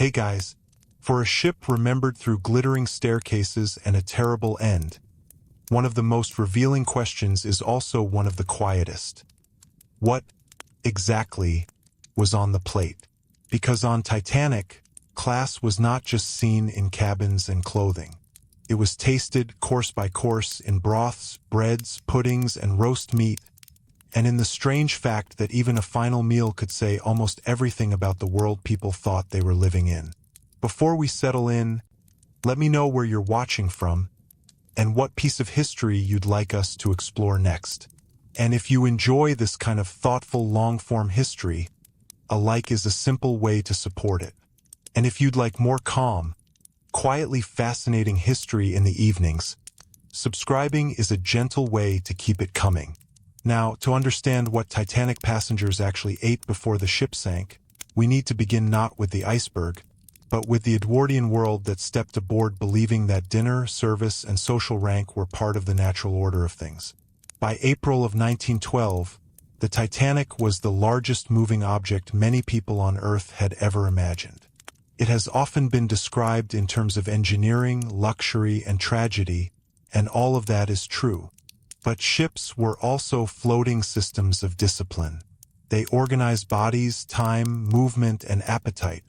Hey guys, for a ship remembered through glittering staircases and a terrible end, one of the most revealing questions is also one of the quietest. What, exactly, was on the plate? Because on Titanic, class was not just seen in cabins and clothing. It was tasted course by course in broths, breads, puddings, and roast meat, and in the strange fact that even a final meal could say almost everything about the world people thought they were living in. Before we settle in, let me know where you're watching from and what piece of history you'd like us to explore next. And if you enjoy this kind of thoughtful long-form history, a like is a simple way to support it. And if you'd like more calm, quietly fascinating history in the evenings, subscribing is a gentle way to keep it coming. Now, to understand what Titanic passengers actually ate before the ship sank, we need to begin not with the iceberg, but with the Edwardian world that stepped aboard believing that dinner, service, and social rank were part of the natural order of things. By April of 1912, the Titanic was the largest moving object many people on Earth had ever imagined. It has often been described in terms of engineering, luxury, and tragedy, and all of that is true. But ships were also floating systems of discipline. They organized bodies, time, movement, and appetite.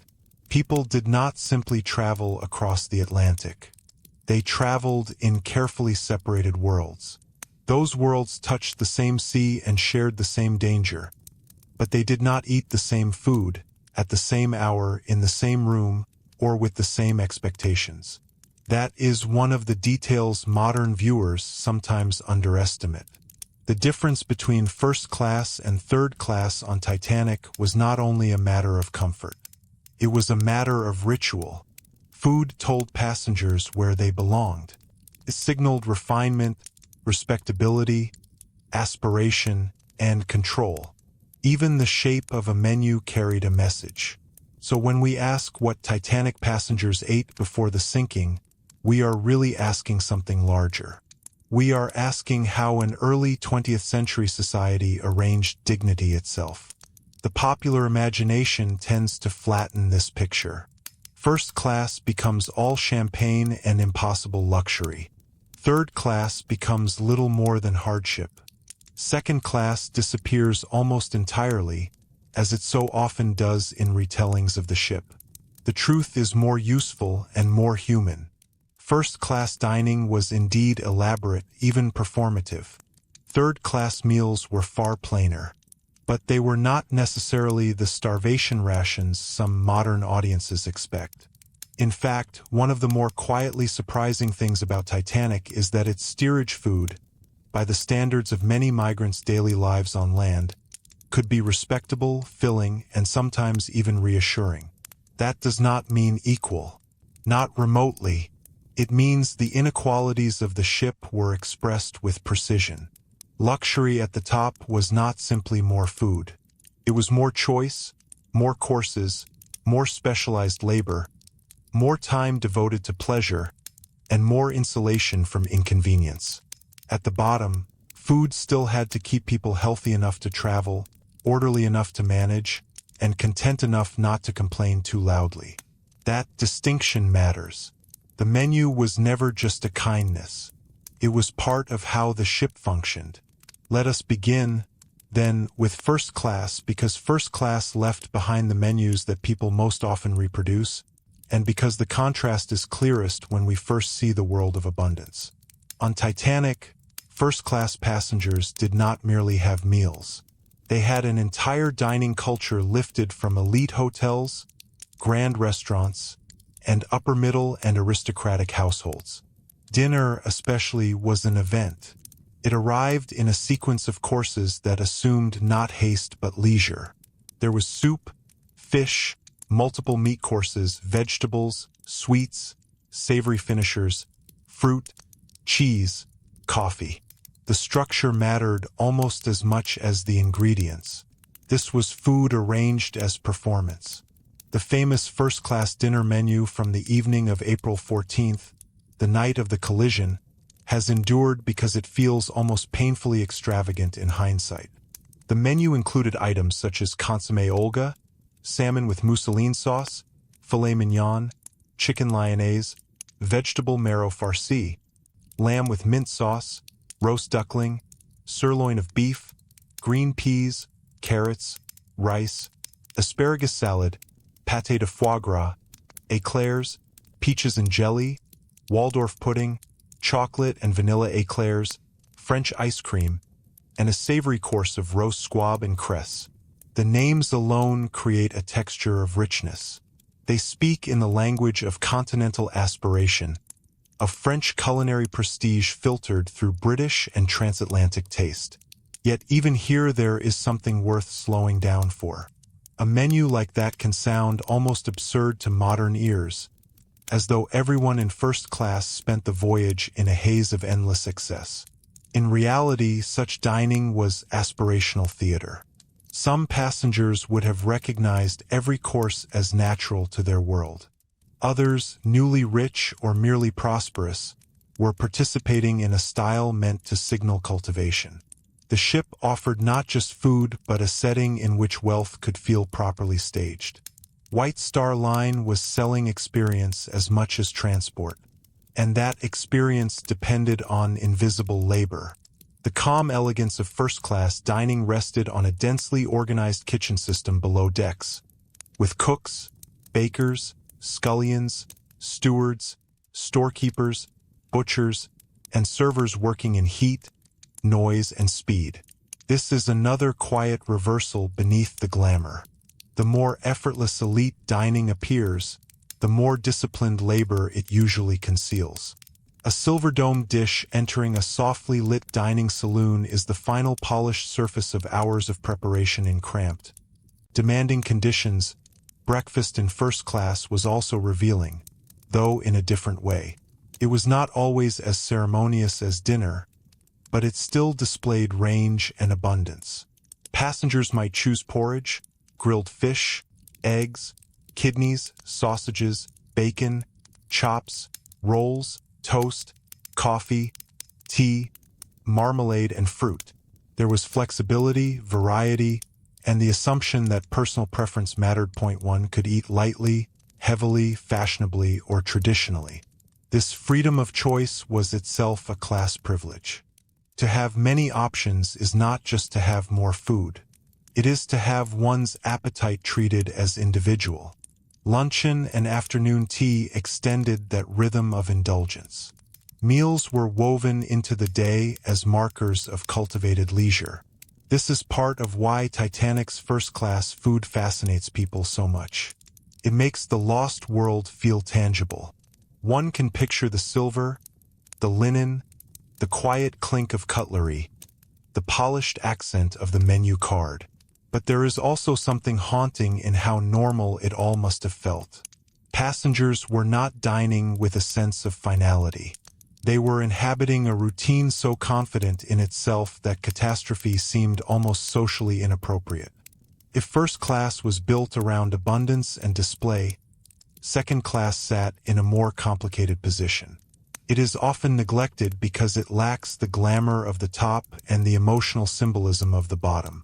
People did not simply travel across the Atlantic. They traveled in carefully separated worlds. Those worlds touched the same sea and shared the same danger. But they did not eat the same food, at the same hour, in the same room, or with the same expectations. That is one of the details modern viewers sometimes underestimate. The difference between first class and third class on Titanic was not only a matter of comfort. It was a matter of ritual. Food told passengers where they belonged. It signaled refinement, respectability, aspiration, and control. Even the shape of a menu carried a message. So when we ask what Titanic passengers ate before the sinking, we are really asking something larger. We are asking how an early 20th century society arranged dignity itself. The popular imagination tends to flatten this picture. First class becomes all champagne and impossible luxury. Third class becomes little more than hardship. Second class disappears almost entirely, as it so often does in retellings of the ship. The truth is more useful and more human. First-class dining was indeed elaborate, even performative. Third-class meals were far plainer. But they were not necessarily the starvation rations some modern audiences expect. In fact, one of the more quietly surprising things about Titanic is that its steerage food, by the standards of many migrants' daily lives on land, could be respectable, filling, and sometimes even reassuring. That does not mean equal. Not remotely. It means the inequalities of the ship were expressed with precision. Luxury at the top was not simply more food. It was more choice, more courses, more specialized labor, more time devoted to pleasure, and more insulation from inconvenience. At the bottom, food still had to keep people healthy enough to travel, orderly enough to manage, and content enough not to complain too loudly. That distinction matters. The menu was never just a kindness. It was part of how the ship functioned. Let us begin, then, with first class, because first class left behind the menus that people most often reproduce, and because the contrast is clearest when we first see the world of abundance. On Titanic, first-class passengers did not merely have meals. They had an entire dining culture lifted from elite hotels, grand restaurants, and upper-middle and aristocratic households. Dinner, especially, was an event. It arrived in a sequence of courses that assumed not haste but leisure. There was soup, fish, multiple meat courses, vegetables, sweets, savory finishers, fruit, cheese, coffee. The structure mattered almost as much as the ingredients. This was food arranged as performance. The famous first-class dinner menu from the evening of April 14th, the night of the collision, has endured because it feels almost painfully extravagant in hindsight. The menu included items such as consommé Olga, salmon with mousseline sauce, filet mignon, chicken lyonnaise, vegetable marrow farci, lamb with mint sauce, roast duckling, sirloin of beef, green peas, carrots, rice, asparagus salad, pâté de foie gras, éclairs, peaches and jelly, Waldorf pudding, chocolate and vanilla éclairs, French ice cream, and a savory course of roast squab and cress. The names alone create a texture of richness. They speak in the language of continental aspiration, of French culinary prestige filtered through British and transatlantic taste. Yet even here there is something worth slowing down for. A menu like that can sound almost absurd to modern ears, as though everyone in first class spent the voyage in a haze of endless excess. In reality, such dining was aspirational theater. Some passengers would have recognized every course as natural to their world. Others, newly rich or merely prosperous, were participating in a style meant to signal cultivation. The ship offered not just food but a setting in which wealth could feel properly staged. White Star Line was selling experience as much as transport, and that experience depended on invisible labor. The calm elegance of first-class dining rested on a densely organized kitchen system below decks, with cooks, bakers, scullions, stewards, storekeepers, butchers, and servers working in heat, noise, and speed. This is another quiet reversal beneath the glamour. The more effortless elite dining appears, the more disciplined labor it usually conceals. A silver-domed dish entering a softly lit dining saloon is the final polished surface of hours of preparation in cramped, demanding conditions. Breakfast in first class was also revealing, though in a different way. It was not always as ceremonious as dinner, but it still displayed range and abundance. Passengers might choose porridge, grilled fish, eggs, kidneys, sausages, bacon, chops, rolls, toast, coffee, tea, marmalade, and fruit. There was flexibility, variety, and the assumption that personal preference mattered. One could eat lightly, heavily, fashionably, or traditionally. This freedom of choice was itself a class privilege. To have many options is not just to have more food. It is to have one's appetite treated as individual. Luncheon and afternoon tea extended that rhythm of indulgence. Meals were woven into the day as markers of cultivated leisure. This is part of why Titanic's first-class food fascinates people so much. It makes the lost world feel tangible. One can picture the silver, the linen, the quiet clink of cutlery, the polished accent of the menu card. But there is also something haunting in how normal it all must have felt. Passengers were not dining with a sense of finality. They were inhabiting a routine so confident in itself that catastrophe seemed almost socially inappropriate. If first class was built around abundance and display, second class sat in a more complicated position. It is often neglected because it lacks the glamour of the top and the emotional symbolism of the bottom.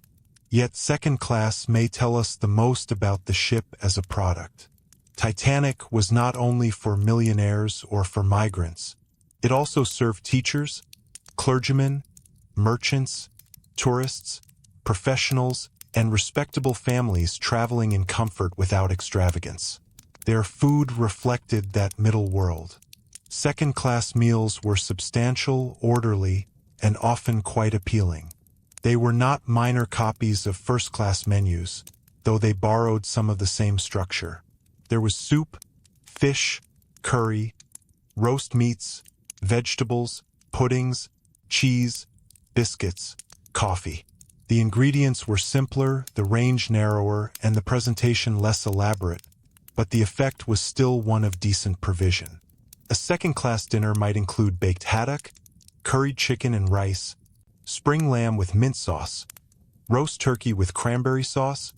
Yet second class may tell us the most about the ship as a product. Titanic was not only for millionaires or for migrants. It also served teachers, clergymen, merchants, tourists, professionals, and respectable families traveling in comfort without extravagance. Their food reflected that middle world. Second-class meals were substantial, orderly, and often quite appealing. They were not minor copies of first-class menus, though they borrowed some of the same structure. There was soup, fish, curry, roast meats, vegetables, puddings, cheese, biscuits, coffee. The ingredients were simpler, the range narrower, and the presentation less elaborate, but the effect was still one of decent provision. A second-class dinner might include baked haddock, curried chicken and rice, spring lamb with mint sauce, roast turkey with cranberry sauce,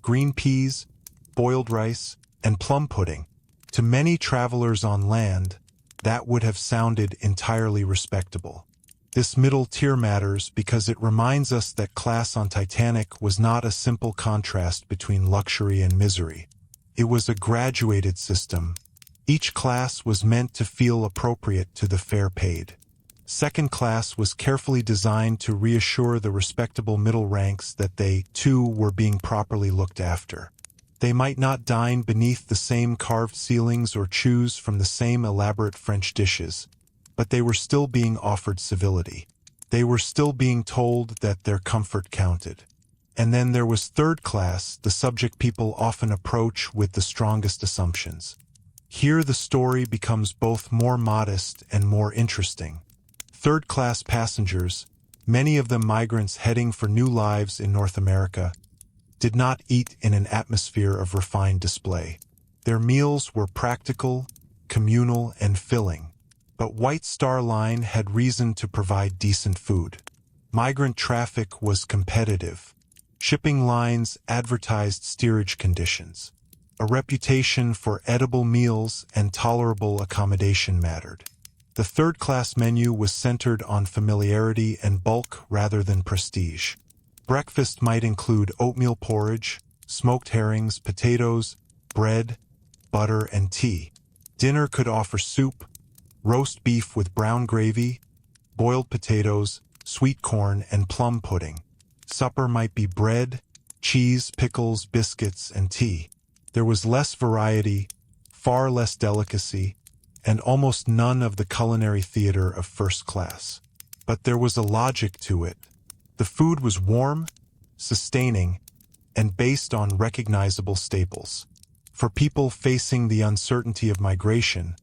green peas, boiled rice, and plum pudding. To many travelers on land, that would have sounded entirely respectable. This middle tier matters because it reminds us that class on Titanic was not a simple contrast between luxury and misery. It was a graduated system. Each class was meant to feel appropriate to the fare paid. Second class was carefully designed to reassure the respectable middle ranks that they, too, were being properly looked after. They might not dine beneath the same carved ceilings or choose from the same elaborate French dishes, but they were still being offered civility. They were still being told that their comfort counted. And then there was third class, the subject people often approach with the strongest assumptions. Here the story becomes both more modest and more interesting. Third-class passengers, many of them migrants heading for new lives in North America, did not eat in an atmosphere of refined display. Their meals were practical, communal, and filling. But White Star Line had reason to provide decent food. Migrant traffic was competitive. Shipping lines advertised steerage conditions. A reputation for edible meals and tolerable accommodation mattered. The third-class menu was centered on familiarity and bulk rather than prestige. Breakfast might include oatmeal porridge, smoked herrings, potatoes, bread, butter, and tea. Dinner could offer soup, roast beef with brown gravy, boiled potatoes, sweet corn, and plum pudding. Supper might be bread, cheese, pickles, biscuits, and tea. There was less variety, far less delicacy, and almost none of the culinary theater of first class. But there was a logic to it. The food was warm, sustaining, and based on recognizable staples. For people facing the uncertainty of migration,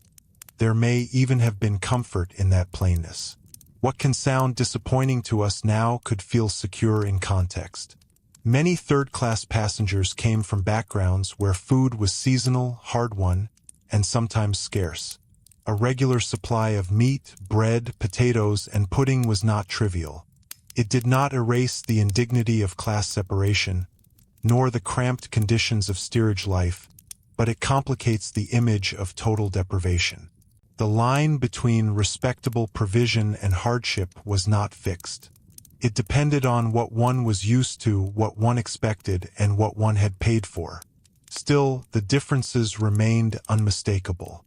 there may even have been comfort in that plainness. What can sound disappointing to us now could feel secure in context. Many third-class passengers came from backgrounds where food was seasonal, hard-won, and sometimes scarce. A regular supply of meat, bread, potatoes, and pudding was not trivial. It did not erase the indignity of class separation, nor the cramped conditions of steerage life, but it complicates the image of total deprivation. The line between respectable provision and hardship was not fixed. It depended on what one was used to, what one expected, and what one had paid for. Still, the differences remained unmistakable.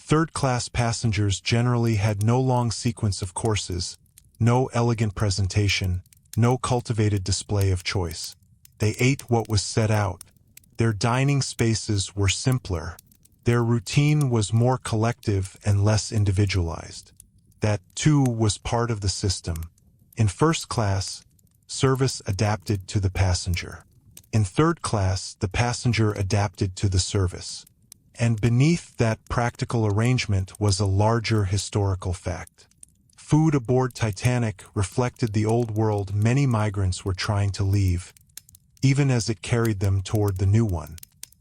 Third-class passengers generally had no long sequence of courses, no elegant presentation, no cultivated display of choice. They ate what was set out. Their dining spaces were simpler. Their routine was more collective and less individualized. That, too, was part of the system. In first class, service adapted to the passenger. In third class, the passenger adapted to the service. And beneath that practical arrangement was a larger historical fact. Food aboard Titanic reflected the old world many migrants were trying to leave, even as it carried them toward the new one.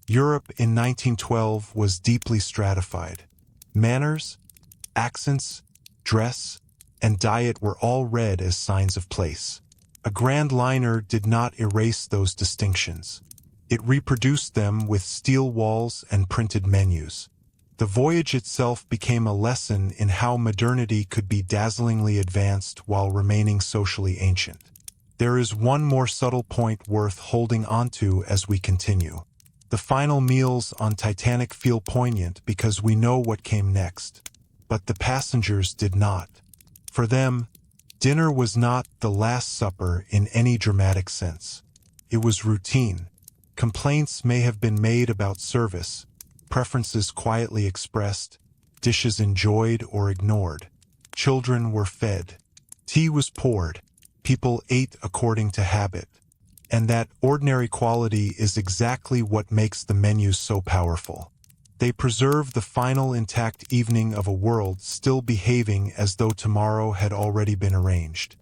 Europe in 1912 was deeply stratified. Manners, accents, dress, and diet were all read as signs of place. A grand liner did not erase those distinctions. It reproduced them with steel walls and printed menus. The voyage itself became a lesson in how modernity could be dazzlingly advanced while remaining socially ancient. There is one more subtle point worth holding onto as we continue. The final meals on Titanic feel poignant because we know what came next. But the passengers did not. For them, dinner was not the Last Supper in any dramatic sense. It was routine. Complaints may have been made about service, preferences quietly expressed, dishes enjoyed or ignored. Children were fed. Tea was poured. People ate according to habit. And that ordinary quality is exactly what makes the menus so powerful. They preserve the final intact evening of a world still behaving as though tomorrow had already been arranged.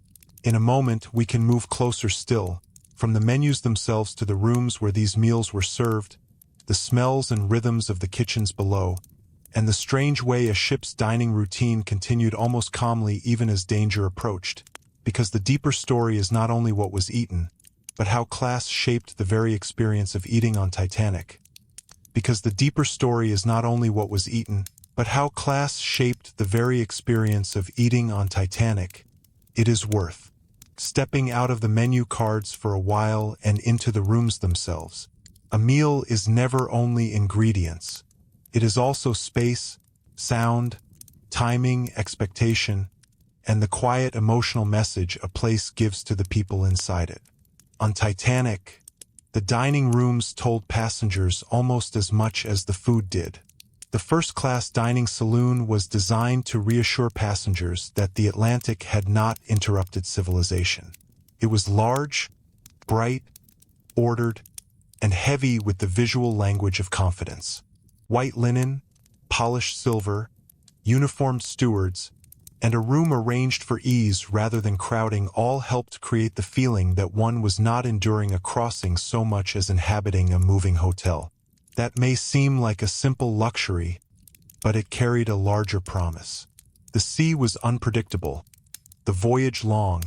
In a moment, we can move closer still, from the menus themselves to the rooms where these meals were served, the smells and rhythms of the kitchens below, and the strange way a ship's dining routine continued almost calmly even as danger approached, because the deeper story is not only what was eaten, but how class shaped the very experience of eating on Titanic. Because the deeper story is not only what was eaten, but how class shaped the very experience of eating on Titanic, it is worth stepping out of the menu cards for a while and into the rooms themselves. A meal is never only ingredients. It is also space, sound, timing, expectation, and the quiet emotional message a place gives to the people inside it. On Titanic, the dining rooms told passengers almost as much as the food did. The first-class dining saloon was designed to reassure passengers that the Atlantic had not interrupted civilization. It was large, bright, ordered, and heavy with the visual language of confidence. White linen, polished silver, uniformed stewards, and a room arranged for ease rather than crowding all helped create the feeling that one was not enduring a crossing so much as inhabiting a moving hotel. That may seem like a simple luxury, but it carried a larger promise. The sea was unpredictable, the voyage long,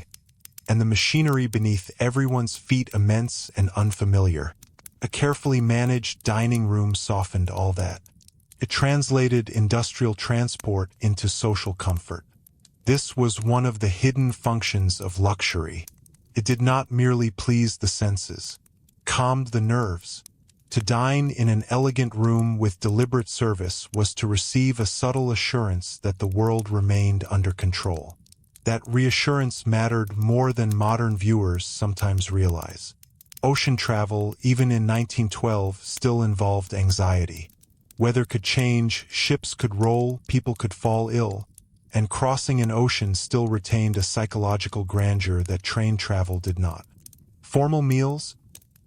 and the machinery beneath everyone's feet immense and unfamiliar. A carefully managed dining room softened all that. It translated industrial transport into social comfort. This was one of the hidden functions of luxury. It did not merely please the senses, calmed the nerves. To dine in an elegant room with deliberate service was to receive a subtle assurance that the world remained under control. That reassurance mattered more than modern viewers sometimes realize. Ocean travel, even in 1912, still involved anxiety. Weather could change, ships could roll, people could fall ill, and crossing an ocean still retained a psychological grandeur that train travel did not. Formal meals,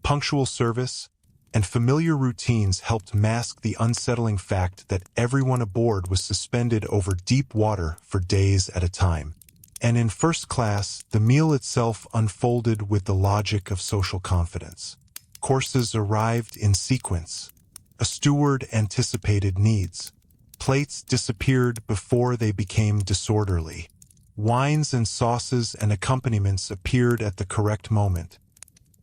punctual service, and familiar routines helped mask the unsettling fact that everyone aboard was suspended over deep water for days at a time. And in first class, the meal itself unfolded with the logic of social confidence. Courses arrived in sequence. A steward anticipated needs. Plates disappeared before they became disorderly. Wines and sauces and accompaniments appeared at the correct moment,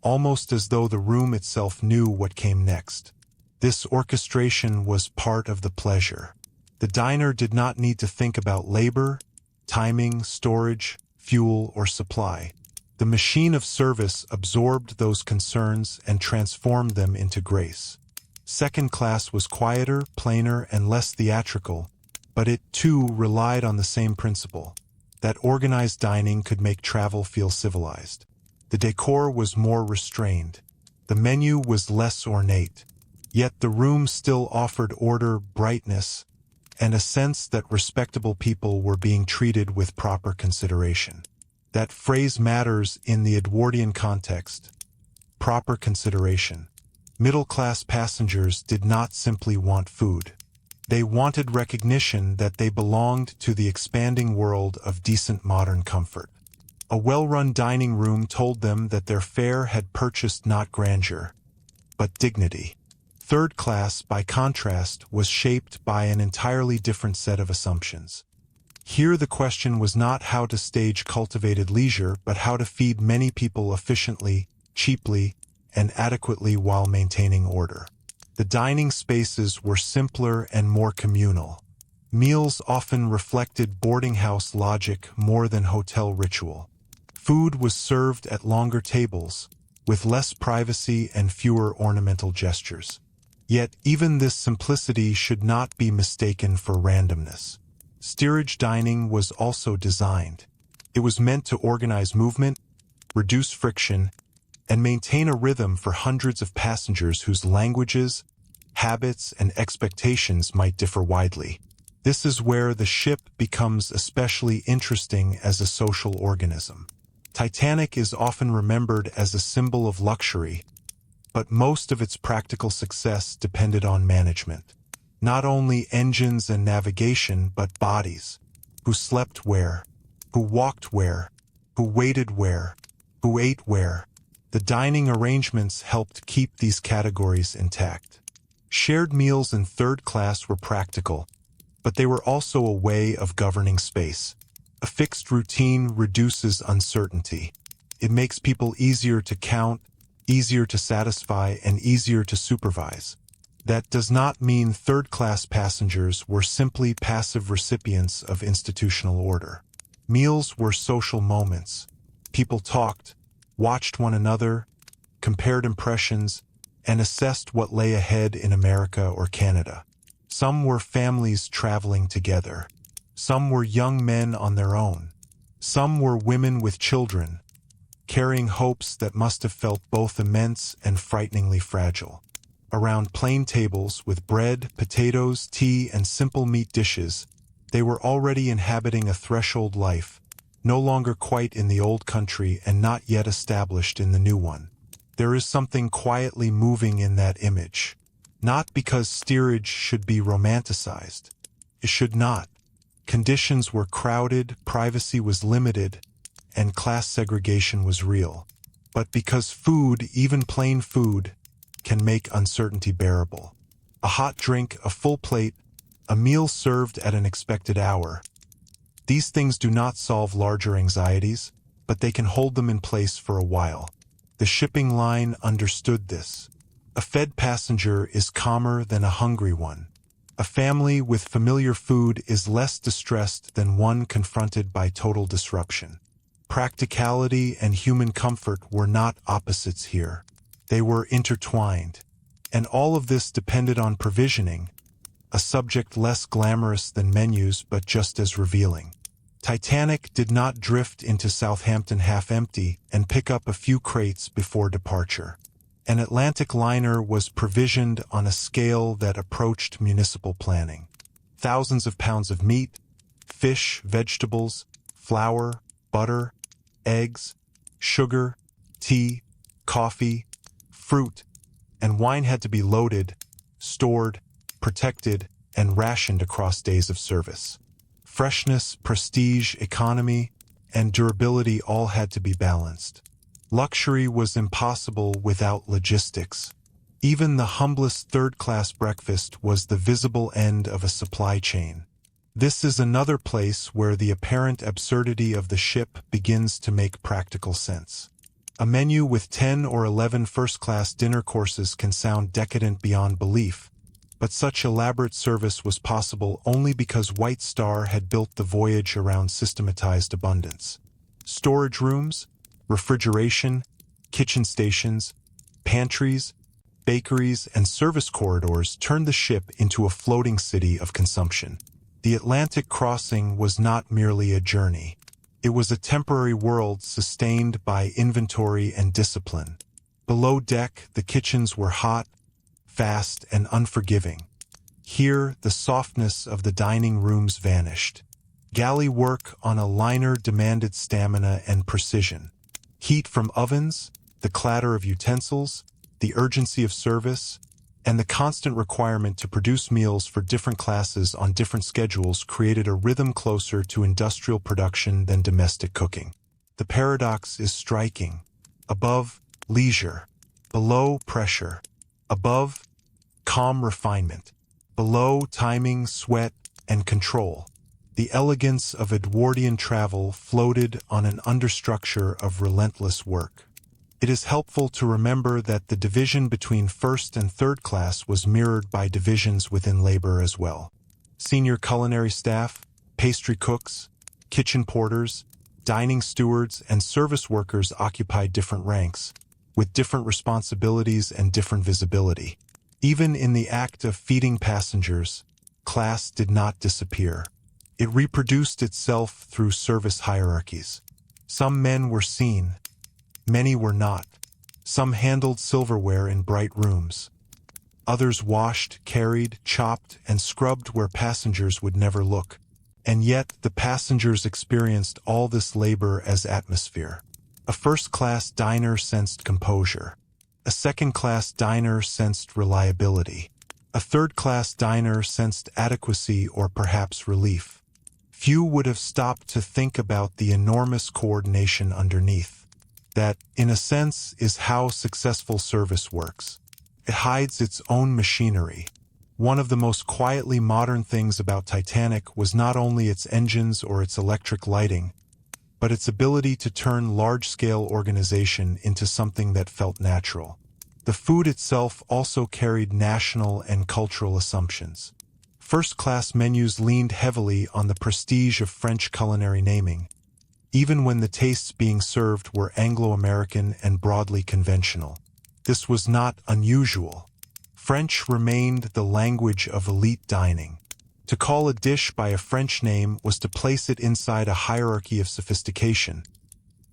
almost as though the room itself knew what came next. This orchestration was part of the pleasure. The diner did not need to think about labor, timing, storage, fuel, or supply. The machine of service absorbed those concerns and transformed them into grace. Second class was quieter, plainer, and less theatrical, but it, too, relied on the same principle, that organized dining could make travel feel civilized. The decor was more restrained. The menu was less ornate. Yet the room still offered order, brightness, and a sense that respectable people were being treated with proper consideration. That phrase matters in the Edwardian context. Proper consideration. Middle-class passengers did not simply want food. They wanted recognition that they belonged to the expanding world of decent modern comfort. A well-run dining room told them that their fare had purchased not grandeur, but dignity. Third class, by contrast, was shaped by an entirely different set of assumptions. Here the question was not how to stage cultivated leisure, but how to feed many people efficiently, cheaply, and adequately while maintaining order. The dining spaces were simpler and more communal. Meals often reflected boarding house logic more than hotel ritual. Food was served at longer tables, with less privacy and fewer ornamental gestures. Yet even this simplicity should not be mistaken for randomness. Steerage dining was also designed. It was meant to organize movement, reduce friction, and maintain a rhythm for hundreds of passengers whose languages, habits, and expectations might differ widely. This is where the ship becomes especially interesting as a social organism. Titanic is often remembered as a symbol of luxury, but most of its practical success depended on management. Not only engines and navigation, but bodies. Who slept where? Who walked where? Who waited where? Who ate where? The dining arrangements helped keep these categories intact. Shared meals in third class were practical, but they were also a way of governing space. A fixed routine reduces uncertainty. It makes people easier to count, easier to satisfy, and easier to supervise. That does not mean third-class passengers were simply passive recipients of institutional order. Meals were social moments. People talked, watched one another, compared impressions, and assessed what lay ahead in America or Canada. Some were families traveling together. Some were young men on their own. Some were women with children, carrying hopes that must have felt both immense and frighteningly fragile. Around plain tables with bread, potatoes, tea, and simple meat dishes, they were already inhabiting a threshold life, no longer quite in the old country and not yet established in the new one. There is something quietly moving in that image. Not because steerage should be romanticized. It should not. Conditions were crowded, privacy was limited, and class segregation was real. But because food, even plain food, can make uncertainty bearable. A hot drink, a full plate, a meal served at an expected hour. These things do not solve larger anxieties, but they can hold them in place for a while. The shipping line understood this. A fed passenger is calmer than a hungry one. A family with familiar food is less distressed than one confronted by total disruption. Practicality and human comfort were not opposites here. They were intertwined. And all of this depended on provisioning, a subject less glamorous than menus but just as revealing. Titanic did not drift into Southampton half empty and pick up a few crates before departure. An Atlantic liner was provisioned on a scale that approached municipal planning. Thousands of pounds of meat, fish, vegetables, flour, butter, eggs, sugar, tea, coffee, fruit, and wine had to be loaded, stored, protected, and rationed across days of service. Freshness, prestige, economy, and durability all had to be balanced. Luxury was impossible without logistics. Even the humblest third-class breakfast was the visible end of a supply chain. This is another place where the apparent absurdity of the ship begins to make practical sense. A menu with 10 or 11 first-class dinner courses can sound decadent beyond belief, but such elaborate service was possible only because White Star had built the voyage around systematized abundance. Storage rooms, refrigeration, kitchen stations, pantries, bakeries, and service corridors turned the ship into a floating city of consumption. The Atlantic crossing was not merely a journey. It was a temporary world sustained by inventory and discipline. Below deck, the kitchens were hot, fast, and unforgiving. Here, the softness of the dining rooms vanished. Galley work on a liner demanded stamina and precision. Heat from ovens, the clatter of utensils, the urgency of service, and the constant requirement to produce meals for different classes on different schedules created a rhythm closer to industrial production than domestic cooking. The paradox is striking. Above, leisure. Below, pressure. Above, calm refinement. Below, timing, sweat, and control. The elegance of Edwardian travel floated on an understructure of relentless work. It is helpful to remember that the division between first and third class was mirrored by divisions within labor as well. Senior culinary staff, pastry cooks, kitchen porters, dining stewards, and service workers occupied different ranks, with different responsibilities and different visibility. Even in the act of feeding passengers, class did not disappear. It reproduced itself through service hierarchies. Some men were seen, many were not. Some handled silverware in bright rooms. Others washed, carried, chopped, and scrubbed where passengers would never look. And yet, the passengers experienced all this labor as atmosphere. A first-class diner sensed composure. A second-class diner sensed reliability. A third-class diner sensed adequacy or perhaps relief. Few would have stopped to think about the enormous coordination underneath. That, in a sense, is how successful service works. It hides its own machinery. One of the most quietly modern things about Titanic was not only its engines or its electric lighting, but its ability to turn large-scale organization into something that felt natural. The food itself also carried national and cultural assumptions. First-class menus leaned heavily on the prestige of French culinary naming, even when the tastes being served were Anglo-American and broadly conventional. This was not unusual. French remained the language of elite dining. To call a dish by a French name was to place it inside a hierarchy of sophistication,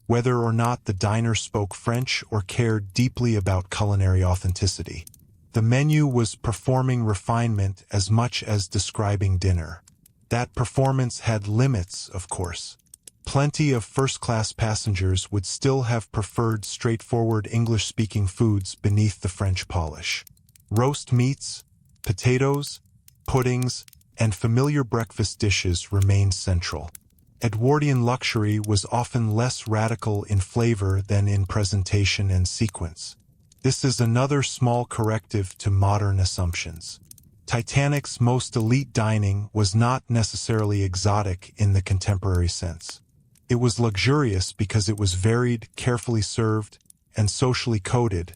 whether or not the diner spoke French or cared deeply about culinary authenticity. The menu was performing refinement as much as describing dinner. That performance had limits, of course. Plenty of first-class passengers would still have preferred straightforward English-speaking foods beneath the French polish. Roast meats, potatoes, puddings, and familiar breakfast dishes remained central. Edwardian luxury was often less radical in flavor than in presentation and sequence. This is another small corrective to modern assumptions. Titanic's most elite dining was not necessarily exotic in the contemporary sense. It was luxurious because it was varied, carefully served, and socially coded,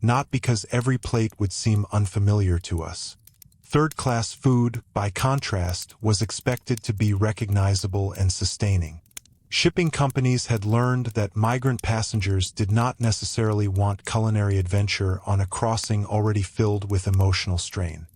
not because every plate would seem unfamiliar to us. Third-class food, by contrast, was expected to be recognizable and sustaining. Shipping companies had learned that migrant passengers did not necessarily want culinary adventure on a crossing already filled with emotional strain.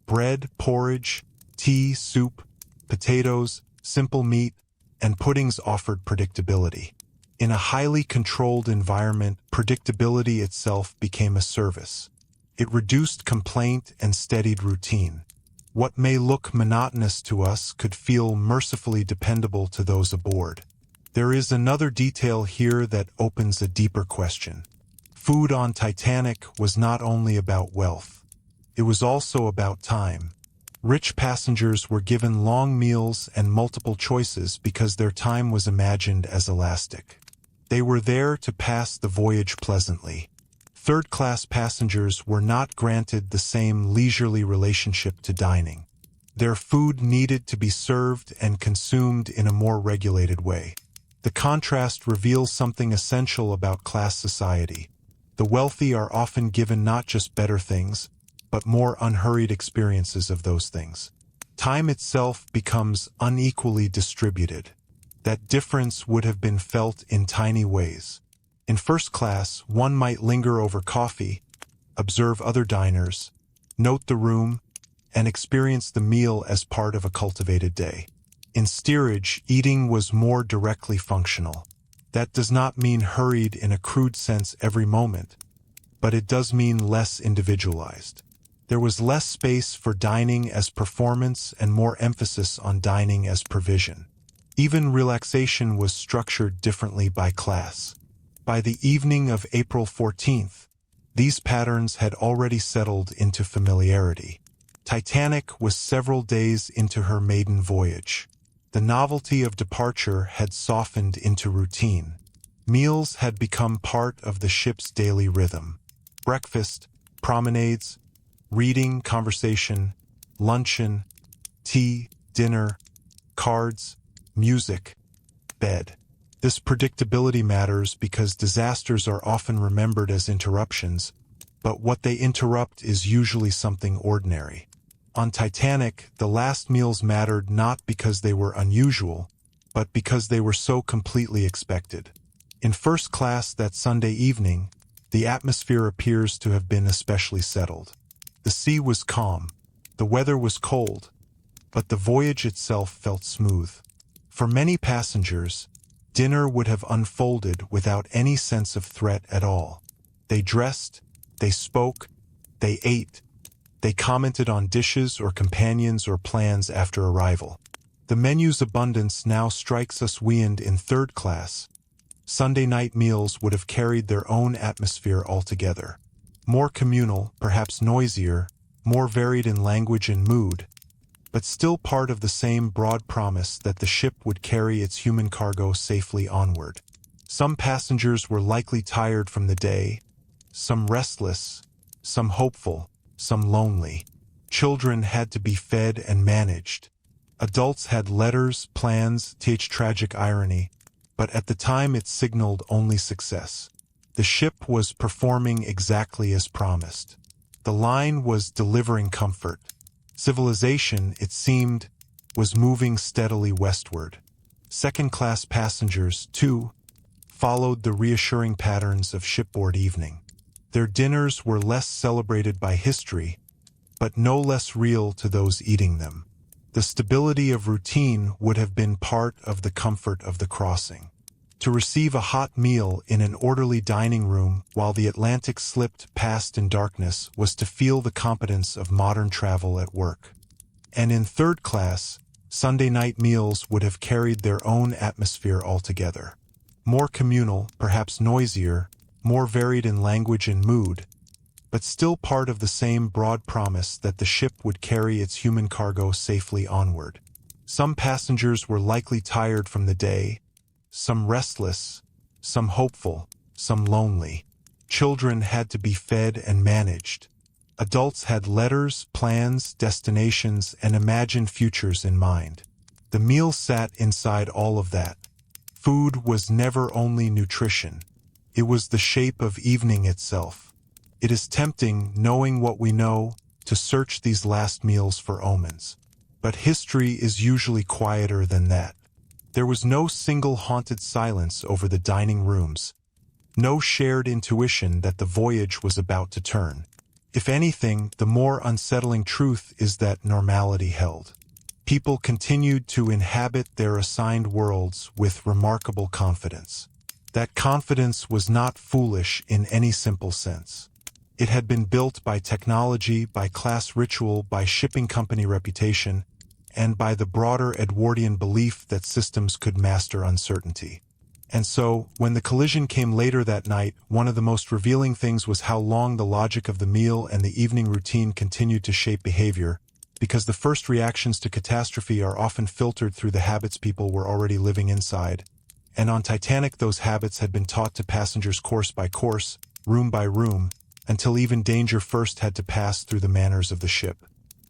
Bread, porridge, tea, soup, potatoes, simple meat, and puddings offered predictability. In a highly controlled environment, predictability itself became a service. It reduced complaint and steadied routine. What may look monotonous to us could feel mercifully dependable to those aboard. There is another detail here that opens a deeper question. Food on Titanic was not only about wealth. It was also about time. Rich passengers were given long meals and multiple choices because their time was imagined as elastic. They were there to pass the voyage pleasantly. Third-class passengers were not granted the same leisurely relationship to dining. Their food needed to be served and consumed in a more regulated way. The contrast reveals something essential about class society. The wealthy are often given not just better things, but more unhurried experiences of those things. Time itself becomes unequally distributed. That difference would have been felt in tiny ways. In first class, one might linger over coffee, observe other diners, note the room, and experience the meal as part of a cultivated day. In steerage, eating was more directly functional. That does not mean hurried in a crude sense every moment, but it does mean less individualized. There was less space for dining as performance and more emphasis on dining as provision. Even relaxation was structured differently by class. By the evening of April 14th, these patterns had already settled into familiarity. Titanic was several days into her maiden voyage. The novelty of departure had softened into routine. Meals had become part of the ship's daily rhythm. Breakfast, promenades, reading, conversation, luncheon, tea, dinner, cards, music, bed. This predictability matters because disasters are often remembered as interruptions, but what they interrupt is usually something ordinary. On Titanic, the last meals mattered not because they were unusual, but because they were so completely expected. In first class that Sunday evening, the atmosphere appears to have been especially settled. The sea was calm, the weather was cold, but the voyage itself felt smooth. For many passengers, dinner would have unfolded without any sense of threat at all. They dressed, they spoke, they ate, they commented on dishes or companions or plans after arrival. The menu's abundance now strikes us weaned in third class. Sunday night meals would have carried their own atmosphere altogether. More communal, perhaps noisier, more varied in language and mood, but still part of the same broad promise that the ship would carry its human cargo safely onward. Some passengers were likely tired from the day, some restless, some hopeful, some lonely. Children had to be fed and managed. Adults had letters, plans, tragic irony, but at the time it signaled only success. The ship was performing exactly as promised. The line was delivering comfort. Civilization, it seemed, was moving steadily westward. Second-class passengers, too, followed the reassuring patterns of shipboard evening. Their dinners were less celebrated by history, but no less real to those eating them. The stability of routine would have been part of the comfort of the crossing. To receive a hot meal in an orderly dining room while the Atlantic slipped past in darkness was to feel the competence of modern travel at work. And in third class, Sunday night meals would have carried their own atmosphere altogether. More communal, perhaps noisier, more varied in language and mood, but still part of the same broad promise that the ship would carry its human cargo safely onward. Some passengers were likely tired from the day, some restless, some hopeful, some lonely. Children had to be fed and managed. Adults had letters, plans, destinations, and imagined futures in mind. The meal sat inside all of that. Food was never only nutrition. It was the shape of evening itself. It is tempting, knowing what we know, to search these last meals for omens. But history is usually quieter than that. There was no single haunted silence over the dining rooms, no shared intuition that the voyage was about to turn. If anything, the more unsettling truth is that normality held. People continued to inhabit their assigned worlds with remarkable confidence. That confidence was not foolish in any simple sense. It had been built by technology, by class ritual, by shipping company reputation, and by the broader Edwardian belief that systems could master uncertainty. And so, when the collision came later that night, one of the most revealing things was how long the logic of the meal and the evening routine continued to shape behavior, because the first reactions to catastrophe are often filtered through the habits people were already living inside. And on Titanic, those habits had been taught to passengers course by course, room by room, until even danger first had to pass through the manners of the ship.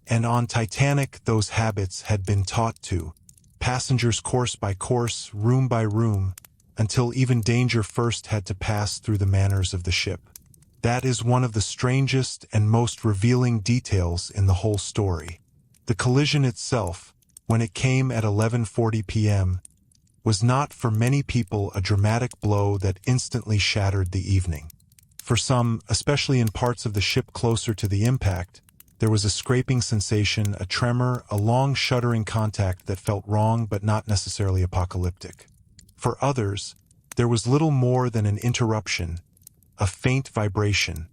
And on Titanic, those habits had been taught to passengers course by course, room by room, until even danger first had to pass through the manners of the ship. That is one of the strangest and most revealing details in the whole story. The collision itself, when it came at 11:40 p.m., was not for many people a dramatic blow that instantly shattered the evening. For some, especially in parts of the ship closer to the impact, there was a scraping sensation, a tremor, a long shuddering contact that felt wrong but not necessarily apocalyptic. For others, there was little more than an interruption, a faint vibration,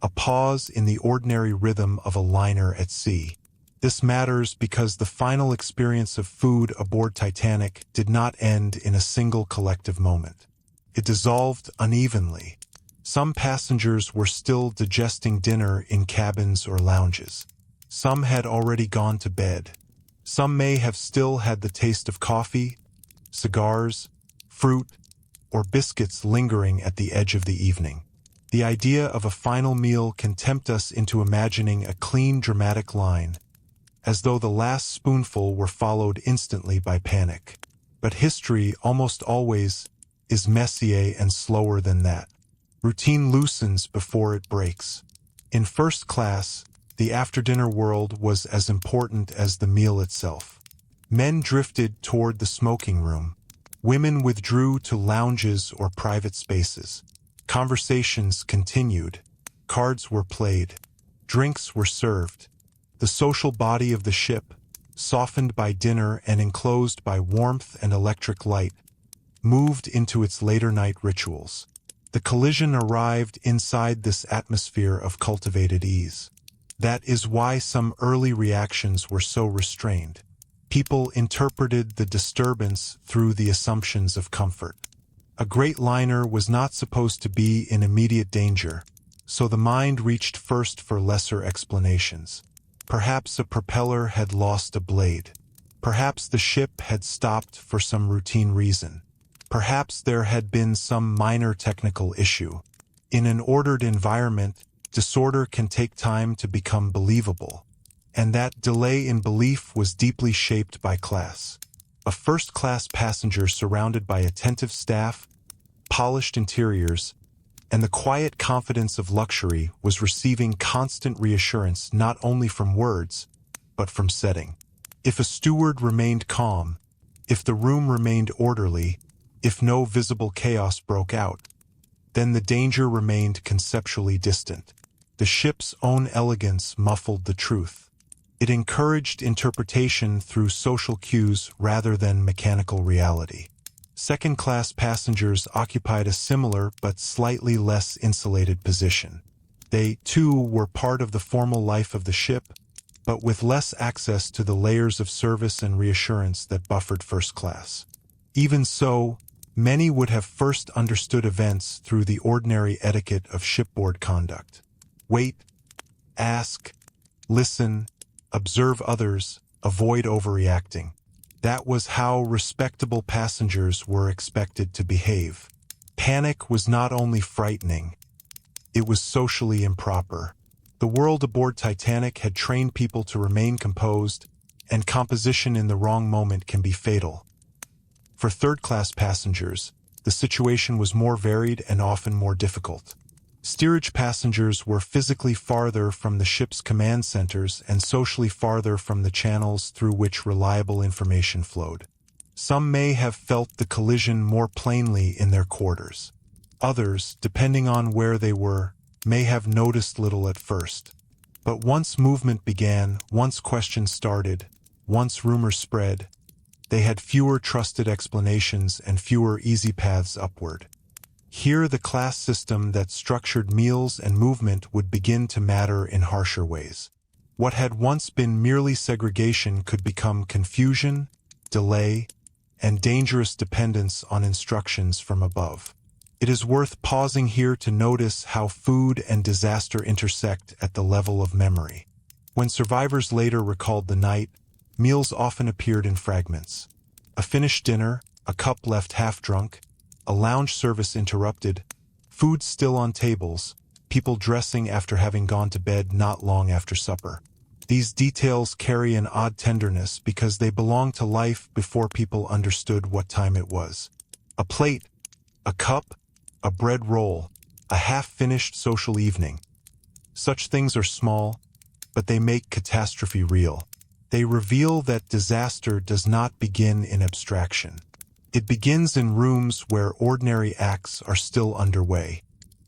a pause in the ordinary rhythm of a liner at sea. This matters because the final experience of food aboard Titanic did not end in a single collective moment. It dissolved unevenly. Some passengers were still digesting dinner in cabins or lounges. Some had already gone to bed. Some may have still had the taste of coffee, cigars, fruit, or biscuits lingering at the edge of the evening. The idea of a final meal can tempt us into imagining a clean, dramatic line, as though the last spoonful were followed instantly by panic. But history almost always is messier and slower than that. Routine loosens before it breaks. In first class, the after-dinner world was as important as the meal itself. Men drifted toward the smoking room. Women withdrew to lounges or private spaces. Conversations continued. Cards were played. Drinks were served. The social body of the ship, softened by dinner and enclosed by warmth and electric light, moved into its later night rituals. The collision arrived inside this atmosphere of cultivated ease. That is why some early reactions were so restrained. People interpreted the disturbance through the assumptions of comfort. A great liner was not supposed to be in immediate danger, so the mind reached first for lesser explanations. Perhaps a propeller had lost a blade. Perhaps the ship had stopped for some routine reason. Perhaps there had been some minor technical issue. In an ordered environment, disorder can take time to become believable. And that delay in belief was deeply shaped by class. A first-class passenger surrounded by attentive staff, polished interiors, and the quiet confidence of luxury was receiving constant reassurance not only from words, but from setting. If a steward remained calm, if the room remained orderly, if no visible chaos broke out, then the danger remained conceptually distant. The ship's own elegance muffled the truth. It encouraged interpretation through social cues rather than mechanical reality. Second-class passengers occupied a similar but slightly less insulated position. They, too, were part of the formal life of the ship, but with less access to the layers of service and reassurance that buffered first class. Even so, many would have first understood events through the ordinary etiquette of shipboard conduct. Wait, ask, listen, observe others, avoid overreacting. That was how respectable passengers were expected to behave. Panic was not only frightening, it was socially improper. The world aboard Titanic had trained people to remain composed, and composition in the wrong moment can be fatal. For third-class passengers, the situation was more varied and often more difficult. Steerage passengers were physically farther from the ship's command centers and socially farther from the channels through which reliable information flowed. Some may have felt the collision more plainly in their quarters. Others, depending on where they were, may have noticed little at first. But once movement began, once questions started, once rumors spread, they had fewer trusted explanations and fewer easy paths upward. Here the class system that structured meals and movement would begin to matter in harsher ways. What had once been merely segregation could become confusion, delay, and dangerous dependence on instructions from above. It is worth pausing here to notice how food and disaster intersect at the level of memory. When survivors later recalled the night, meals often appeared in fragments. A finished dinner, a cup left half-drunk, a lounge service interrupted, food still on tables, people dressing after having gone to bed not long after supper. These details carry an odd tenderness because they belong to life before people understood what time it was. A plate, a cup, a bread roll, a half-finished social evening. Such things are small, but they make catastrophe real. They reveal that disaster does not begin in abstraction. It begins in rooms where ordinary acts are still underway.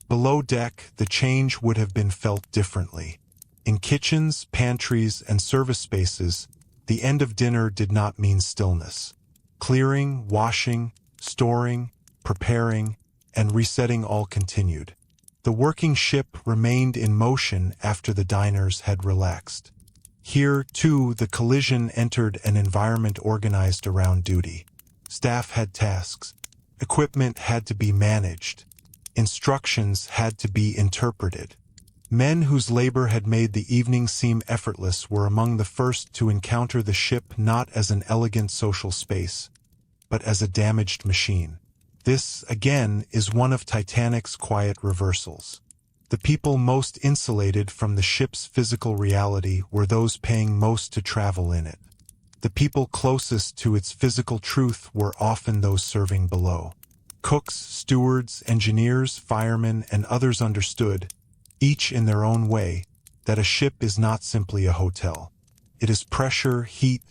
Below deck, the change would have been felt differently. In kitchens, pantries, and service spaces, the end of dinner did not mean stillness. Clearing, washing, storing, preparing, and resetting all continued. The working ship remained in motion after the diners had relaxed. Here, too, the collision entered an environment organized around duty. Staff had tasks. Equipment had to be managed. Instructions had to be interpreted. Men whose labor had made the evening seem effortless were among the first to encounter the ship not as an elegant social space, but as a damaged machine. This, again, is one of Titanic's quiet reversals. The people most insulated from the ship's physical reality were those paying most to travel in it. The people closest to its physical truth were often those serving below. Cooks, stewards, engineers, firemen, and others understood, each in their own way, that a ship is not simply a hotel. It is pressure, heat,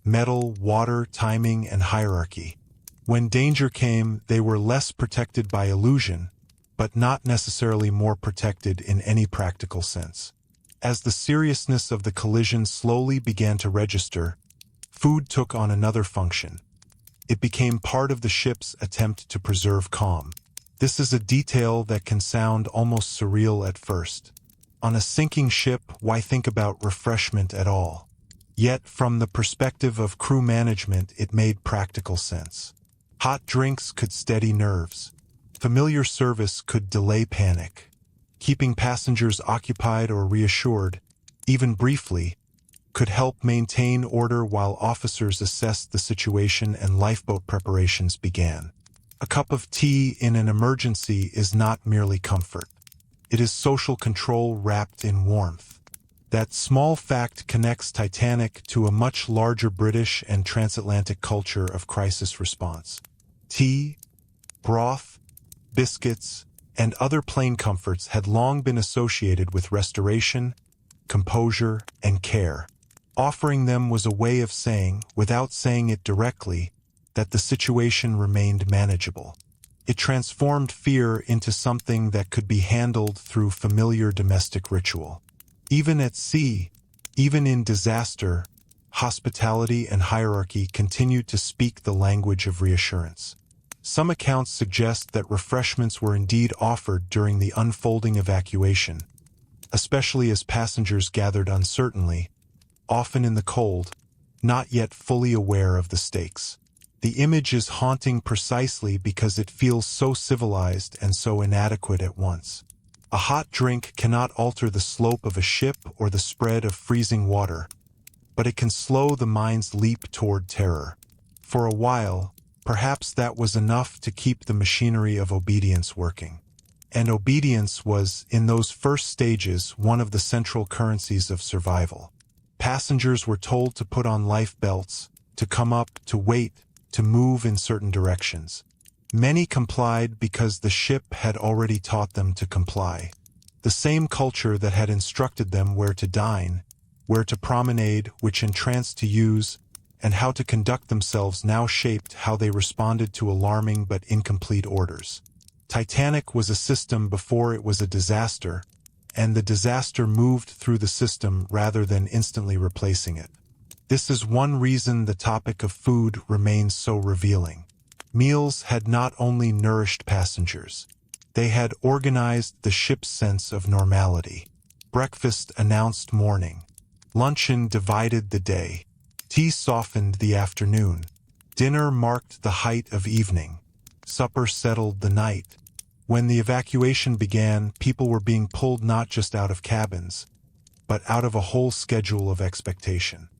metal, water, timing, and hierarchy. When danger came, they were less protected by illusion, but not necessarily more protected in any practical sense. As the seriousness of the collision slowly began to register, food took on another function. It became part of the ship's attempt to preserve calm. This is a detail that can sound almost surreal at first. On a sinking ship, why think about refreshment at all? Yet, from the perspective of crew management, it made practical sense. Hot drinks could steady nerves. Familiar service could delay panic. Keeping passengers occupied or reassured, even briefly, could help maintain order while officers assessed the situation and lifeboat preparations began. A cup of tea in an emergency is not merely comfort. It is social control wrapped in warmth. That small fact connects Titanic to a much larger British and transatlantic culture of crisis response. Tea, broth, biscuits, and other plain comforts had long been associated with restoration, composure, and care. Offering them was a way of saying, without saying it directly, that the situation remained manageable. It transformed fear into something that could be handled through familiar domestic ritual. Even at sea, even in disaster, hospitality and hierarchy continued to speak the language of reassurance. Some accounts suggest that refreshments were indeed offered during the unfolding evacuation, especially as passengers gathered uncertainly, often in the cold, not yet fully aware of the stakes. The image is haunting precisely because it feels so civilized and so inadequate at once. A hot drink cannot alter the slope of a ship or the spread of freezing water, but it can slow the mind's leap toward terror. For a while, perhaps that was enough to keep the machinery of obedience working. And obedience was, in those first stages, one of the central currencies of survival. Passengers were told to put on life belts, to come up, to wait, to move in certain directions. Many complied because the ship had already taught them to comply. The same culture that had instructed them where to dine, where to promenade, which entrance to use, and how to conduct themselves now shaped how they responded to alarming but incomplete orders. Titanic was a system before it was a disaster, and the disaster moved through the system rather than instantly replacing it. This is one reason the topic of food remains so revealing. Meals had not only nourished passengers, they had organized the ship's sense of normality. Breakfast announced morning. Luncheon divided the day. Tea softened the afternoon. Dinner marked the height of evening. Supper settled the night. When the evacuation began, people were being pulled not just out of cabins, but out of a whole schedule of expectation.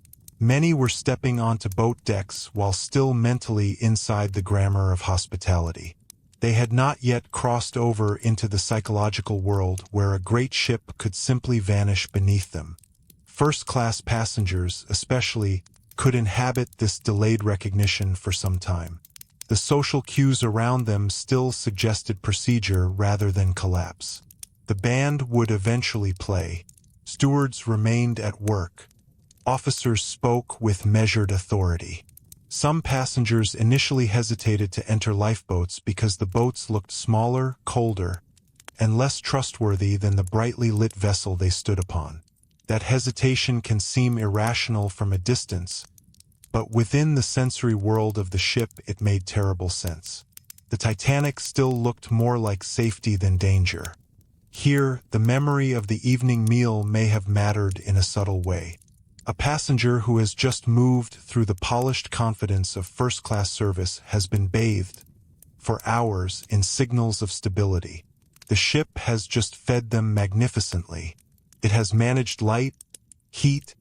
Many were stepping onto boat decks while still mentally inside the grammar of hospitality. They had not yet crossed over into the psychological world where a great ship could simply vanish beneath them. First-class passengers, especially, could inhabit this delayed recognition for some time. The social cues around them still suggested procedure rather than collapse. The band would eventually play. Stewards remained at work. Officers spoke with measured authority. Some passengers initially hesitated to enter lifeboats because the boats looked smaller, colder, and less trustworthy than the brightly lit vessel they stood upon. That hesitation can seem irrational from a distance, but within the sensory world of the ship it made terrible sense. The Titanic still looked more like safety than danger. Here, the memory of the evening meal may have mattered in a subtle way. A passenger who has just moved through the polished confidence of first-class service has been bathed, for hours, in signals of stability. The ship has just fed them magnificently. It has managed light, heat,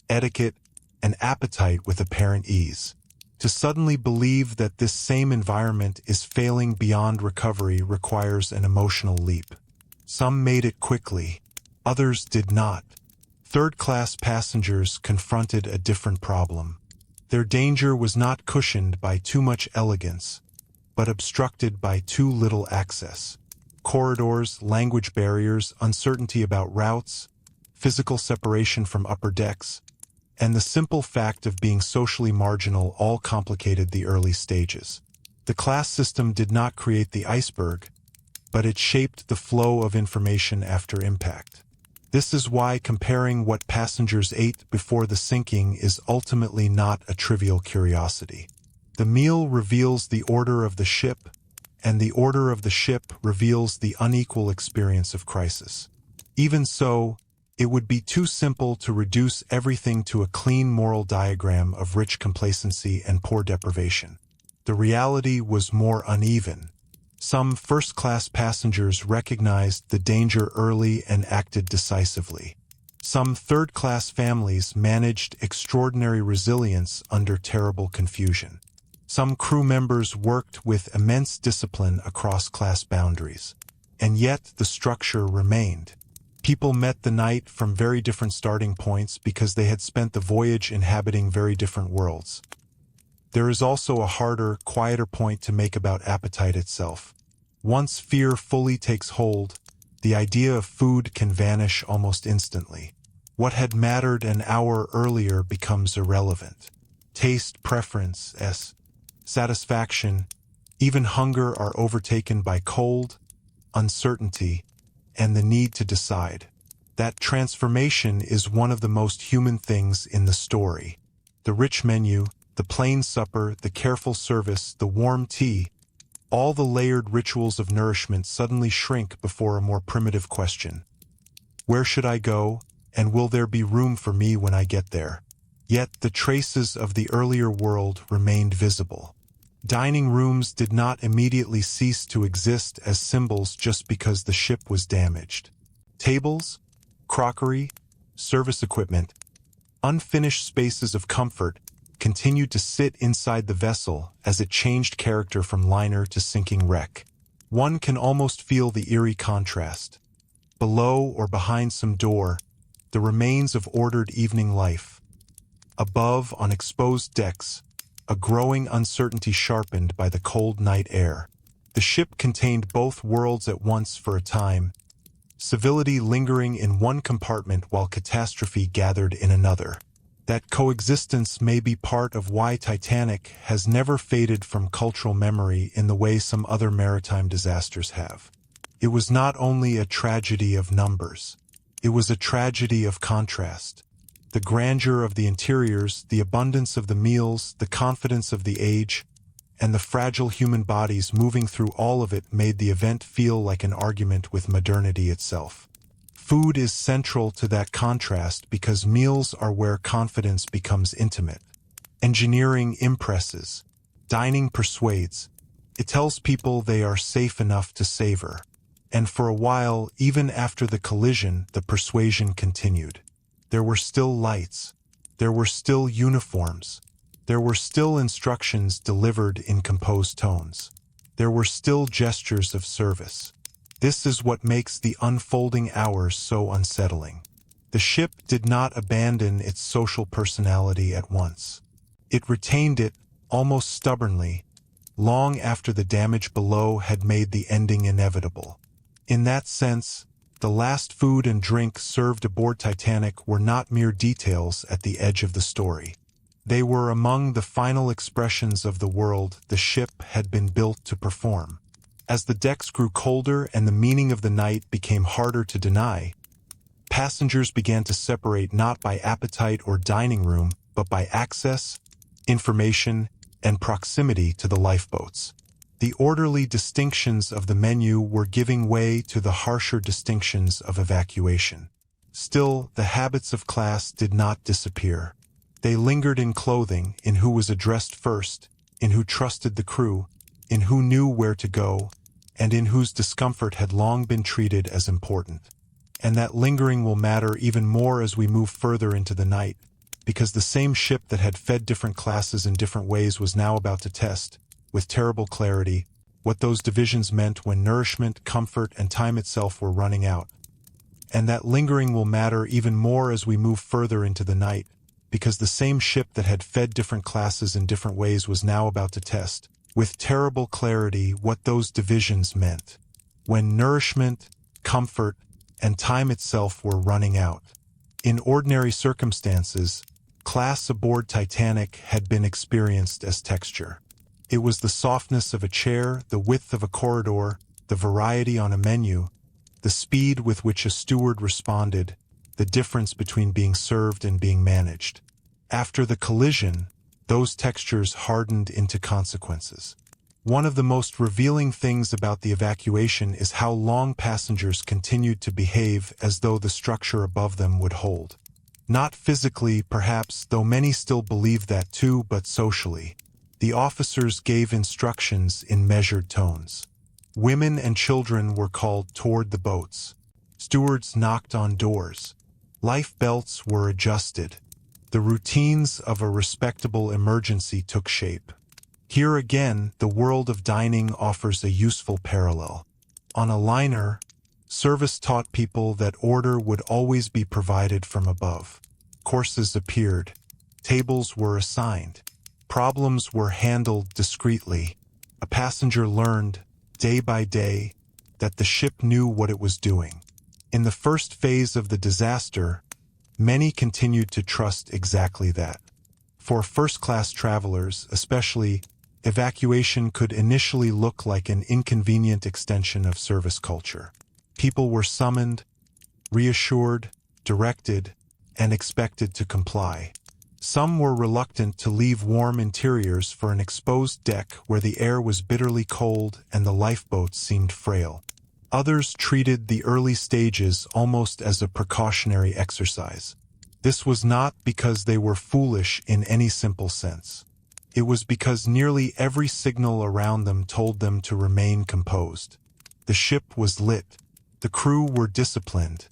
etiquette, and appetite with apparent ease. To suddenly believe that this same environment is failing beyond recovery requires an emotional leap. Some made it quickly, others did not. Third-class passengers confronted a different problem. Their danger was not cushioned by too much elegance, but obstructed by too little access. Corridors, language barriers, uncertainty about routes, physical separation from upper decks, and the simple fact of being socially marginal all complicated the early stages. The class system did not create the iceberg, but it shaped the flow of information after impact. This is why comparing what passengers ate before the sinking is ultimately not a trivial curiosity. The meal reveals the order of the ship, and the order of the ship reveals the unequal experience of crisis. Even so, it would be too simple to reduce everything to a clean moral diagram of rich complacency and poor deprivation. The reality was more uneven. Some first-class passengers recognized the danger early and acted decisively. Some third-class families managed extraordinary resilience under terrible confusion. Some crew members worked with immense discipline across class boundaries. And yet the structure remained. People met the night from very different starting points because they had spent the voyage inhabiting very different worlds. There is also a harder, quieter point to make about appetite itself. Once fear fully takes hold, the idea of food can vanish almost instantly. What had mattered an hour earlier becomes irrelevant. Taste, preference, satisfaction, Even hunger are overtaken by cold, uncertainty, and the need to decide. That transformation is one of the most human things in the story. The rich menu, the plain supper, the careful service, the warm tea, all the layered rituals of nourishment suddenly shrink before a more primitive question. Where should I go, and will there be room for me when I get there? Yet the traces of the earlier world remained visible. Dining rooms did not immediately cease to exist as symbols just because the ship was damaged. Tables, crockery, service equipment, unfinished spaces of comfort continued to sit inside the vessel as it changed character from liner to sinking wreck. One can almost feel the eerie contrast. Below or behind some door, the remains of ordered evening life. Above, on exposed decks, a growing uncertainty sharpened by the cold night air. The ship contained both worlds at once for a time, civility lingering in one compartment while catastrophe gathered in another. That coexistence may be part of why Titanic has never faded from cultural memory in the way some other maritime disasters have. It was not only a tragedy of numbers. It was a tragedy of contrast. The grandeur of the interiors, the abundance of the meals, the confidence of the age, and the fragile human bodies moving through all of it made the event feel like an argument with modernity itself. Food is central to that contrast because meals are where confidence becomes intimate. Engineering impresses. Dining persuades. It tells people they are safe enough to savor. And for a while, even after the collision, the persuasion continued. There were still lights. There were still uniforms. There were still instructions delivered in composed tones. There were still gestures of service. This is what makes the unfolding hours so unsettling. The ship did not abandon its social personality at once. It retained it, almost stubbornly, long after the damage below had made the ending inevitable. In that sense, the last food and drink served aboard Titanic were not mere details at the edge of the story. They were among the final expressions of the world the ship had been built to perform. As the decks grew colder and the meaning of the night became harder to deny, passengers began to separate not by appetite or dining room, but by access, information, and proximity to the lifeboats. The orderly distinctions of the menu were giving way to the harsher distinctions of evacuation. Still, the habits of class did not disappear. They lingered in clothing, in who was addressed first, in who trusted the crew, in who knew where to go, and in whose discomfort had long been treated as important. And that lingering will matter even more as we move further into the night, because the same ship that had fed different classes in different ways was now about to test, with terrible clarity, what those divisions meant when nourishment, comfort, and time itself were running out. And that lingering will matter even more as we move further into the night, because the same ship that had fed different classes in different ways was now about to test, with terrible clarity, what those divisions meant, when nourishment, comfort, and time itself were running out. In ordinary circumstances, class aboard Titanic had been experienced as texture. It was the softness of a chair, the width of a corridor, the variety on a menu, the speed with which a steward responded, the difference between being served and being managed. After the collision, those textures hardened into consequences. One of the most revealing things about the evacuation is how long passengers continued to behave as though the structure above them would hold. Not physically, perhaps, though many still believed that too, but socially. The officers gave instructions in measured tones. Women and children were called toward the boats. Stewards knocked on doors. Life belts were adjusted. The routines of a respectable emergency took shape. Here again, the world of dining offers a useful parallel. On a liner, service taught people that order would always be provided from above. Courses appeared. Tables were assigned. Problems were handled discreetly. A passenger learned, day by day, that the ship knew what it was doing. In the first phase of the disaster, many continued to trust exactly that. For first-class travelers, especially, evacuation could initially look like an inconvenient extension of service culture. People were summoned, reassured, directed, and expected to comply. Some were reluctant to leave warm interiors for an exposed deck where the air was bitterly cold and the lifeboats seemed frail. Others treated the early stages almost as a precautionary exercise. This was not because they were foolish in any simple sense. It was because nearly every signal around them told them to remain composed. The ship was lit. The crew were disciplined.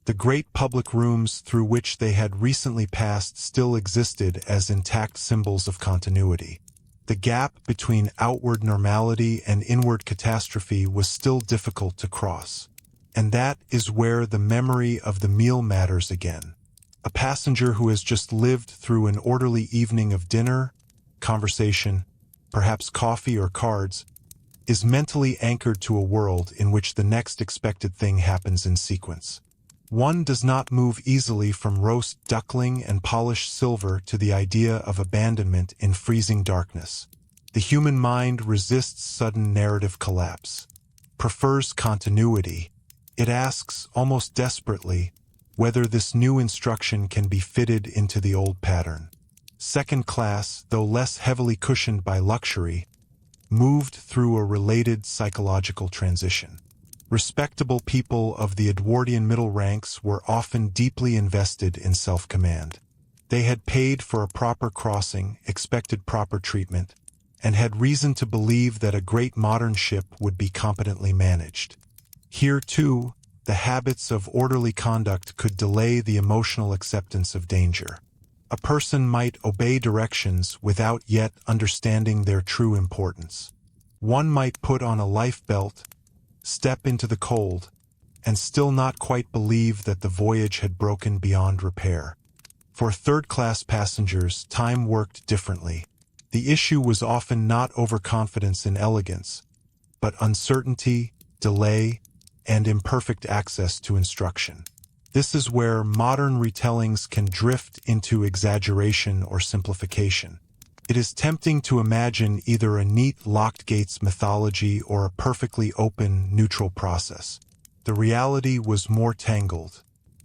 The great public rooms through which they had recently passed still existed as intact symbols of continuity. The gap between outward normality and inward catastrophe was still difficult to cross. And that is where the memory of the meal matters again. A passenger who has just lived through an orderly evening of dinner, conversation, perhaps coffee or cards, is mentally anchored to a world in which the next expected thing happens in sequence. One does not move easily from roast duckling and polished silver to the idea of abandonment in freezing darkness. The human mind resists sudden narrative collapse, prefers continuity. It asks, almost desperately, whether this new instruction can be fitted into the old pattern. Second class, though less heavily cushioned by luxury, moved through a related psychological transition. Respectable people of the Edwardian middle ranks were often deeply invested in self-command. They had paid for a proper crossing, expected proper treatment, and had reason to believe that a great modern ship would be competently managed. Here, too, the habits of orderly conduct could delay the emotional acceptance of danger. A person might obey directions without yet understanding their true importance. One might put on a life belt, step into the cold, and still not quite believe that the voyage had broken beyond repair. For third-class passengers, time worked differently. The issue was often not overconfidence in elegance, but uncertainty, delay, and imperfect access to instruction. This is where modern retellings can drift into exaggeration or simplification. It is tempting to imagine either a neat locked gates mythology or a perfectly open, neutral process. The reality was more tangled.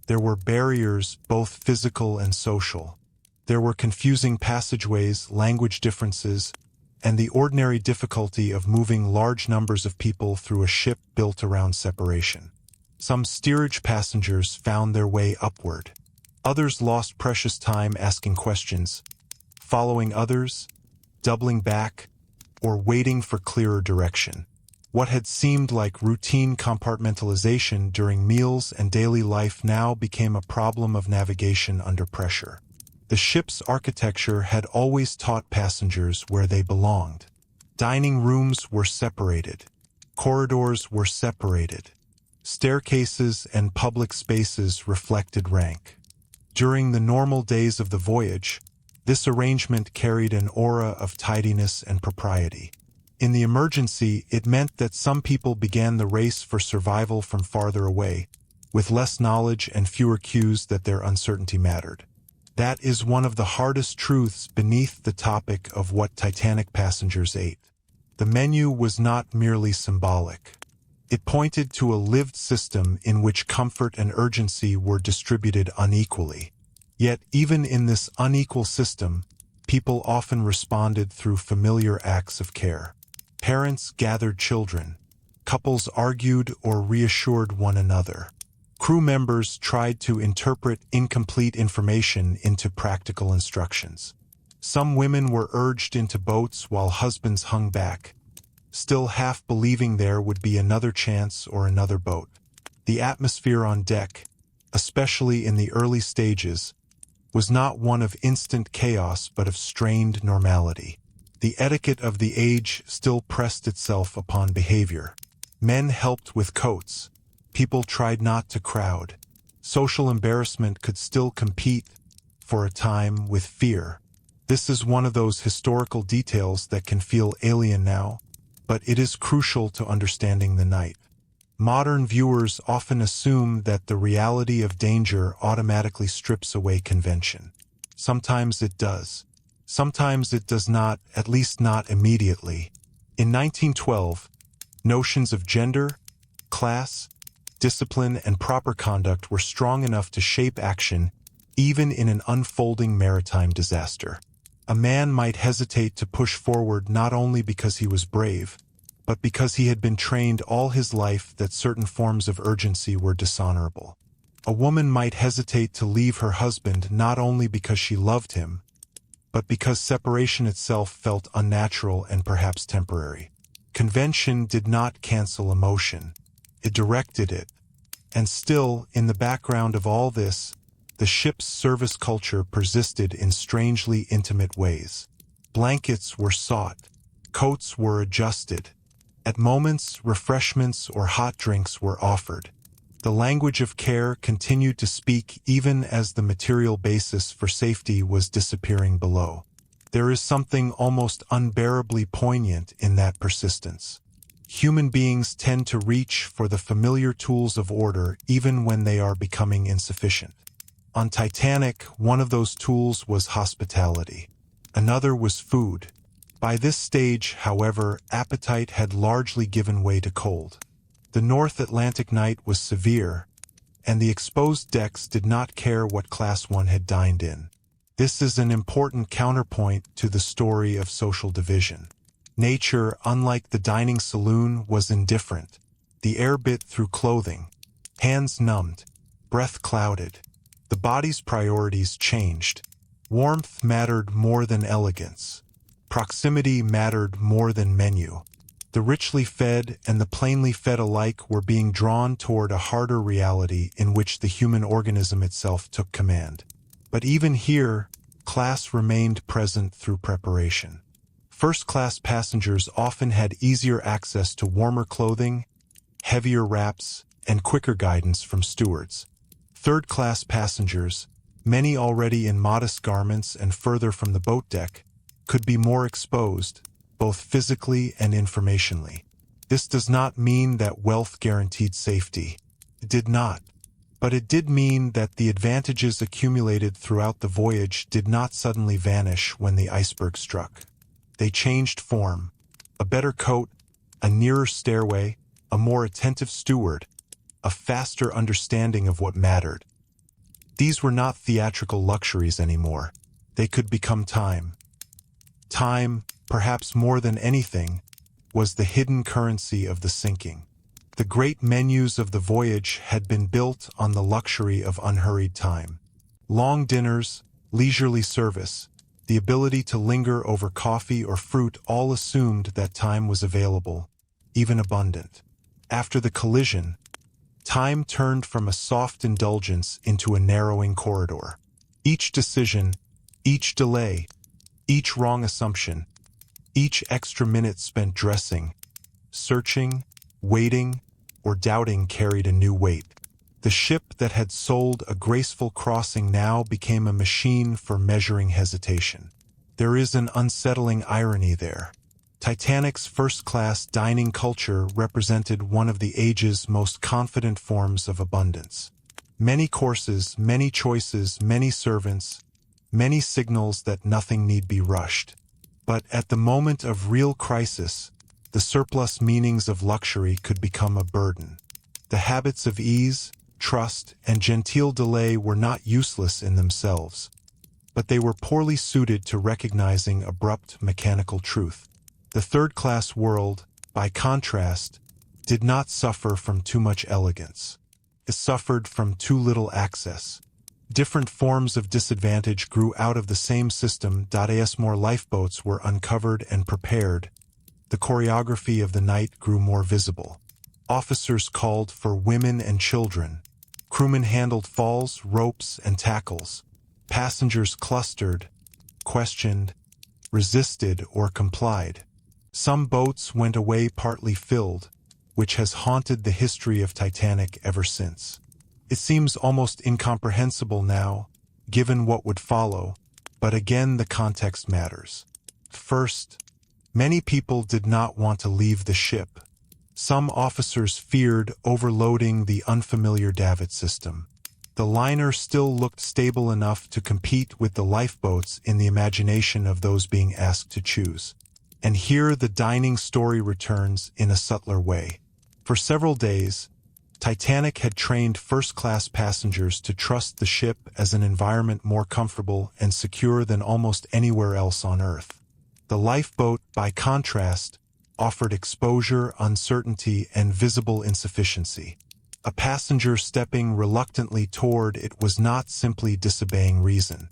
There were barriers, both physical and social. There were confusing passageways, language differences, and the ordinary difficulty of moving large numbers of people through a ship built around separation. Some steerage passengers found their way upward. Others lost precious time asking questions, following others, doubling back, or waiting for clearer direction. What had seemed like routine compartmentalization during meals and daily life now became a problem of navigation under pressure. The ship's architecture had always taught passengers where they belonged. Dining rooms were separated. Corridors were separated. Staircases and public spaces reflected rank. During the normal days of the voyage, this arrangement carried an aura of tidiness and propriety. In the emergency, it meant that some people began the race for survival from farther away, with less knowledge and fewer cues that their uncertainty mattered. That is one of the hardest truths beneath the topic of what Titanic passengers ate. The menu was not merely symbolic. It pointed to a lived system in which comfort and urgency were distributed unequally. Yet, even in this unequal system, people often responded through familiar acts of care. Parents gathered children. Couples argued or reassured one another. Crew members tried to interpret incomplete information into practical instructions. Some women were urged into boats while husbands hung back, still half believing there would be another chance or another boat. The atmosphere on deck, especially in the early stages, was not one of instant chaos but of strained normality. The etiquette of the age still pressed itself upon behavior. Men helped with coats. People tried not to crowd. Social embarrassment could still compete, for a time, with fear. This is one of those historical details that can feel alien now, but it is crucial to understanding the night. Modern viewers often assume that the reality of danger automatically strips away convention. Sometimes it does. Sometimes it does not, at least not immediately. In 1912, notions of gender, class, discipline, and proper conduct were strong enough to shape action even in an unfolding maritime disaster. A man might hesitate to push forward not only because he was brave, but because he had been trained all his life that certain forms of urgency were dishonorable. A woman might hesitate to leave her husband not only because she loved him, but because separation itself felt unnatural and perhaps temporary. Convention did not cancel emotion. It directed it. And still, in the background of all this, the ship's service culture persisted in strangely intimate ways. Blankets were sought. Coats were adjusted. At moments, refreshments or hot drinks were offered. The language of care continued to speak even as the material basis for safety was disappearing below. There is something almost unbearably poignant in that persistence. Human beings tend to reach for the familiar tools of order even when they are becoming insufficient. On Titanic, one of those tools was hospitality. Another was food. By this stage, however, appetite had largely given way to cold. The North Atlantic night was severe, and the exposed decks did not care what class one had dined in. This is an important counterpoint to the story of social division. Nature, unlike the dining saloon, was indifferent. The air bit through clothing. Hands numbed. Breath clouded. The body's priorities changed. Warmth mattered more than elegance. Proximity mattered more than menu. The richly fed and the plainly fed alike were being drawn toward a harder reality in which the human organism itself took command. But even here, class remained present through preparation. First-class passengers often had easier access to warmer clothing, heavier wraps, and quicker guidance from stewards. Third-class passengers, many already in modest garments and further from the boat deck, could be more exposed, both physically and informationally. This does not mean that wealth guaranteed safety. It did not. But it did mean that the advantages accumulated throughout the voyage did not suddenly vanish when the iceberg struck. They changed form. A better coat, a nearer stairway, a more attentive steward, a faster understanding of what mattered. These were not theatrical luxuries anymore. They could become time. Time, perhaps more than anything, was the hidden currency of the sinking. The great menus of the voyage had been built on the luxury of unhurried time. Long dinners, leisurely service, the ability to linger over coffee or fruit all assumed that time was available, even abundant. After the collision, time turned from a soft indulgence into a narrowing corridor. Each decision, each delay, each wrong assumption, each extra minute spent dressing, searching, waiting, or doubting carried a new weight. The ship that had sold a graceful crossing now became a machine for measuring hesitation. There is an unsettling irony there. Titanic's first-class dining culture represented one of the age's most confident forms of abundance. Many courses, many choices, many servants, many signals that nothing need be rushed. But at the moment of real crisis, the surplus meanings of luxury could become a burden. The habits of ease, trust, and genteel delay were not useless in themselves, but they were poorly suited to recognizing abrupt mechanical truth. The third-class world, by contrast, did not suffer from too much elegance. It suffered from too little access. Different forms of disadvantage grew out of the same system. As more lifeboats were uncovered and prepared, the choreography of the night grew more visible. Officers called for women and children. Crewmen handled falls, ropes, and tackles. Passengers clustered, questioned, resisted, or complied. Some boats went away partly filled, which has haunted the history of Titanic ever since. It seems almost incomprehensible now, given what would follow, but again the context matters. First, many people did not want to leave the ship. Some officers feared overloading the unfamiliar davit system. The liner still looked stable enough to compete with the lifeboats in the imagination of those being asked to choose. And here the dining story returns in a subtler way. For several days, Titanic had trained first-class passengers to trust the ship as an environment more comfortable and secure than almost anywhere else on Earth. The lifeboat, by contrast, offered exposure, uncertainty, and visible insufficiency. A passenger stepping reluctantly toward it was not simply disobeying reason.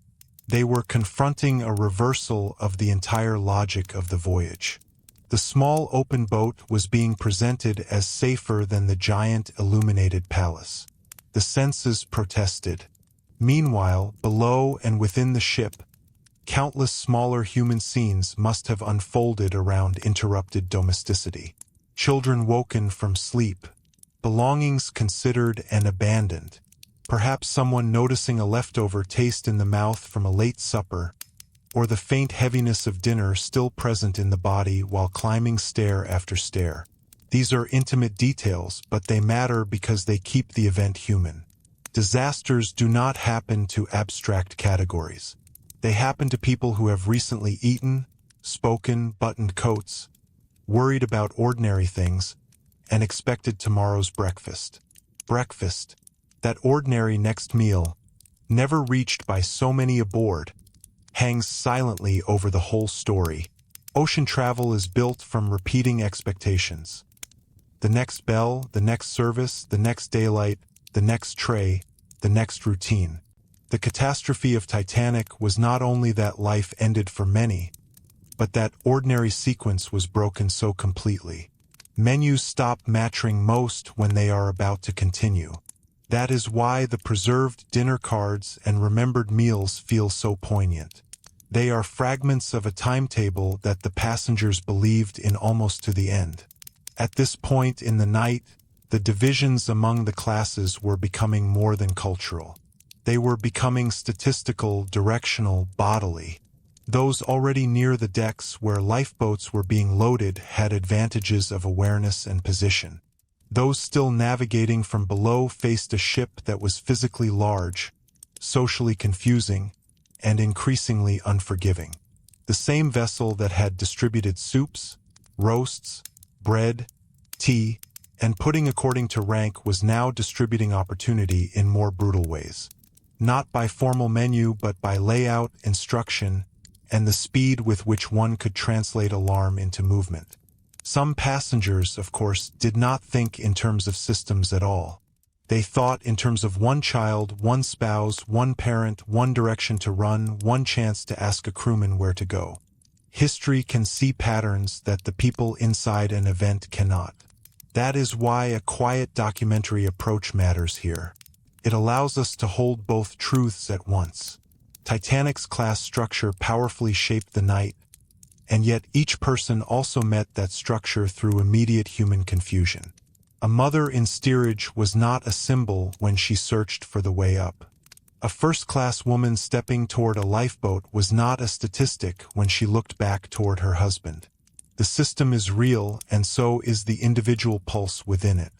They were confronting a reversal of the entire logic of the voyage. The small open boat was being presented as safer than the giant illuminated palace. The senses protested. Meanwhile, below and within the ship, countless smaller human scenes must have unfolded around interrupted domesticity. Children woken from sleep, belongings considered and abandoned, perhaps someone noticing a leftover taste in the mouth from a late supper, or the faint heaviness of dinner still present in the body while climbing stair after stair. These are intimate details, but they matter because they keep the event human. Disasters do not happen to abstract categories. They happen to people who have recently eaten, spoken, buttoned coats, worried about ordinary things, and expected tomorrow's breakfast. Breakfast, that ordinary next meal, never reached by so many aboard, hangs silently over the whole story. Ocean travel is built from repeating expectations. The next bell, the next service, the next daylight, the next tray, the next routine. The catastrophe of Titanic was not only that life ended for many, but that ordinary sequence was broken so completely. Menus stop mattering most when they are about to continue. That is why the preserved dinner cards and remembered meals feel so poignant. They are fragments of a timetable that the passengers believed in almost to the end. At this point in the night, the divisions among the classes were becoming more than cultural. They were becoming statistical, directional, bodily. Those already near the decks where lifeboats were being loaded had advantages of awareness and position. Those still navigating from below faced a ship that was physically large, socially confusing, and increasingly unforgiving. The same vessel that had distributed soups, roasts, bread, tea, and pudding according to rank was now distributing opportunity in more brutal ways. Not by formal menu but by layout, instruction, and the speed with which one could translate alarm into movement. Some passengers, of course, did not think in terms of systems at all. They thought in terms of one child, one spouse, one parent, one direction to run, one chance to ask a crewman where to go. History can see patterns that the people inside an event cannot. That is why a quiet documentary approach matters here. It allows us to hold both truths at once. Titanic's class structure powerfully shaped the night, and yet each person also met that structure through immediate human confusion. A mother in steerage was not a symbol when she searched for the way up. A first-class woman stepping toward a lifeboat was not a statistic when she looked back toward her husband. The system is real, and so is the individual pulse within it.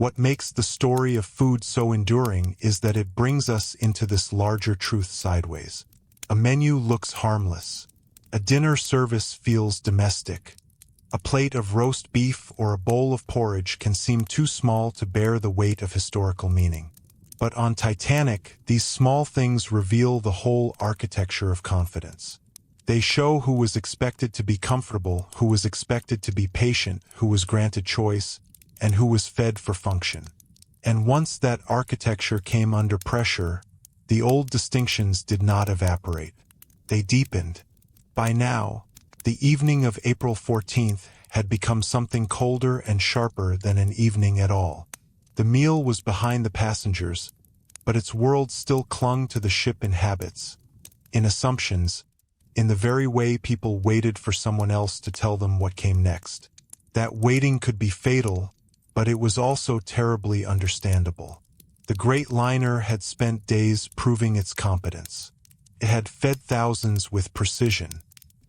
What makes the story of food so enduring is that it brings us into this larger truth sideways. A menu looks harmless. A dinner service feels domestic. A plate of roast beef or a bowl of porridge can seem too small to bear the weight of historical meaning. But on Titanic, these small things reveal the whole architecture of confidence. They show who was expected to be comfortable, who was expected to be patient, who was granted choice, and who was fed for function. And once that architecture came under pressure, the old distinctions did not evaporate. They deepened. By now, the evening of April 14th had become something colder and sharper than an evening at all. The meal was behind the passengers, but its world still clung to the ship in habits, in assumptions, in the very way people waited for someone else to tell them what came next. That waiting could be fatal, but it was also terribly understandable. The great liner had spent days proving its competence. It had fed thousands with precision.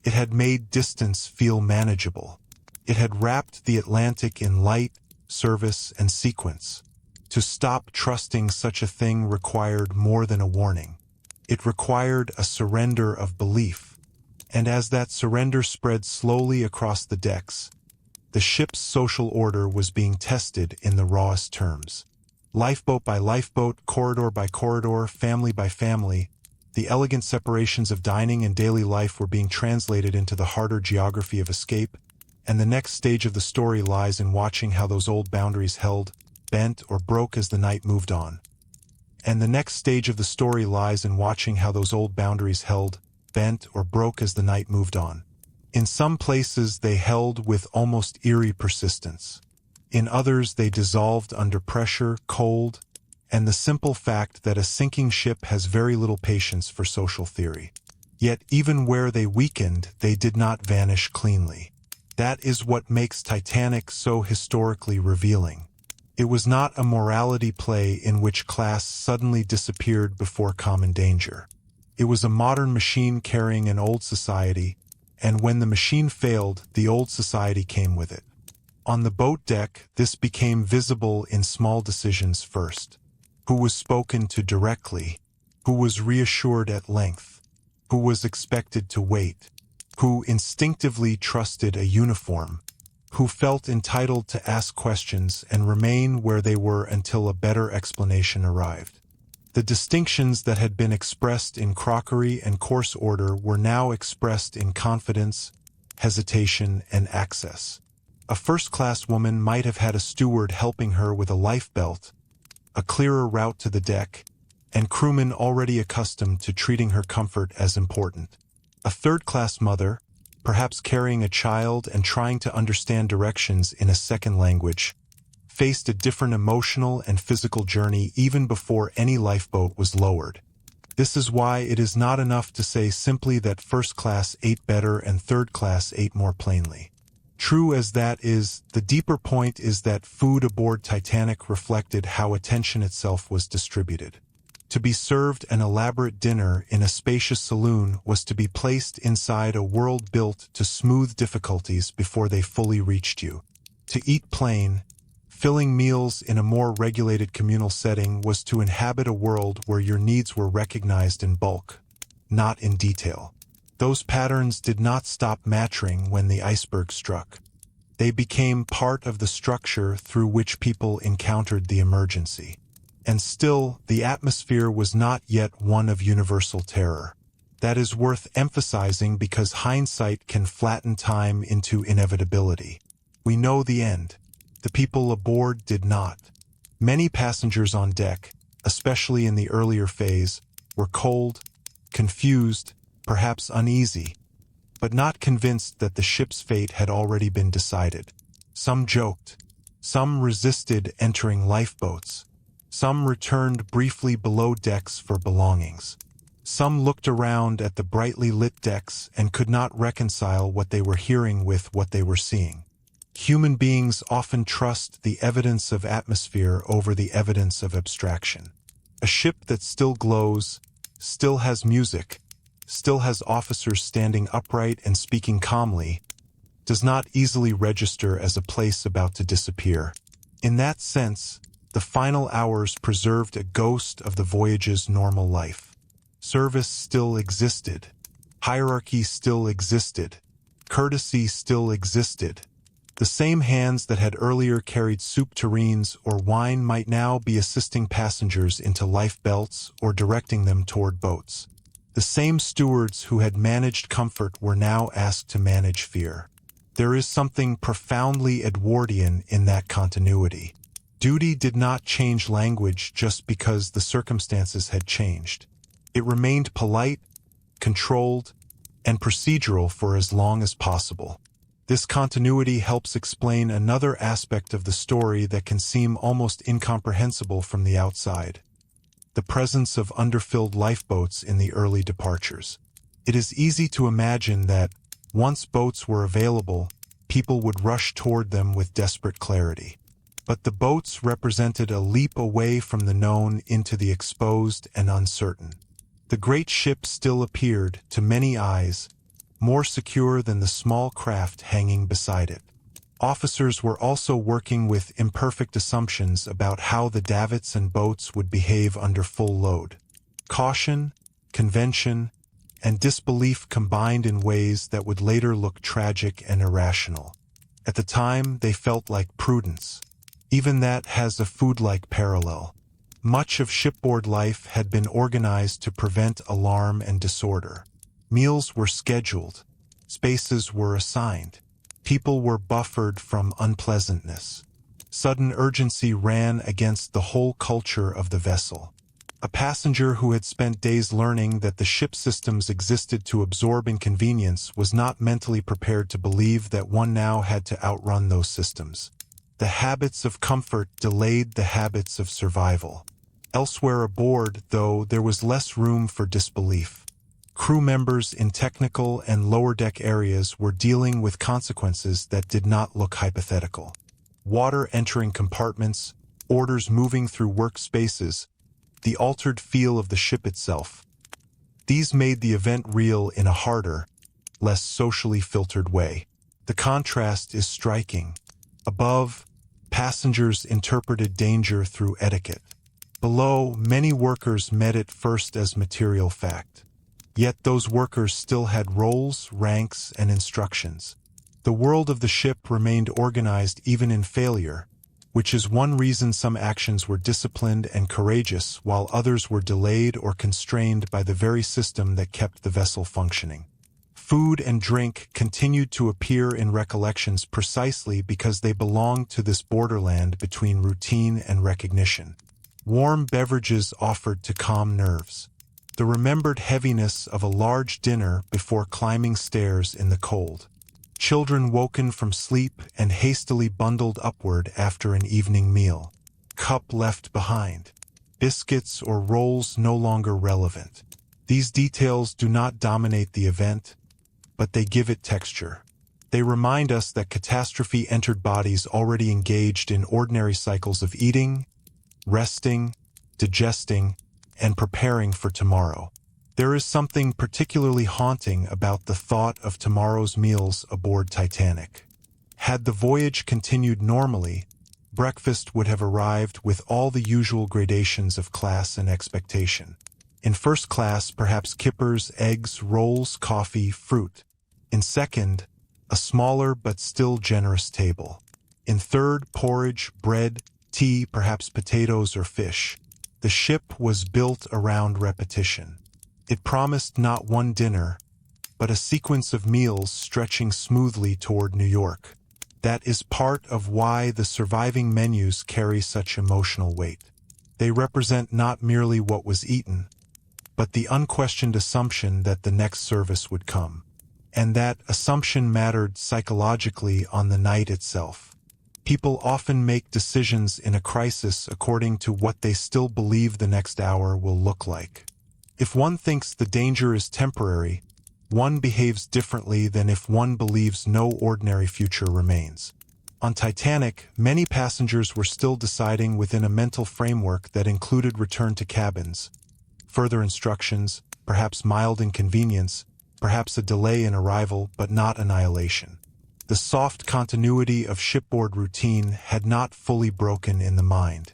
It had made distance feel manageable. It had wrapped the Atlantic in light, service, and sequence. To stop trusting such a thing required more than a warning. It required a surrender of belief. And as that surrender spread slowly across the decks, the ship's social order was being tested in the rawest terms. Lifeboat by lifeboat, corridor by corridor, family by family, the elegant separations of dining and daily life were being translated into the harder geography of escape, and the next stage of the story lies in watching how those old boundaries held, bent, or broke as the night moved on. And the next stage of the story lies in watching how those old boundaries held, bent, or broke as the night moved on. In some places they held with almost eerie persistence. In others they dissolved under pressure, cold, and the simple fact that a sinking ship has very little patience for social theory. Yet even where they weakened, they did not vanish cleanly. That is what makes Titanic so historically revealing. It was not a morality play in which class suddenly disappeared before common danger. It was a modern machine carrying an old society, and when the machine failed, the old society came with it. On the boat deck, this became visible in small decisions first. Who was spoken to directly? Who was reassured at length? Who was expected to wait? Who instinctively trusted a uniform? Who felt entitled to ask questions and remain where they were until a better explanation arrived? The distinctions that had been expressed in crockery and course order were now expressed in confidence, hesitation, and access. A first-class woman might have had a steward helping her with a life belt, a clearer route to the deck, and crewmen already accustomed to treating her comfort as important. A third-class mother, perhaps carrying a child and trying to understand directions in a second language, faced a different emotional and physical journey even before any lifeboat was lowered. This is why it is not enough to say simply that first class ate better and third class ate more plainly. True as that is, the deeper point is that food aboard Titanic reflected how attention itself was distributed. To be served an elaborate dinner in a spacious saloon was to be placed inside a world built to smooth difficulties before they fully reached you. To eat plain, filling meals in a more regulated communal setting was to inhabit a world where your needs were recognized in bulk, not in detail. Those patterns did not stop maturing when the iceberg struck. They became part of the structure through which people encountered the emergency. And still, the atmosphere was not yet one of universal terror. That is worth emphasizing because hindsight can flatten time into inevitability. We know the end. The people aboard did not. Many passengers on deck, especially in the earlier phase, were cold, confused, perhaps uneasy, but not convinced that the ship's fate had already been decided. Some joked. Some resisted entering lifeboats. Some returned briefly below decks for belongings. Some looked around at the brightly lit decks and could not reconcile what they were hearing with what they were seeing. Human beings often trust the evidence of atmosphere over the evidence of abstraction. A ship that still glows, still has music, still has officers standing upright and speaking calmly, does not easily register as a place about to disappear. In that sense, the final hours preserved a ghost of the voyage's normal life. Service still existed. Hierarchy still existed. Courtesy still existed. The same hands that had earlier carried soup tureens or wine might now be assisting passengers into life belts or directing them toward boats. The same stewards who had managed comfort were now asked to manage fear. There is something profoundly Edwardian in that continuity. Duty did not change language just because the circumstances had changed. It remained polite, controlled, and procedural for as long as possible. This continuity helps explain another aspect of the story that can seem almost incomprehensible from the outside: the presence of underfilled lifeboats in the early departures. It is easy to imagine that, once boats were available, people would rush toward them with desperate clarity. But the boats represented a leap away from the known into the exposed and uncertain. The great ship still appeared, to many eyes, more secure than the small craft hanging beside it. Officers were also working with imperfect assumptions about how the davits and boats would behave under full load. Caution, convention, and disbelief combined in ways that would later look tragic and irrational. At the time, they felt like prudence. Even that has a food-like parallel. Much of shipboard life had been organized to prevent alarm and disorder. Meals were scheduled. Spaces were assigned. People were buffered from unpleasantness. Sudden urgency ran against the whole culture of the vessel. A passenger who had spent days learning that the ship systems existed to absorb inconvenience was not mentally prepared to believe that one now had to outrun those systems. The habits of comfort delayed the habits of survival. Elsewhere aboard, though, there was less room for disbelief. Crew members in technical and lower-deck areas were dealing with consequences that did not look hypothetical. Water entering compartments, orders moving through workspaces, the altered feel of the ship itself. These made the event real in a harder, less socially filtered way. The contrast is striking. Above, passengers interpreted danger through etiquette. Below, many workers met it first as material fact. Yet those workers still had roles, ranks, and instructions. The world of the ship remained organized even in failure, which is one reason some actions were disciplined and courageous while others were delayed or constrained by the very system that kept the vessel functioning. Food and drink continued to appear in recollections precisely because they belonged to this borderland between routine and recognition. Warm beverages offered to calm nerves. The remembered heaviness of a large dinner before climbing stairs in the cold. Children woken from sleep and hastily bundled upward after an evening meal. Cup left behind. Biscuits or rolls no longer relevant. These details do not dominate the event, but they give it texture. They remind us that catastrophe entered bodies already engaged in ordinary cycles of eating, resting, digesting, and preparing for tomorrow. There is something particularly haunting about the thought of tomorrow's meals aboard Titanic. Had the voyage continued normally, breakfast would have arrived with all the usual gradations of class and expectation. In first class, perhaps kippers, eggs, rolls, coffee, fruit. In second, a smaller but still generous table. In third, porridge, bread, tea, perhaps potatoes or fish. The ship was built around repetition. It promised not one dinner, but a sequence of meals stretching smoothly toward New York. That is part of why the surviving menus carry such emotional weight. They represent not merely what was eaten, but the unquestioned assumption that the next service would come. And that assumption mattered psychologically on the night itself. People often make decisions in a crisis according to what they still believe the next hour will look like. If one thinks the danger is temporary, one behaves differently than if one believes no ordinary future remains. On Titanic, many passengers were still deciding within a mental framework that included return to cabins, further instructions, perhaps mild inconvenience, perhaps a delay in arrival, but not annihilation. The soft continuity of shipboard routine had not fully broken in the mind.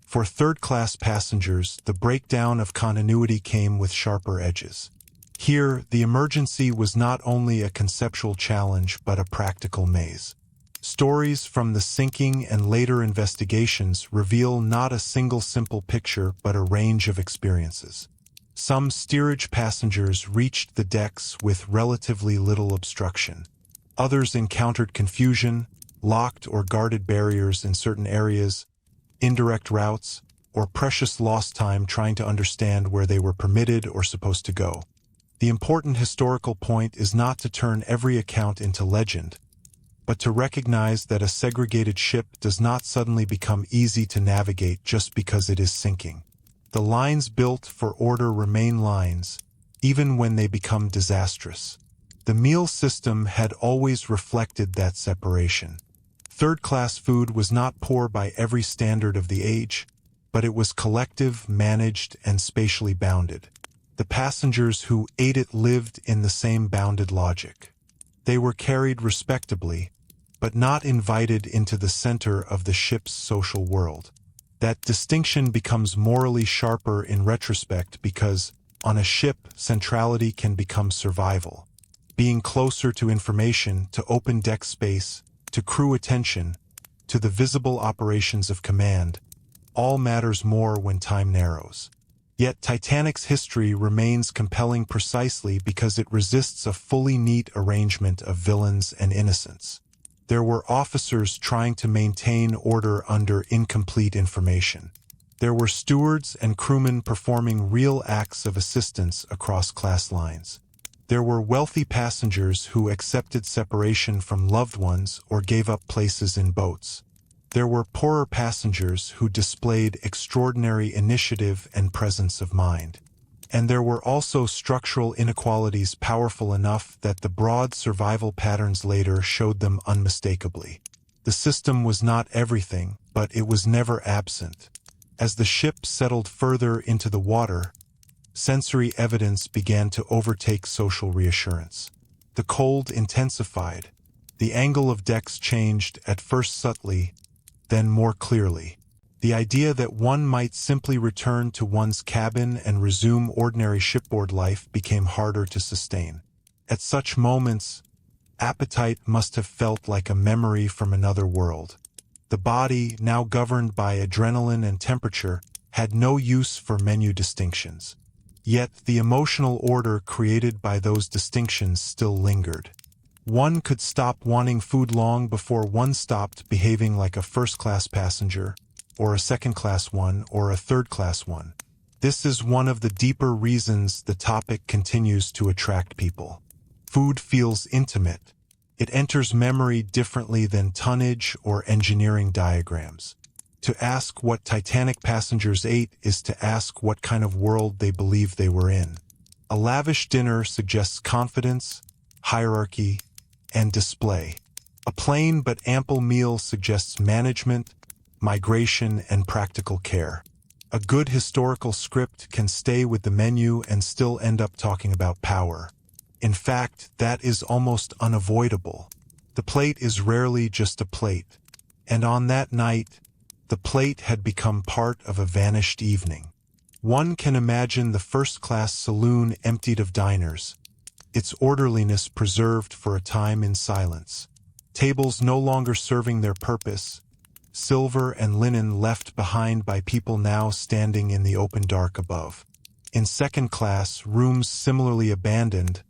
For third-class passengers, the breakdown of continuity came with sharper edges. Here, the emergency was not only a conceptual challenge but a practical maze. Stories from the sinking and later investigations reveal not a single simple picture but a range of experiences. Some steerage passengers reached the decks with relatively little obstruction. Others encountered confusion, locked or guarded barriers in certain areas, indirect routes, or precious lost time trying to understand where they were permitted or supposed to go. The important historical point is not to turn every account into legend, but to recognize that a segregated ship does not suddenly become easy to navigate just because it is sinking. The lines built for order remain lines, even when they become disastrous. The meal system had always reflected that separation. Third-class food was not poor by every standard of the age, but it was collective, managed, and spatially bounded. The passengers who ate it lived in the same bounded logic. They were carried respectably, but not invited into the center of the ship's social world. That distinction becomes morally sharper in retrospect because, on a ship, centrality can become survival. Being closer to information, to open deck space, to crew attention, to the visible operations of command, all matters more when time narrows. Yet Titanic's history remains compelling precisely because it resists a fully neat arrangement of villains and innocents. There were officers trying to maintain order under incomplete information. There were stewards and crewmen performing real acts of assistance across class lines. There were wealthy passengers who accepted separation from loved ones or gave up places in boats. There were poorer passengers who displayed extraordinary initiative and presence of mind. And there were also structural inequalities powerful enough that the broad survival patterns later showed them unmistakably. The system was not everything, but it was never absent. As the ship settled further into the water, sensory evidence began to overtake social reassurance. The cold intensified. The angle of decks changed, at first subtly, then more clearly. The idea that one might simply return to one's cabin and resume ordinary shipboard life became harder to sustain. At such moments, appetite must have felt like a memory from another world. The body, now governed by adrenaline and temperature, had no use for menu distinctions. Yet the emotional order created by those distinctions still lingered. One could stop wanting food long before one stopped behaving like a first-class passenger, or a second-class one, or a third-class one. This is one of the deeper reasons the topic continues to attract people. Food feels intimate. It enters memory differently than tonnage or engineering diagrams. To ask what Titanic passengers ate is to ask what kind of world they believe they were in. A lavish dinner suggests confidence, hierarchy, and display. A plain but ample meal suggests management, migration, and practical care. A good historical script can stay with the menu and still end up talking about power. In fact, that is almost unavoidable. The plate is rarely just a plate. And on that night, the plate had become part of a vanished evening. One can imagine the first-class saloon emptied of diners, its orderliness preserved for a time in silence. Tables no longer serving their purpose, silver and linen left behind by people now standing in the open dark above. In second class, rooms similarly abandoned,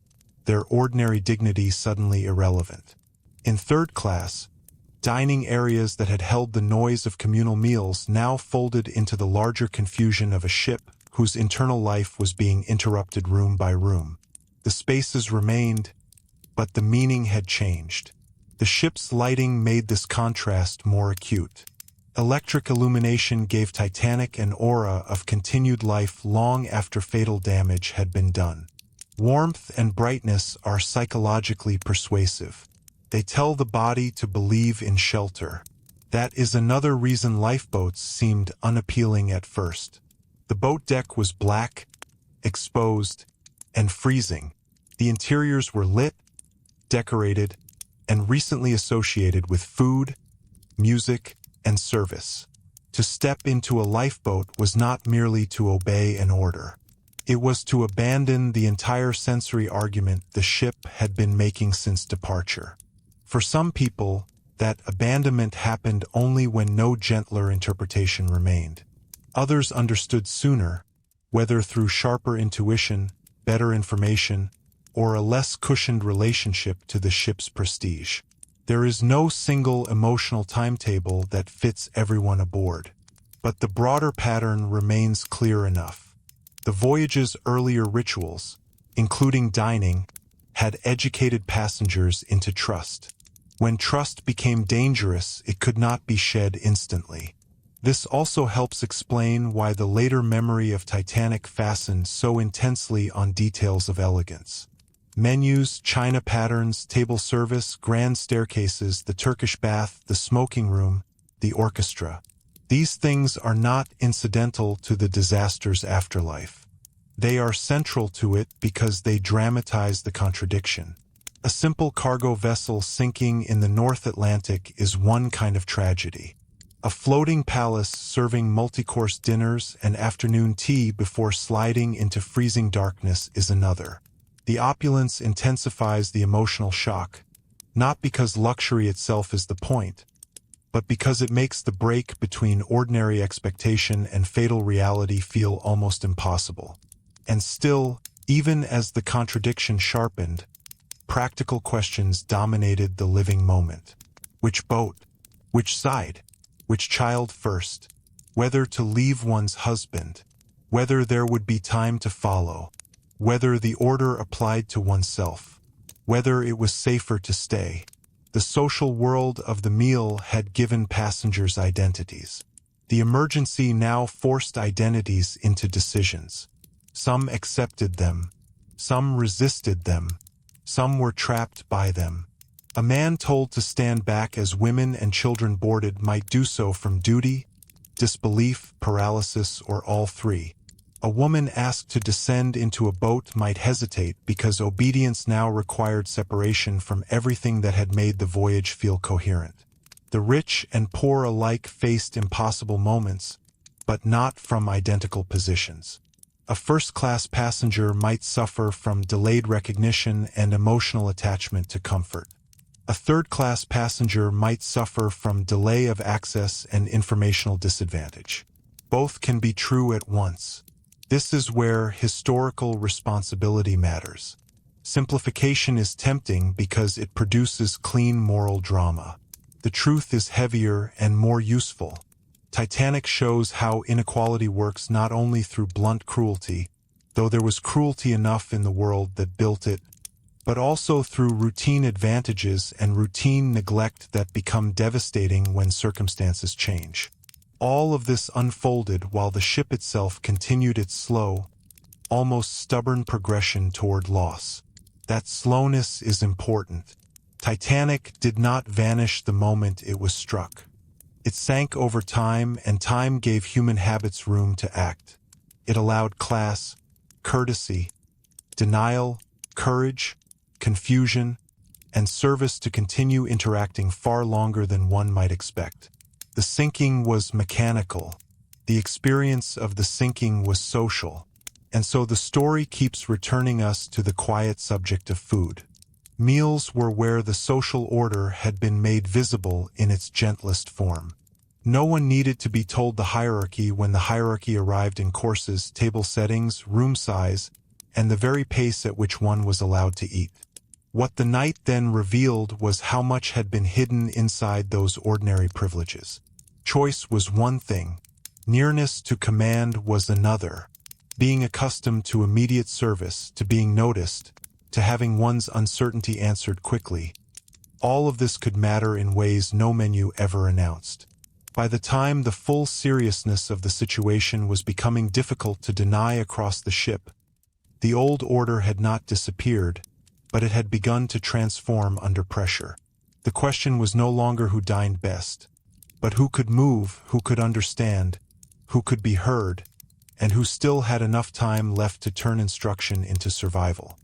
their ordinary dignity suddenly irrelevant. In third class, dining areas that had held the noise of communal meals now folded into the larger confusion of a ship whose internal life was being interrupted room by room. The spaces remained, but the meaning had changed. The ship's lighting made this contrast more acute. Electric illumination gave Titanic an aura of continued life long after fatal damage had been done. Warmth and brightness are psychologically persuasive. They tell the body to believe in shelter. That is another reason lifeboats seemed unappealing at first. The boat deck was black, exposed, and freezing. The interiors were lit, decorated, and recently associated with food, music, and service. To step into a lifeboat was not merely to obey an order. It was to abandon the entire sensory argument the ship had been making since departure. For some people, that abandonment happened only when no gentler interpretation remained. Others understood sooner, whether through sharper intuition, better information, or a less cushioned relationship to the ship's prestige. There is no single emotional timetable that fits everyone aboard. But the broader pattern remains clear enough. The voyage's earlier rituals, including dining, had educated passengers into trust. When trust became dangerous, it could not be shed instantly. This also helps explain why the later memory of Titanic fastened so intensely on details of elegance. Menus, china patterns, table service, grand staircases, the Turkish bath, the smoking room, the orchestra. These things are not incidental to the disaster's afterlife. They are central to it because they dramatize the contradiction. A simple cargo vessel sinking in the North Atlantic is one kind of tragedy. A floating palace serving multi-course dinners and afternoon tea before sliding into freezing darkness is another. The opulence intensifies the emotional shock, not because luxury itself is the point, but because it makes the break between ordinary expectation and fatal reality feel almost impossible. And still, even as the contradiction sharpened, practical questions dominated the living moment. Which boat? Which side? Which child first? Whether to leave one's husband? Whether there would be time to follow? Whether the order applied to oneself? Whether it was safer to stay? The social world of the meal had given passengers identities. The emergency now forced identities into decisions. Some accepted them. Some resisted them. Some were trapped by them. A man told to stand back as women and children boarded might do so from duty, disbelief, paralysis, or all three. A woman asked to descend into a boat might hesitate because obedience now required separation from everything that had made the voyage feel coherent. The rich and poor alike faced impossible moments, but not from identical positions. A first-class passenger might suffer from delayed recognition and emotional attachment to comfort. A third-class passenger might suffer from delay of access and informational disadvantage. Both can be true at once. This is where historical responsibility matters. Simplification is tempting because it produces clean moral drama. The truth is heavier and more useful. Titanic shows how inequality works not only through blunt cruelty, though there was cruelty enough in the world that built it, but also through routine advantages and routine neglect that become devastating when circumstances change. All of this unfolded while the ship itself continued its slow, almost stubborn progression toward loss. That slowness is important. Titanic did not vanish the moment it was struck. It sank over time, and time gave human habits room to act. It allowed class, courtesy, denial, courage, confusion, and service to continue interacting far longer than one might expect. The sinking was mechanical. The experience of the sinking was social. And so the story keeps returning us to the quiet subject of food. Meals were where the social order had been made visible in its gentlest form. No one needed to be told the hierarchy when the hierarchy arrived in courses, table settings, room size, and the very pace at which one was allowed to eat. What the night then revealed was how much had been hidden inside those ordinary privileges. Choice was one thing. Nearness to command was another. Being accustomed to immediate service, to being noticed, to having one's uncertainty answered quickly. All of this could matter in ways no menu ever announced. By the time the full seriousness of the situation was becoming difficult to deny across the ship, the old order had not disappeared, but it had begun to transform under pressure. The question was no longer who dined best, but who could move, who could understand, who could be heard, and who still had enough time left to turn instruction into survival.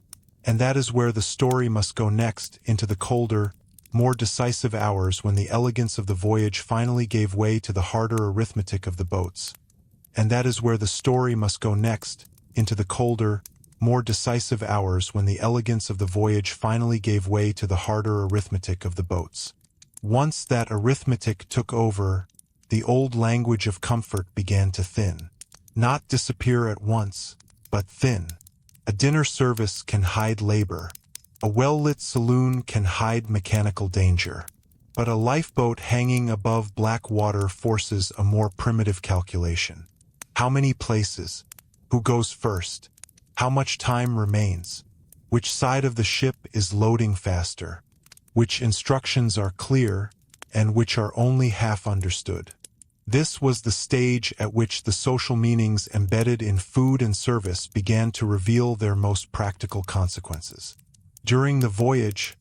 And that is where the story must go next, into the colder, more decisive hours when the elegance of the voyage finally gave way to the harder arithmetic of the boats. And that is where the story must go next, into the colder, more decisive hours when the elegance of the voyage finally gave way to the harder arithmetic of the boats. Once that arithmetic took over, the old language of comfort began to thin. Not disappear at once, but thin. A dinner service can hide labor. A well-lit saloon can hide mechanical danger. But a lifeboat hanging above black water forces a more primitive calculation. How many places? Who goes first? How much time remains? Which side of the ship is loading faster? Which instructions are clear, and which are only half understood? This was the stage at which the social meanings embedded in food and service began to reveal their most practical consequences. During the voyage,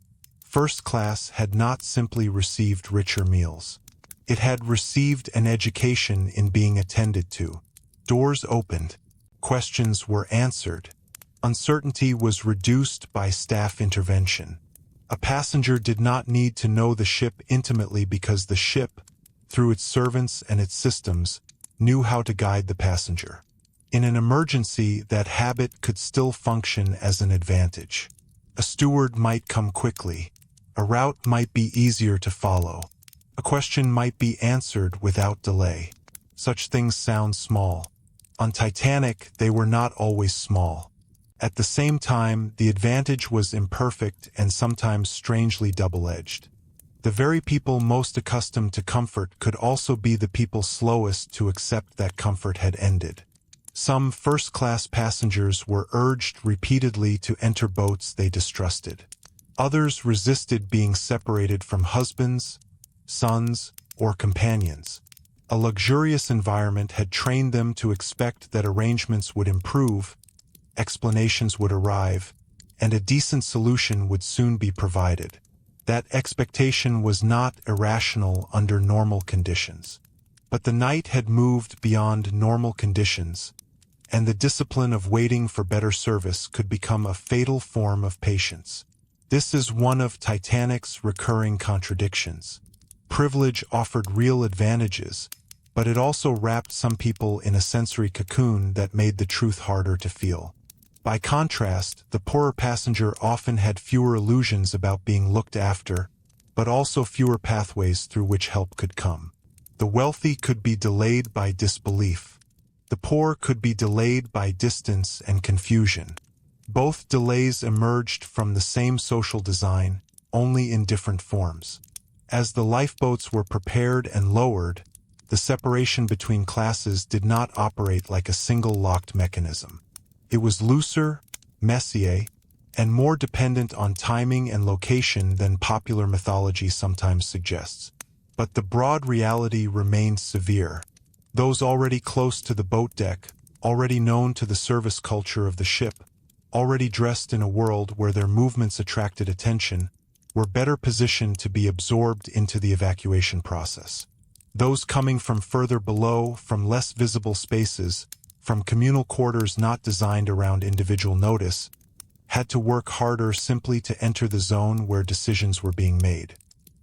first class had not simply received richer meals. It had received an education in being attended to. Doors opened. Questions were answered. Uncertainty was reduced by staff intervention. A passenger did not need to know the ship intimately because the ship, through its servants and its systems, knew how to guide the passenger. In an emergency, that habit could still function as an advantage. A steward might come quickly. A route might be easier to follow. A question might be answered without delay. Such things sound small. On Titanic, they were not always small. At the same time, the advantage was imperfect and sometimes strangely double-edged. The very people most accustomed to comfort could also be the people slowest to accept that comfort had ended. Some first-class passengers were urged repeatedly to enter boats they distrusted. Others resisted being separated from husbands, sons, or companions. A luxurious environment had trained them to expect that arrangements would improve, explanations would arrive, and a decent solution would soon be provided. That expectation was not irrational under normal conditions. But the night had moved beyond normal conditions, and the discipline of waiting for better service could become a fatal form of patience. This is one of Titanic's recurring contradictions. Privilege offered real advantages, but it also wrapped some people in a sensory cocoon that made the truth harder to feel. By contrast, the poorer passenger often had fewer illusions about being looked after, but also fewer pathways through which help could come. The wealthy could be delayed by disbelief. The poor could be delayed by distance and confusion. Both delays emerged from the same social design, only in different forms. As the lifeboats were prepared and lowered, the separation between classes did not operate like a single locked mechanism. It was looser, messier, and more dependent on timing and location than popular mythology sometimes suggests. But the broad reality remained severe. Those already close to the boat deck, already known to the service culture of the ship, already dressed in a world where their movements attracted attention, were better positioned to be absorbed into the evacuation process. Those coming from further below, from less visible spaces, from communal quarters not designed around individual notice, had to work harder simply to enter the zone where decisions were being made.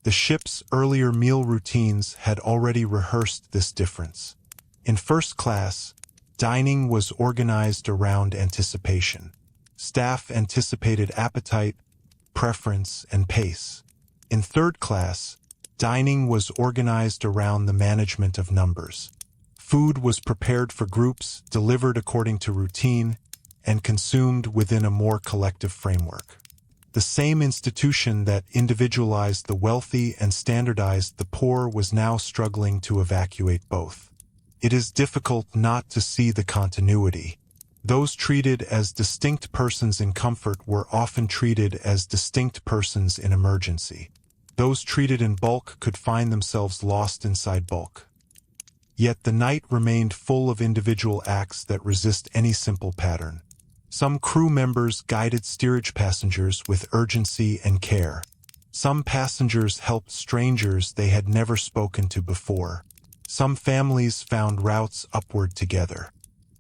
The ship's earlier meal routines had already rehearsed this difference. In first class, dining was organized around anticipation. Staff anticipated appetite, preference, and pace. In third class, dining was organized around the management of numbers. Food was prepared for groups, delivered according to routine, and consumed within a more collective framework. The same institution that individualized the wealthy and standardized the poor was now struggling to evacuate both. It is difficult not to see the continuity. Those treated as distinct persons in comfort were often treated as distinct persons in emergency. Those treated in bulk could find themselves lost inside bulk. Yet the night remained full of individual acts that resist any simple pattern. Some crew members guided steerage passengers with urgency and care. Some passengers helped strangers they had never spoken to before. Some families found routes upward together.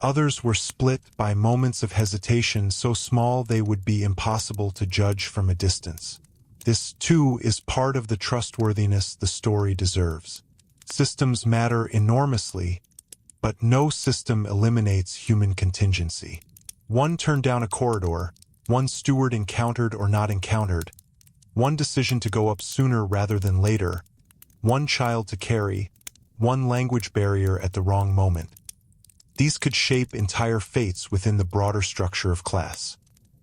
Others were split by moments of hesitation so small they would be impossible to judge from a distance. This, too, is part of the trustworthiness the story deserves. Systems matter enormously, but no system eliminates human contingency. One turned down a corridor, one steward encountered or not encountered, one decision to go up sooner rather than later, one child to carry, one language barrier at the wrong moment. These could shape entire fates within the broader structure of class.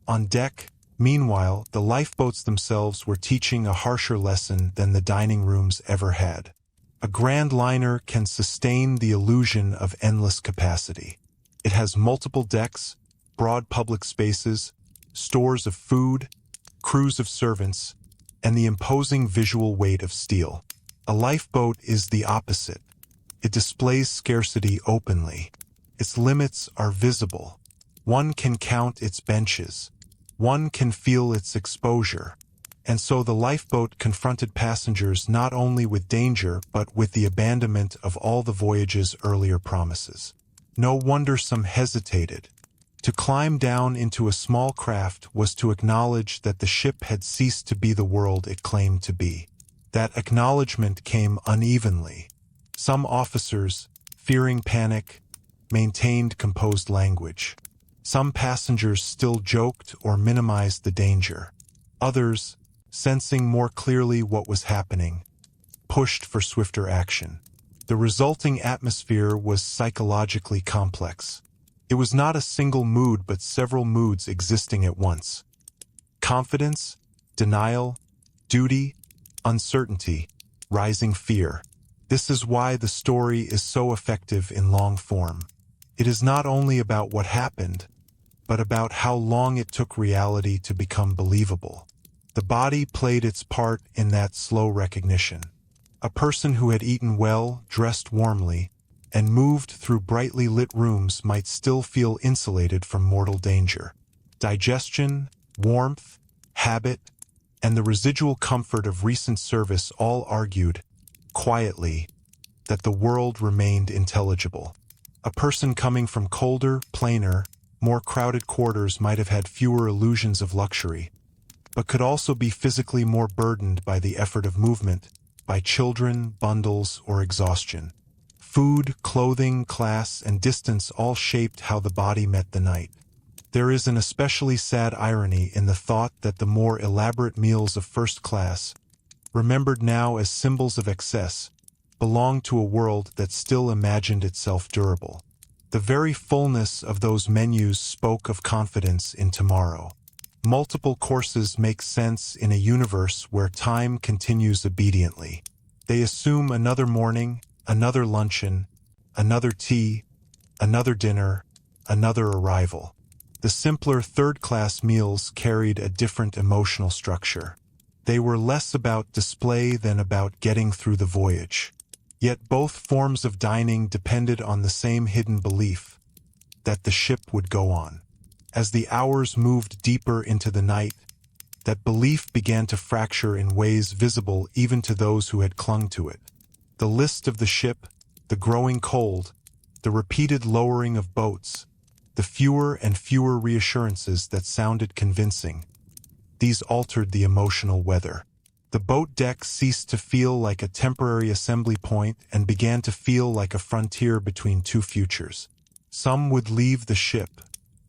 On deck, meanwhile, the lifeboats themselves were teaching a harsher lesson than the dining rooms ever had. A grand liner can sustain the illusion of endless capacity. It has multiple decks, broad public spaces, stores of food, crews of servants, and the imposing visual weight of steel. A lifeboat is the opposite. It displays scarcity openly. Its limits are visible. One can count its benches. One can feel its exposure. And so the lifeboat confronted passengers not only with danger but with the abandonment of all the voyage's earlier promises. No wonder some hesitated. To climb down into a small craft was to acknowledge that the ship had ceased to be the world it claimed to be. That acknowledgement came unevenly. Some officers, fearing panic, maintained composed language. Some passengers still joked or minimized the danger. Others, sensing more clearly what was happening, pushed for swifter action. The resulting atmosphere was psychologically complex. It was not a single mood but several moods existing at once. Confidence, denial, duty, uncertainty, rising fear. This is why the story is so effective in long form. It is not only about what happened, but about how long it took reality to become believable. The body played its part in that slow recognition. A person who had eaten well, dressed warmly, and moved through brightly lit rooms might still feel insulated from mortal danger. Digestion, warmth, habit, and the residual comfort of recent service all argued, quietly, that the world remained intelligible. A person coming from colder, plainer, more crowded quarters might have had fewer illusions of luxury, but could also be physically more burdened by the effort of movement, by children, bundles, or exhaustion. Food, clothing, class, and distance all shaped how the body met the night. There is an especially sad irony in the thought that the more elaborate meals of first class, remembered now as symbols of excess, belong to a world that still imagined itself durable. The very fullness of those menus spoke of confidence in tomorrow. Multiple courses make sense in a universe where time continues obediently. They assume another morning, another luncheon, another tea, another dinner, another arrival. The simpler third-class meals carried a different emotional structure. They were less about display than about getting through the voyage. Yet both forms of dining depended on the same hidden belief, that the ship would go on. As the hours moved deeper into the night, that belief began to fracture in ways visible even to those who had clung to it. The list of the ship, the growing cold, the repeated lowering of boats, the fewer and fewer reassurances that sounded convincing, these altered the emotional weather. The boat deck ceased to feel like a temporary assembly point and began to feel like a frontier between two futures. Some would leave the ship.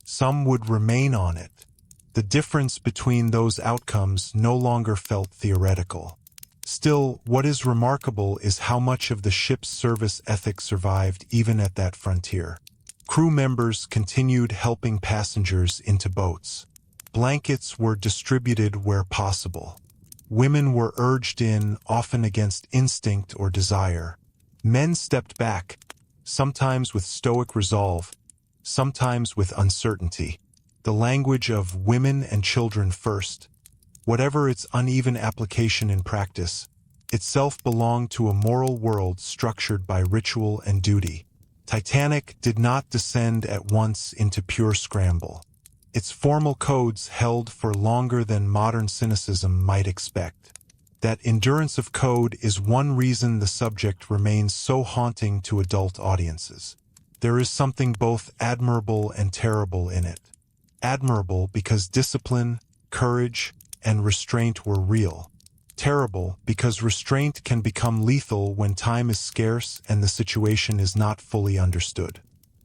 Some would remain on it. The difference between those outcomes no longer felt theoretical. Still, what is remarkable is how much of the ship's service ethic survived even at that frontier. Crew members continued helping passengers into boats. Blankets were distributed where possible. Women were urged in, often against instinct or desire. Men stepped back, sometimes with stoic resolve, sometimes with uncertainty. The language of women and children first, whatever its uneven application in practice, itself belonged to a moral world structured by ritual and duty. Titanic did not descend at once into pure scramble. Its formal codes held for longer than modern cynicism might expect. That endurance of code is one reason the subject remains so haunting to adult audiences. There is something both admirable and terrible in it. Admirable because discipline, courage, and restraint were real. Terrible because restraint can become lethal when time is scarce and the situation is not fully understood.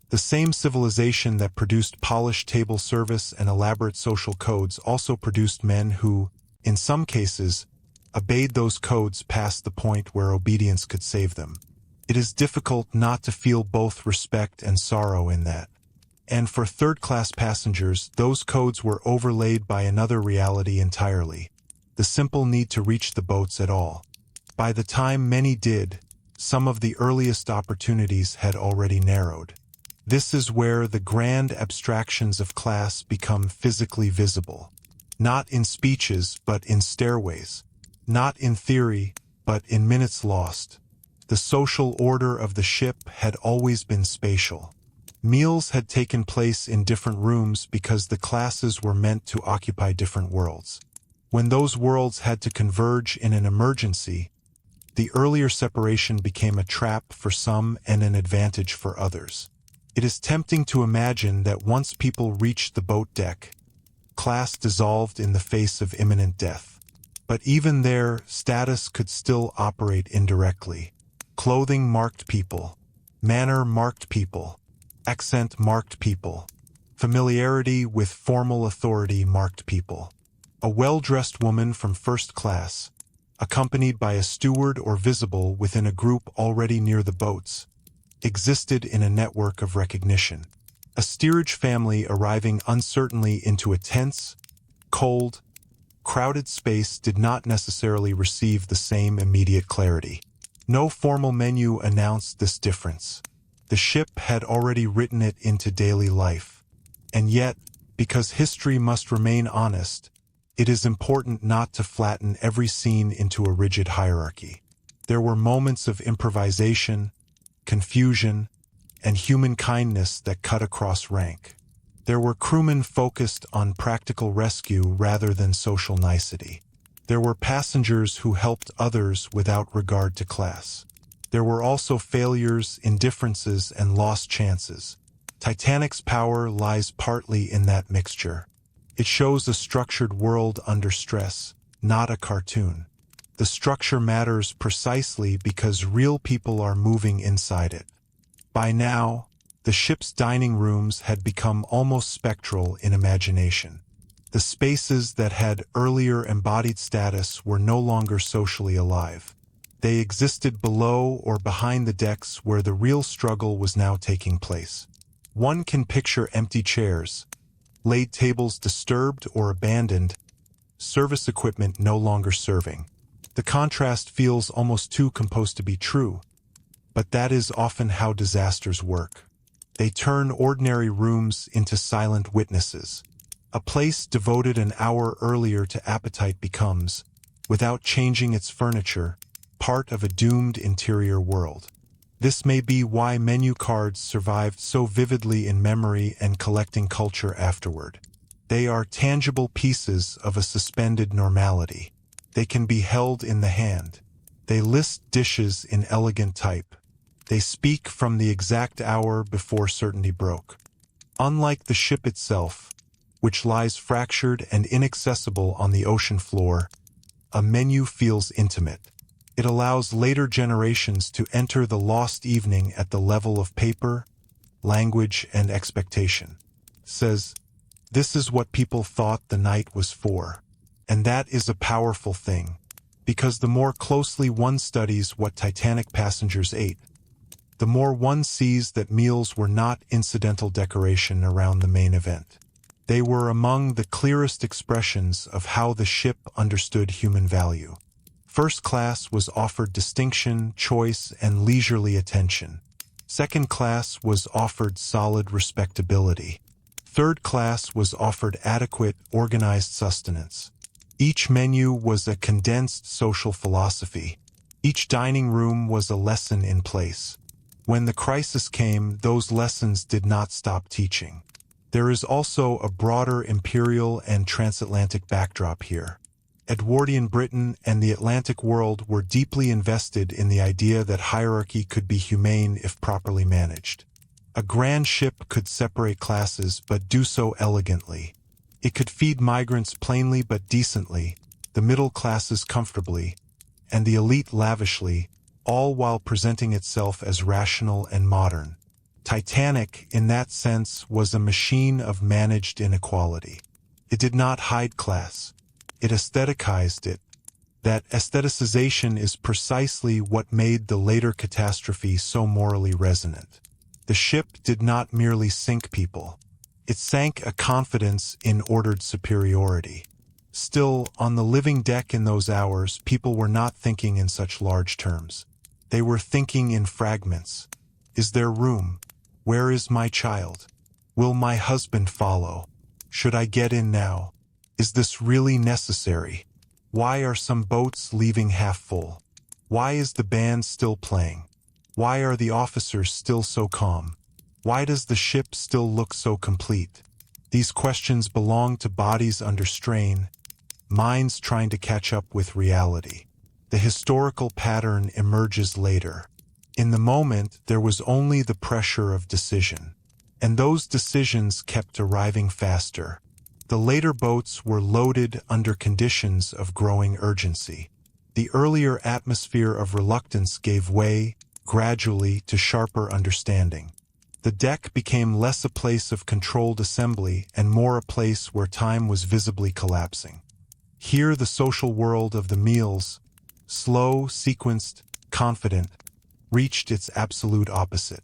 The same civilization that produced polished table service and elaborate social codes also produced men who, in some cases, obeyed those codes past the point where obedience could save them. It is difficult not to feel both respect and sorrow in that. And for third-class passengers, those codes were overlaid by another reality entirely: the simple need to reach the boats at all. By the time many did, some of the earliest opportunities had already narrowed. This is where the grand abstractions of class become physically visible. Not in speeches, but in stairways. Not in theory, but in minutes lost. The social order of the ship had always been spatial. Meals had taken place in different rooms because the classes were meant to occupy different worlds. When those worlds had to converge in an emergency, the earlier separation became a trap for some and an advantage for others. It is tempting to imagine that once people reached the boat deck, class dissolved in the face of imminent death. But even there, status could still operate indirectly. Clothing marked people. Manner marked people. Accent marked people. Familiarity with formal authority marked people. A well-dressed woman from first class, accompanied by a steward or visible within a group already near the boats, existed in a network of recognition. A steerage family arriving uncertainly into a tense, cold, crowded space did not necessarily receive the same immediate clarity. No formal menu announced this difference. The ship had already written it into daily life. And yet, because history must remain honest, it is important not to flatten every scene into a rigid hierarchy. There were moments of improvisation, confusion, and human kindness that cut across rank. There were crewmen focused on practical rescue rather than social nicety. There were passengers who helped others without regard to class. There were also failures, indifferences, and lost chances. Titanic's power lies partly in that mixture. It shows a structured world under stress, not a cartoon. The structure matters precisely because real people are moving inside it. By now, the ship's dining rooms had become almost spectral in imagination. The spaces that had earlier embodied status were no longer socially alive. They existed below or behind the decks where the real struggle was now taking place. One can picture empty chairs, laid tables disturbed or abandoned, service equipment no longer serving. The contrast feels almost too composed to be true, but that is often how disasters work. They turn ordinary rooms into silent witnesses. A place devoted an hour earlier to appetite becomes, without changing its furniture, part of a doomed interior world. This may be why menu cards survived so vividly in memory and collecting culture afterward. They are tangible pieces of a suspended normality. They can be held in the hand. They list dishes in elegant type. They speak from the exact hour before certainty broke. Unlike the ship itself, which lies fractured and inaccessible on the ocean floor, a menu feels intimate. It allows later generations to enter the lost evening at the level of paper, language, and expectation. Says, this is what people thought the night was for. And that is a powerful thing, because the more closely one studies what Titanic passengers ate, the more one sees that meals were not incidental decoration around the main event. They were among the clearest expressions of how the ship understood human value. First class was offered distinction, choice, and leisurely attention. Second class was offered solid respectability. Third class was offered adequate, organized sustenance. Each menu was a condensed social philosophy. Each dining room was a lesson in place. When the crisis came, those lessons did not stop teaching. There is also a broader imperial and transatlantic backdrop here. Edwardian Britain and the Atlantic world were deeply invested in the idea that hierarchy could be humane if properly managed. A grand ship could separate classes but do so elegantly. It could feed migrants plainly but decently, the middle classes comfortably, and the elite lavishly, all while presenting itself as rational and modern. Titanic, in that sense, was a machine of managed inequality. It did not hide class. It aestheticized it. That aestheticization is precisely what made the later catastrophe so morally resonant. The ship did not merely sink people. It sank a confidence in ordered superiority. Still, on the living deck in those hours, people were not thinking in such large terms. They were thinking in fragments. Is there room? Where is my child? Will my husband follow? Should I get in now? Is this really necessary? Why are some boats leaving half full? Why is the band still playing? Why are the officers still so calm? Why does the ship still look so complete? These questions belong to bodies under strain, minds trying to catch up with reality. The historical pattern emerges later. In the moment, there was only the pressure of decision. And those decisions kept arriving faster. The later boats were loaded under conditions of growing urgency. The earlier atmosphere of reluctance gave way, gradually, to sharper understanding. The deck became less a place of controlled assembly and more a place where time was visibly collapsing. Here the social world of the meals, slow, sequenced, confident, reached its absolute opposite.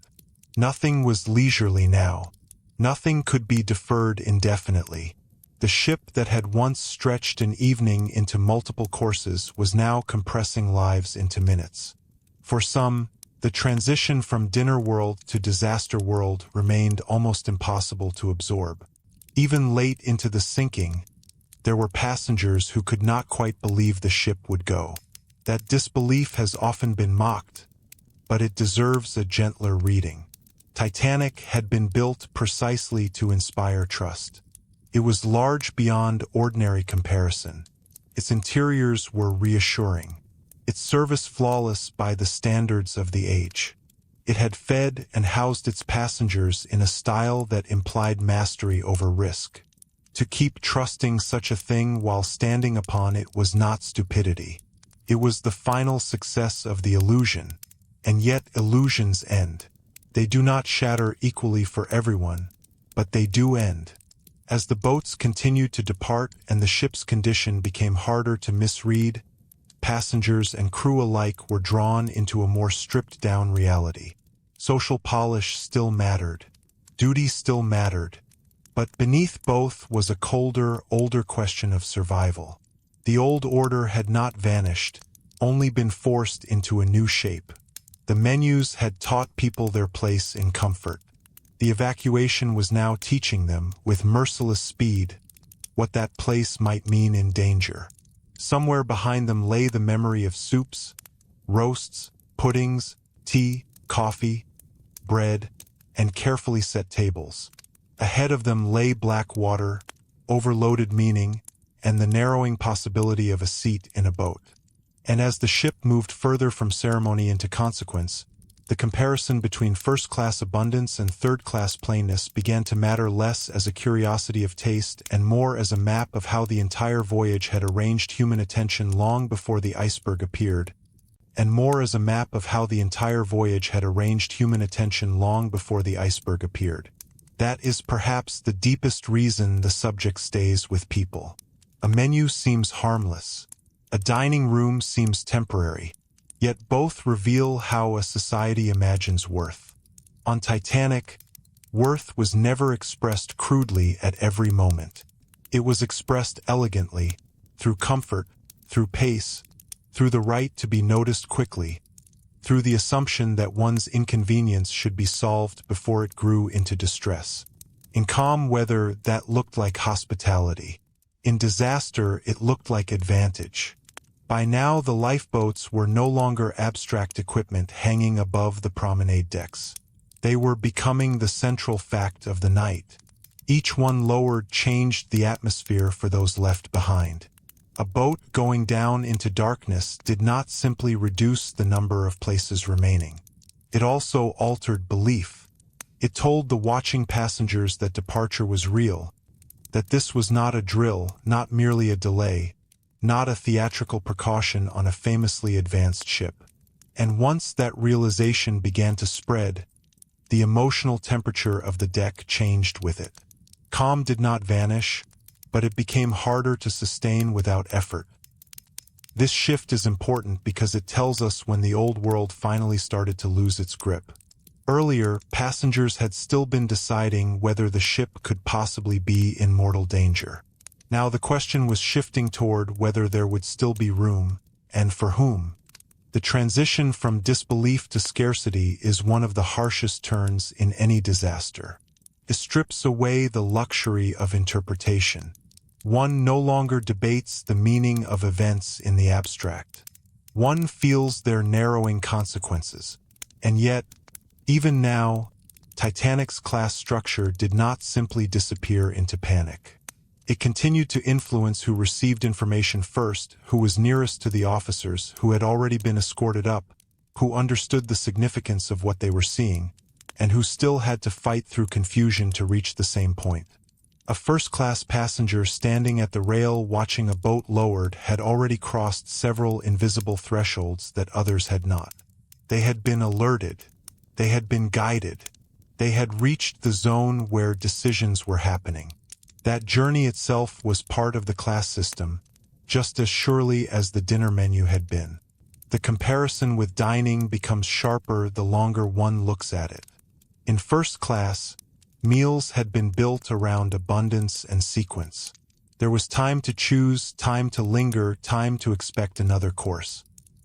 Nothing was leisurely now. Nothing could be deferred indefinitely. The ship that had once stretched an evening into multiple courses was now compressing lives into minutes. For some, the transition from dinner world to disaster world remained almost impossible to absorb. Even late into the sinking, there were passengers who could not quite believe the ship would go. That disbelief has often been mocked, but it deserves a gentler reading. Titanic had been built precisely to inspire trust. It was large beyond ordinary comparison. Its interiors were reassuring. Its service flawless by the standards of the age. It had fed and housed its passengers in a style that implied mastery over risk. To keep trusting such a thing while standing upon it was not stupidity. It was the final success of the illusion. And yet illusions end. They do not shatter equally for everyone, but they do end. As the boats continued to depart and the ship's condition became harder to misread, passengers and crew alike were drawn into a more stripped-down reality. Social polish still mattered. Duty still mattered. But beneath both was a colder, older question of survival. The old order had not vanished, only been forced into a new shape. The menus had taught people their place in comfort. The evacuation was now teaching them, with merciless speed, what that place might mean in danger. Somewhere behind them lay the memory of soups, roasts, puddings, tea, coffee, bread, and carefully set tables. Ahead of them lay black water, overloaded meaning, and the narrowing possibility of a seat in a boat. And as the ship moved further from ceremony into consequence, the comparison between first-class abundance and third-class plainness began to matter less as a curiosity of taste and more as a map of how the entire voyage had arranged human attention long before the iceberg appeared, That is perhaps the deepest reason the subject stays with people. A menu seems harmless. A dining room seems temporary. Yet both reveal how a society imagines worth. On Titanic, worth was never expressed crudely at every moment. It was expressed elegantly, through comfort, through pace, through the right to be noticed quickly, through the assumption that one's inconvenience should be solved before it grew into distress. In calm weather, that looked like hospitality. In disaster, it looked like advantage. By now, the lifeboats were no longer abstract equipment hanging above the promenade decks. They were becoming the central fact of the night. Each one lowered changed the atmosphere for those left behind. A boat going down into darkness did not simply reduce the number of places remaining. It also altered belief. It told the watching passengers that departure was real, that this was not a drill, not merely a delay, not a theatrical precaution on a famously advanced ship. And once that realization began to spread, the emotional temperature of the deck changed with it. Calm did not vanish, but it became harder to sustain without effort. This shift is important because it tells us when the old world finally started to lose its grip. Earlier, passengers had still been deciding whether the ship could possibly be in mortal danger. Now the question was shifting toward whether there would still be room, and for whom. The transition from disbelief to scarcity is one of the harshest turns in any disaster. It strips away the luxury of interpretation. One no longer debates the meaning of events in the abstract. One feels their narrowing consequences. And yet, even now, Titanic's class structure did not simply disappear into panic. It continued to influence who received information first, who was nearest to the officers, who had already been escorted up, who understood the significance of what they were seeing, and who still had to fight through confusion to reach the same point. A first-class passenger standing at the rail watching a boat lowered had already crossed several invisible thresholds that others had not. They had been alerted. They had been guided. They had reached the zone where decisions were happening. That journey itself was part of the class system, just as surely as the dinner menu had been. The comparison with dining becomes sharper the longer one looks at it. In first class, meals had been built around abundance and sequence. There was time to choose, time to linger, time to expect another course.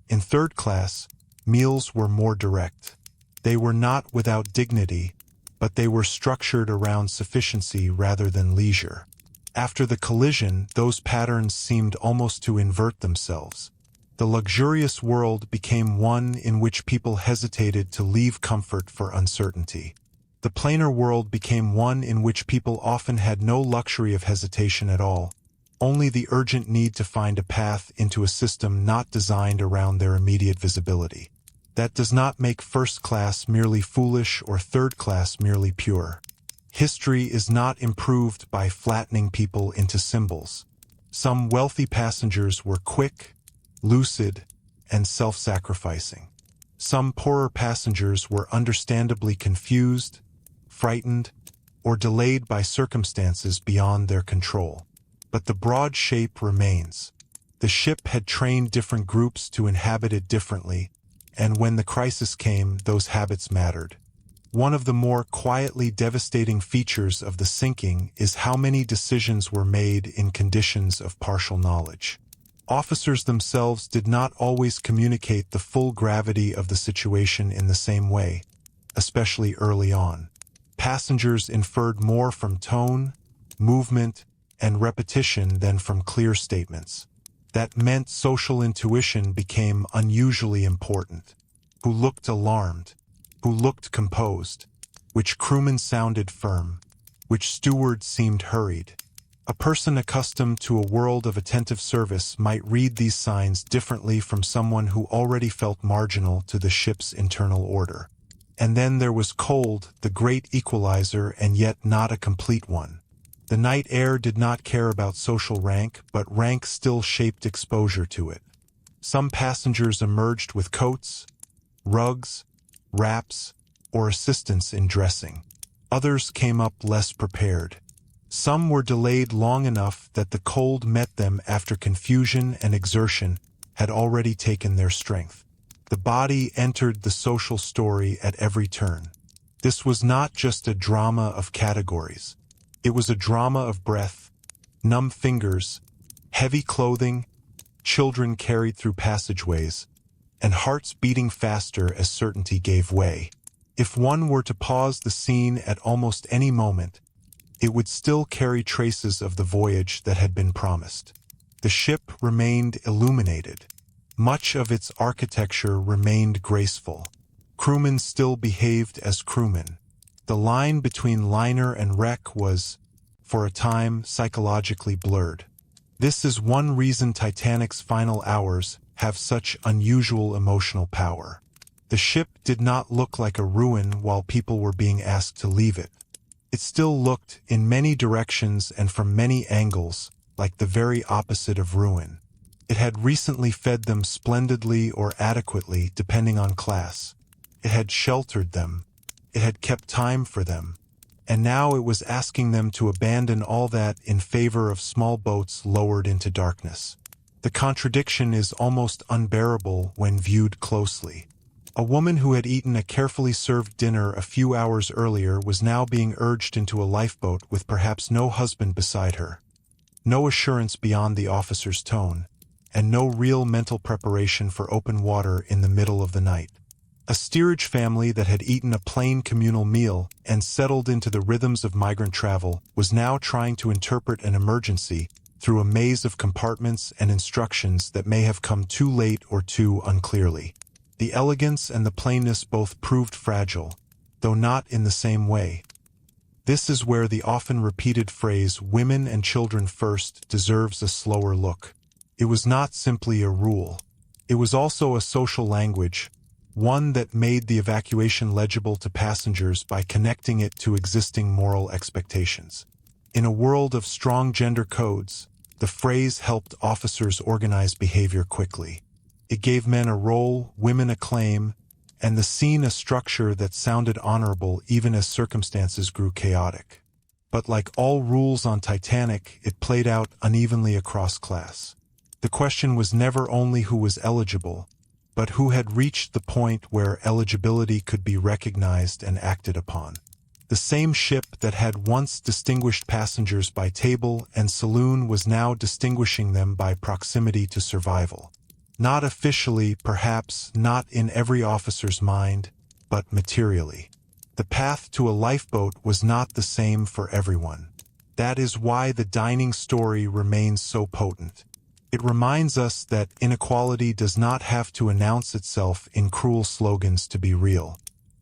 In third class, meals were more direct. They were not without dignity, but they were structured around sufficiency rather than leisure. After the collision, those patterns seemed almost to invert themselves. The luxurious world became one in which people hesitated to leave comfort for uncertainty. The plainer world became one in which people often had no luxury of hesitation at all, only the urgent need to find a path into a system not designed around their immediate visibility. That does not make first class merely foolish or third class merely pure. History is not improved by flattening people into symbols. Some wealthy passengers were quick, lucid, and self-sacrificing. Some poorer passengers were understandably confused, frightened, or delayed by circumstances beyond their control. But the broad shape remains. The ship had trained different groups to inhabit it differently, and when the crisis came, those habits mattered. One of the more quietly devastating features of the sinking is how many decisions were made in conditions of partial knowledge. Officers themselves did not always communicate the full gravity of the situation in the same way, especially early on. Passengers inferred more from tone, movement, and repetition than from clear statements. That meant social intuition became unusually important. Who looked alarmed? Who looked composed? Which crewman sounded firm? Which steward seemed hurried? A person accustomed to a world of attentive service might read these signs differently from someone who already felt marginal to the ship's internal order. And then there was cold, the great equalizer, and yet not a complete one. The night air did not care about social rank, but rank still shaped exposure to it. Some passengers emerged with coats, rugs, wraps, or assistance in dressing. Others came up less prepared. Some were delayed long enough that the cold met them after confusion and exertion had already taken their strength. The body entered the social story at every turn. This was not just a drama of categories. It was a drama of breath, numb fingers, heavy clothing, children carried through passageways, and hearts beating faster as certainty gave way. If one were to pause the scene at almost any moment, it would still carry traces of the voyage that had been promised. The ship remained illuminated. Much of its architecture remained graceful. Crewmen still behaved as crewmen. The line between liner and wreck was, for a time, psychologically blurred. This is one reason Titanic's final hours have such unusual emotional power. The ship did not look like a ruin while people were being asked to leave it. It still looked, in many directions and from many angles, like the very opposite of ruin. It had recently fed them splendidly or adequately, depending on class. It had sheltered them. It had kept time for them. And now it was asking them to abandon all that in favor of small boats lowered into darkness. The contradiction is almost unbearable when viewed closely. A woman who had eaten a carefully served dinner a few hours earlier was now being urged into a lifeboat with perhaps no husband beside her. No assurance beyond the officer's tone, and no real mental preparation for open water in the middle of the night. A steerage family that had eaten a plain communal meal and settled into the rhythms of migrant travel was now trying to interpret an emergency through a maze of compartments and instructions that may have come too late or too unclearly. The elegance and the plainness both proved fragile, though not in the same way. This is where the often repeated phrase, "women and children first," deserves a slower look. It was not simply a rule. It was also a social language, one that made the evacuation legible to passengers by connecting it to existing moral expectations. In a world of strong gender codes, the phrase helped officers organize behavior quickly. It gave men a role, women a claim, and the scene a structure that sounded honorable even as circumstances grew chaotic. But like all rules on Titanic, it played out unevenly across class. The question was never only who was eligible, but who had reached the point where eligibility could be recognized and acted upon. The same ship that had once distinguished passengers by table and saloon was now distinguishing them by proximity to survival. Not officially, perhaps not in every officer's mind, but materially. The path to a lifeboat was not the same for everyone. That is why the dining story remains so potent. It reminds us that inequality does not have to announce itself in cruel slogans to be real.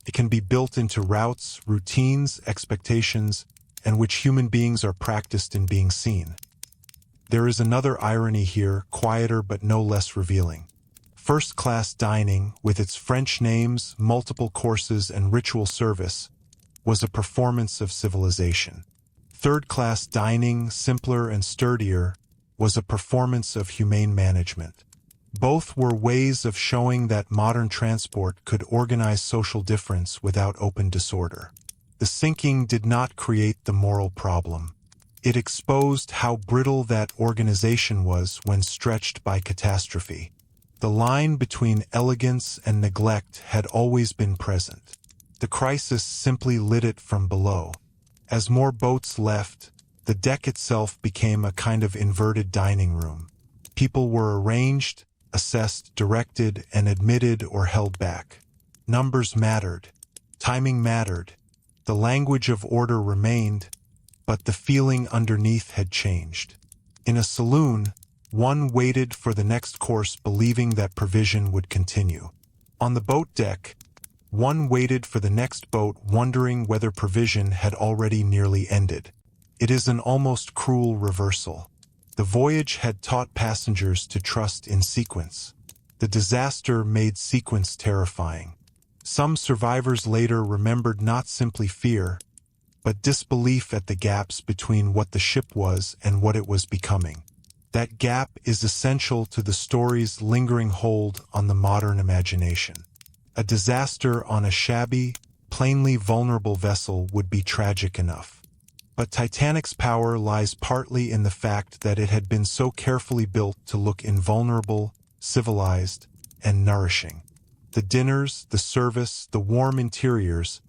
It can be built into routes, routines, expectations, and which human beings are practiced in being seen. There is another irony here, quieter but no less revealing. First-class dining, with its French names, multiple courses, and ritual service, was a performance of civilization. Third-class dining, simpler and sturdier, was a performance of humane management. Both were ways of showing that modern transport could organize social difference without open disorder. The sinking did not create the moral problem. It exposed how brittle that organization was when stretched by catastrophe. The line between elegance and neglect had always been present. The crisis simply lit it from below. As more boats left, the deck itself became a kind of inverted dining room. People were arranged, assessed, directed, and admitted or held back. Numbers mattered. Timing mattered. The language of order remained, but the feeling underneath had changed. In a saloon, one waited for the next course believing that provision would continue. On the boat deck, one waited for the next boat wondering whether provision had already nearly ended. It is an almost cruel reversal. The voyage had taught passengers to trust in sequence. The disaster made sequence terrifying. Some survivors later remembered not simply fear, but disbelief at the gaps between what the ship was and what it was becoming. That gap is essential to the story's lingering hold on the modern imagination. A disaster on a shabby, plainly vulnerable vessel would be tragic enough. But Titanic's power lies partly in the fact that it had been so carefully built to look invulnerable, civilized, and nourishing. The dinners, the service, the warm interiors,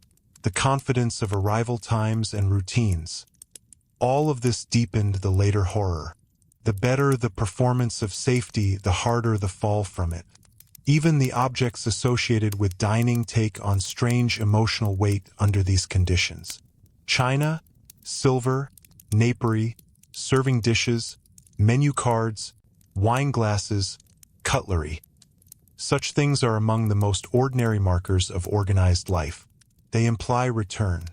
the confidence of arrival times and routines. All of this deepened the later horror. The better the performance of safety, the harder the fall from it. Even the objects associated with dining take on strange emotional weight under these conditions. China, silver, napery, serving dishes, menu cards, wine glasses, cutlery. Such things are among the most ordinary markers of organized life. They imply return.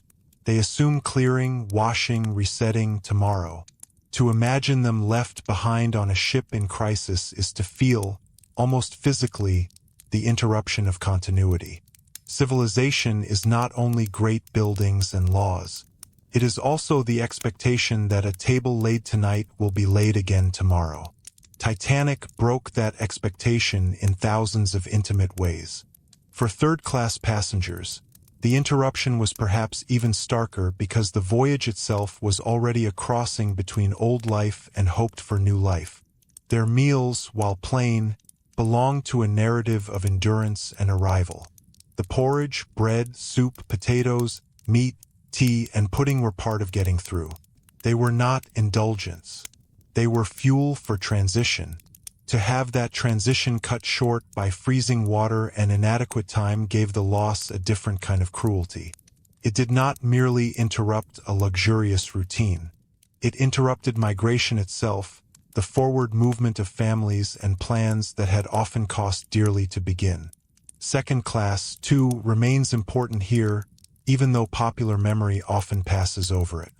They assume clearing, washing, resetting tomorrow. To imagine them left behind on a ship in crisis is to feel, almost physically, the interruption of continuity. Civilization is not only great buildings and laws. It is also the expectation that a table laid tonight will be laid again tomorrow. Titanic broke that expectation in thousands of intimate ways. For third-class passengers, the interruption was perhaps even starker because the voyage itself was already a crossing between old life and hoped for new life. Their meals, while plain, belonged to a narrative of endurance and arrival. The porridge, bread, soup, potatoes, meat, tea, and pudding were part of getting through. They were not indulgence. They were fuel for transition. To have that transition cut short by freezing water and inadequate time gave the loss a different kind of cruelty. It did not merely interrupt a luxurious routine. It interrupted migration itself, the forward movement of families and plans that had often cost dearly to begin. Second class, too, remains important here, even though popular memory often passes over it.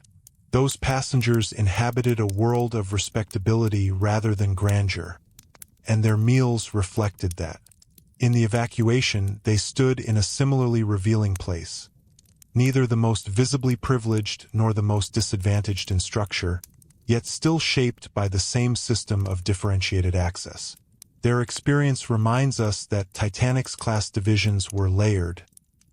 Those passengers inhabited a world of respectability rather than grandeur, and their meals reflected that. In the evacuation, they stood in a similarly revealing place. Neither the most visibly privileged nor the most disadvantaged in structure, yet still shaped by the same system of differentiated access. Their experience reminds us that Titanic's class divisions were layered,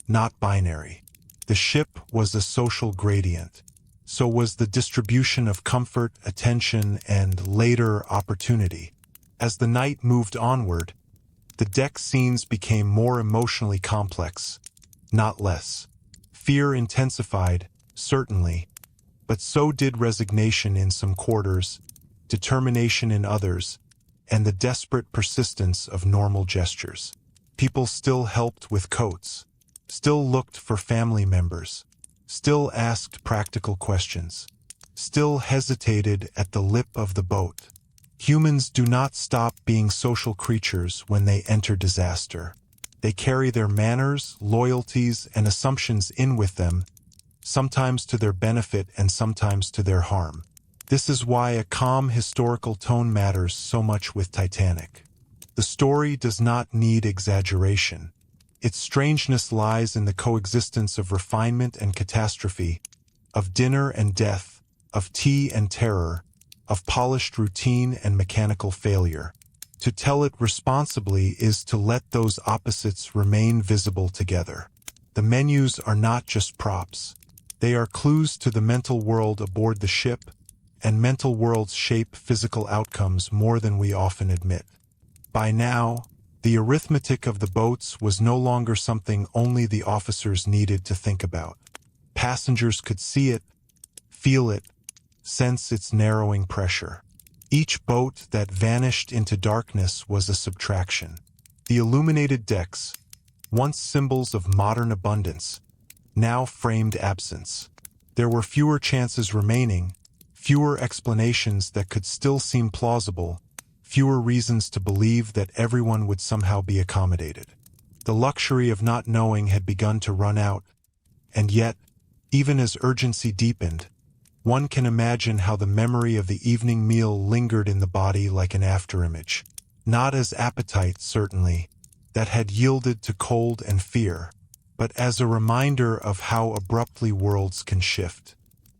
not binary. The ship was a social gradient. So was the distribution of comfort, attention, and, later, opportunity. As the night moved onward, the deck scenes became more emotionally complex, not less. Fear intensified, certainly, but so did resignation in some quarters, determination in others, and the desperate persistence of normal gestures. People still helped with coats, still looked for family members, still asked practical questions, still hesitated at the lip of the boat. Humans do not stop being social creatures when they enter disaster. They carry their manners, loyalties, and assumptions in with them, sometimes to their benefit and sometimes to their harm. This is why a calm historical tone matters so much with Titanic. The story does not need exaggeration. Its strangeness lies in the coexistence of refinement and catastrophe, of dinner and death, of tea and terror, of polished routine and mechanical failure. To tell it responsibly is to let those opposites remain visible together. The menus are not just props. They are clues to the mental world aboard the ship, and mental worlds shape physical outcomes more than we often admit. By now, the arithmetic of the boats was no longer something only the officers needed to think about. Passengers could see it, feel it, sense its narrowing pressure. Each boat that vanished into darkness was a subtraction. The illuminated decks, once symbols of modern abundance, now framed absence. There were fewer chances remaining, fewer explanations that could still seem plausible, fewer reasons to believe that everyone would somehow be accommodated. The luxury of not knowing had begun to run out, and yet, even as urgency deepened, one can imagine how the memory of the evening meal lingered in the body like an afterimage. Not as appetite, certainly, that had yielded to cold and fear, but as a reminder of how abruptly worlds can shift.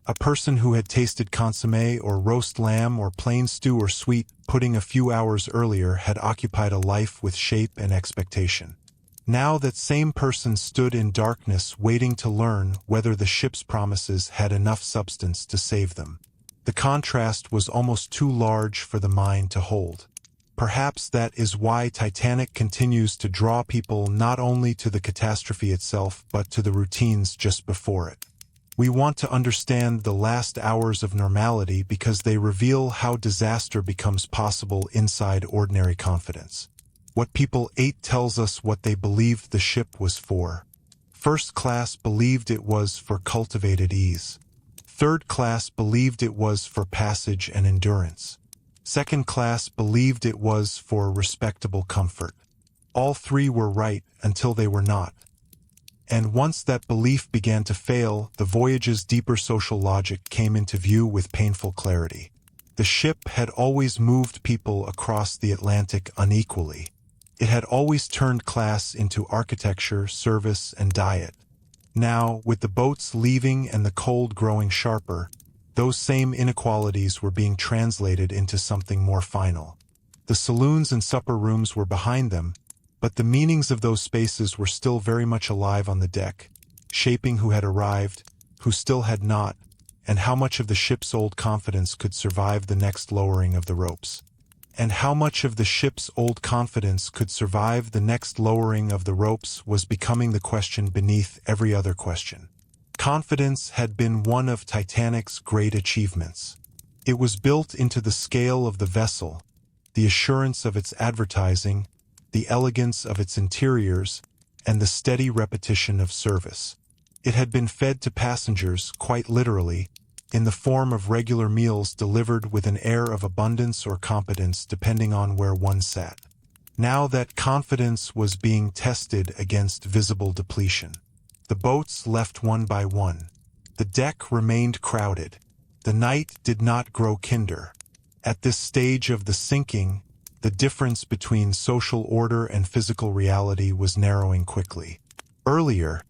A person who had tasted consommé or roast lamb or plain stew or sweet pudding a few hours earlier had occupied a life with shape and expectation. Now that same person stood in darkness waiting to learn whether the ship's promises had enough substance to save them. The contrast was almost too large for the mind to hold. Perhaps that is why Titanic continues to draw people not only to the catastrophe itself but to the routines just before it. We want to understand the last hours of normality because they reveal how disaster becomes possible inside ordinary confidence. What people ate tells us what they believed the ship was for. First class believed it was for cultivated ease. Third class believed it was for passage and endurance. Second class believed it was for respectable comfort. All three were right until they were not. And once that belief began to fail, the voyage's deeper social logic came into view with painful clarity. The ship had always moved people across the Atlantic unequally. It had always turned class into architecture, service, and diet. Now, with the boats leaving and the cold growing sharper, those same inequalities were being translated into something more final. The saloons and supper rooms were behind them, but the meanings of those spaces were still very much alive on the deck, shaping who had arrived, who still had not, and how much of the ship's old confidence could survive the next lowering of the ropes. And how much of the ship's old confidence could survive the next lowering of the ropes was becoming the question beneath every other question. Confidence had been one of Titanic's great achievements. It was built into the scale of the vessel, the assurance of its advertising, the elegance of its interiors, and the steady repetition of service. It had been fed to passengers, quite literally, in the form of regular meals delivered with an air of abundance or competence depending on where one sat. Now that confidence was being tested against visible depletion. The boats left one by one. The deck remained crowded. The night did not grow kinder. At this stage of the sinking, the difference between social order and physical reality was narrowing quickly. Earlier,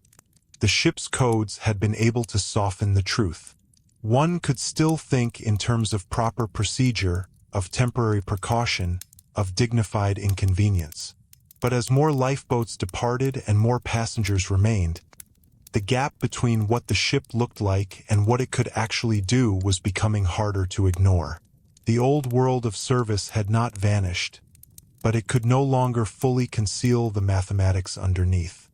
the ship's codes had been able to soften the truth. One could still think in terms of proper procedure, of temporary precaution, of dignified inconvenience. But as more lifeboats departed and more passengers remained, the gap between what the ship looked like and what it could actually do was becoming harder to ignore. The old world of service had not vanished, but it could no longer fully conceal the mathematics underneath.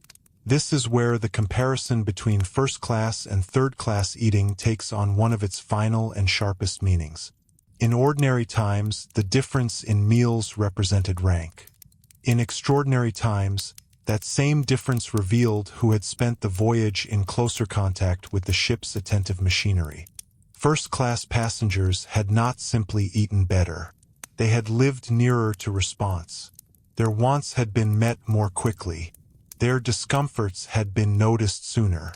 This is where the comparison between first-class and third-class eating takes on one of its final and sharpest meanings. In ordinary times, the difference in meals represented rank. In extraordinary times, that same difference revealed who had spent the voyage in closer contact with the ship's attentive machinery. First-class passengers had not simply eaten better. They had lived nearer to response. Their wants had been met more quickly. Their discomforts had been noticed sooner.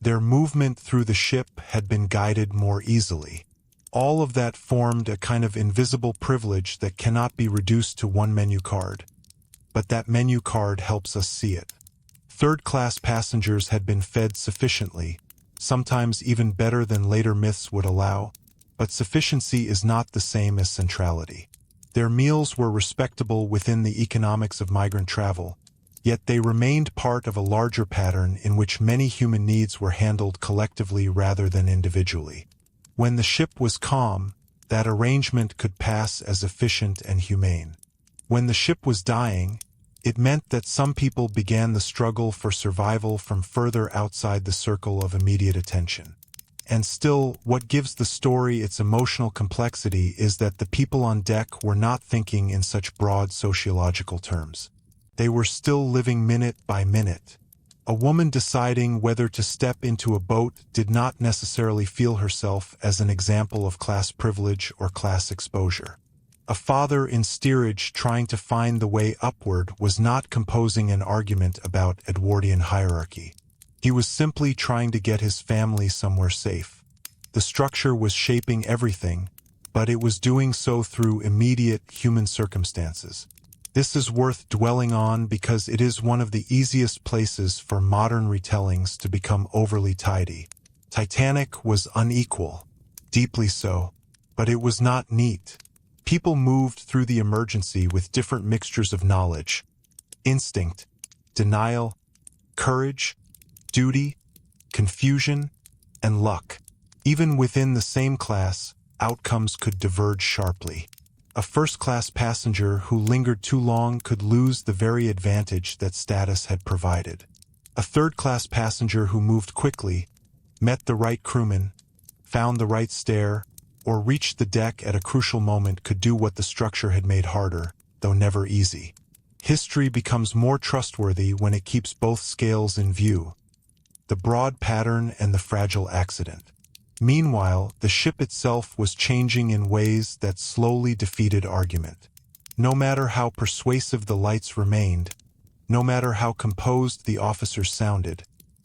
Their movement through the ship had been guided more easily. All of that formed a kind of invisible privilege that cannot be reduced to one menu card. But that menu card helps us see it. Third-class passengers had been fed sufficiently, sometimes even better than later myths would allow, but sufficiency is not the same as centrality. Their meals were respectable within the economics of migrant travel, yet they remained part of a larger pattern in which many human needs were handled collectively rather than individually. When the ship was calm, that arrangement could pass as efficient and humane. When the ship was dying, it meant that some people began the struggle for survival from further outside the circle of immediate attention. And still, what gives the story its emotional complexity is that the people on deck were not thinking in such broad sociological terms. They were still living minute by minute. A woman deciding whether to step into a boat did not necessarily feel herself as an example of class privilege or class exposure. A father in steerage trying to find the way upward was not composing an argument about Edwardian hierarchy. He was simply trying to get his family somewhere safe. The structure was shaping everything, but it was doing so through immediate human circumstances. This is worth dwelling on because it is one of the easiest places for modern retellings to become overly tidy. Titanic was unequal, deeply so, but it was not neat. People moved through the emergency with different mixtures of knowledge, instinct, denial, courage, duty, confusion, and luck. Even within the same class, outcomes could diverge sharply. A first-class passenger who lingered too long could lose the very advantage that status had provided. A third-class passenger who moved quickly, met the right crewman, found the right stair, or reached the deck at a crucial moment could do what the structure had made harder, though never easy. History becomes more trustworthy when it keeps both scales in view, the broad pattern and the fragile accident. Meanwhile, the ship itself was changing in ways that slowly defeated argument. No matter how persuasive the lights remained, no matter how composed the officers sounded,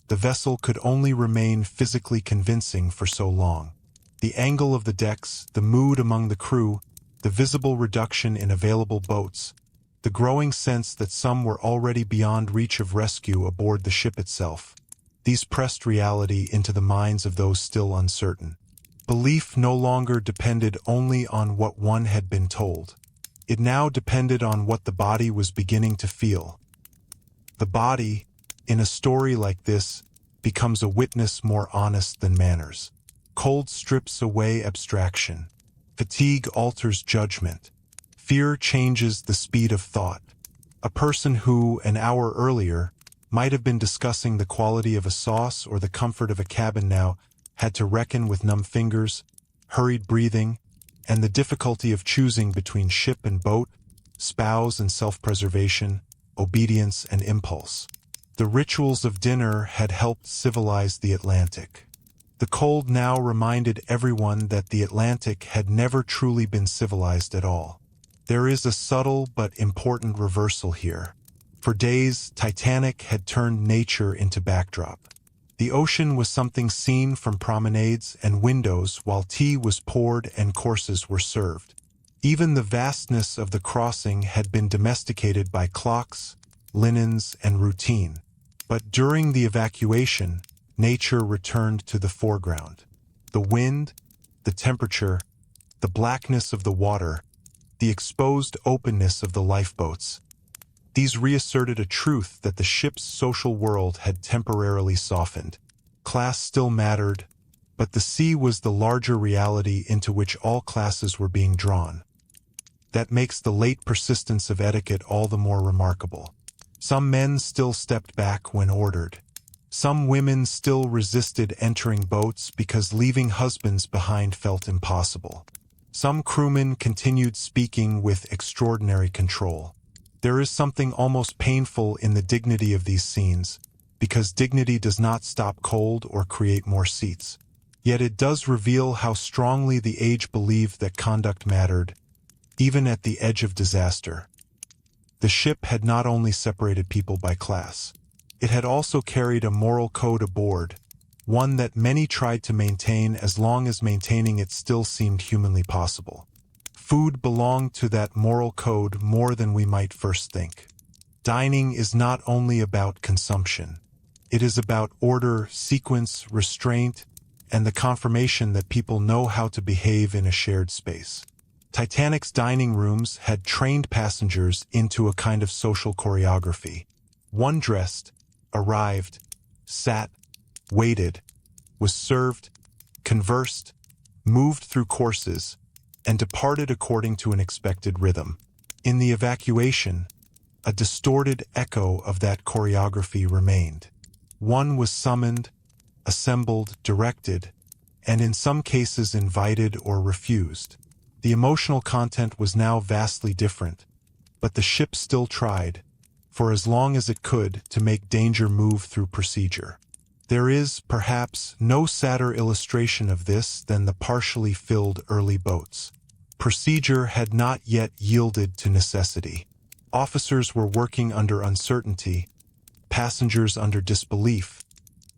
the vessel could only remain physically convincing for so long. The angle of the decks, the mood among the crew, the visible reduction in available boats, the growing sense that some were already beyond reach of rescue aboard the ship itself. These pressed reality into the minds of those still uncertain. Belief no longer depended only on what one had been told. It now depended on what the body was beginning to feel. The body, in a story like this, becomes a witness more honest than manners. Cold strips away abstraction. Fatigue alters judgment. Fear changes the speed of thought. A person who, an hour earlier, might have been discussing the quality of a sauce or the comfort of a cabin now had to reckon with numb fingers, hurried breathing, and the difficulty of choosing between ship and boat, spouse and self-preservation, obedience and impulse. The rituals of dinner had helped civilize the Atlantic. The cold now reminded everyone that the Atlantic had never truly been civilized at all. There is a subtle but important reversal here. For days, Titanic had turned nature into backdrop. The ocean was something seen from promenades and windows while tea was poured and courses were served. Even the vastness of the crossing had been domesticated by clocks, linens, and routine. But during the evacuation, nature returned to the foreground. The wind, the temperature, the blackness of the water, the exposed openness of the lifeboats. These reasserted a truth that the ship's social world had temporarily softened. Class still mattered, but the sea was the larger reality into which all classes were being drawn. That makes the late persistence of etiquette all the more remarkable. Some men still stepped back when ordered. Some women still resisted entering boats because leaving husbands behind felt impossible. Some crewmen continued speaking with extraordinary control. There is something almost painful in the dignity of these scenes, because dignity does not stop cold or create more seats. Yet it does reveal how strongly the age believed that conduct mattered, even at the edge of disaster. The ship had not only separated people by class. It had also carried a moral code aboard, one that many tried to maintain as long as maintaining it still seemed humanly possible. Food belonged to that moral code more than we might first think. Dining is not only about consumption. It is about order, sequence, restraint, and the confirmation that people know how to behave in a shared space. Titanic's dining rooms had trained passengers into a kind of social choreography. One dressed, arrived, sat, waited, was served, conversed, moved through courses, and departed according to an expected rhythm. In the evacuation, a distorted echo of that choreography remained. One was summoned, assembled, directed, and in some cases invited or refused. The emotional content was now vastly different, but the ship still tried, for as long as it could, to make danger move through procedure. There is, perhaps, no sadder illustration of this than the partially filled early boats. Procedure had not yet yielded to necessity. Officers were working under uncertainty, passengers under disbelief,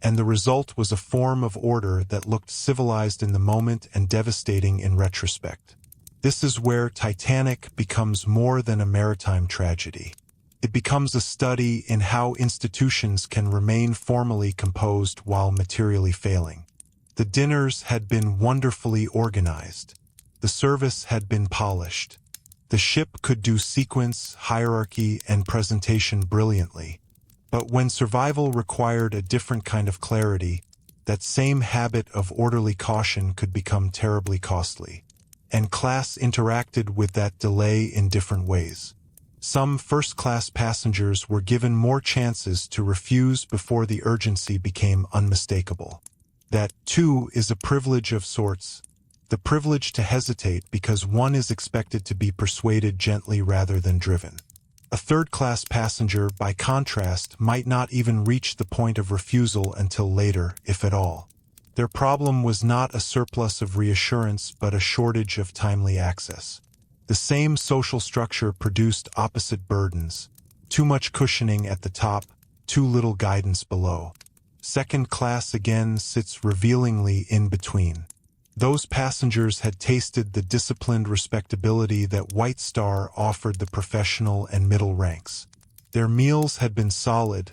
and the result was a form of order that looked civilized in the moment and devastating in retrospect. This is where Titanic becomes more than a maritime tragedy. It becomes a study in how institutions can remain formally composed while materially failing. The dinners had been wonderfully organized. The service had been polished. The ship could do sequence, hierarchy, and presentation brilliantly. But when survival required a different kind of clarity, that same habit of orderly caution could become terribly costly. And class interacted with that delay in different ways. Some first-class passengers were given more chances to refuse before the urgency became unmistakable. That, too, is a privilege of sorts, the privilege to hesitate because one is expected to be persuaded gently rather than driven. A third-class passenger, by contrast, might not even reach the point of refusal until later, if at all. Their problem was not a surplus of reassurance but a shortage of timely access. The same social structure produced opposite burdens. Too much cushioning at the top, too little guidance below. Second class again sits revealingly in between. Those passengers had tasted the disciplined respectability that White Star offered the professional and middle ranks. Their meals had been solid,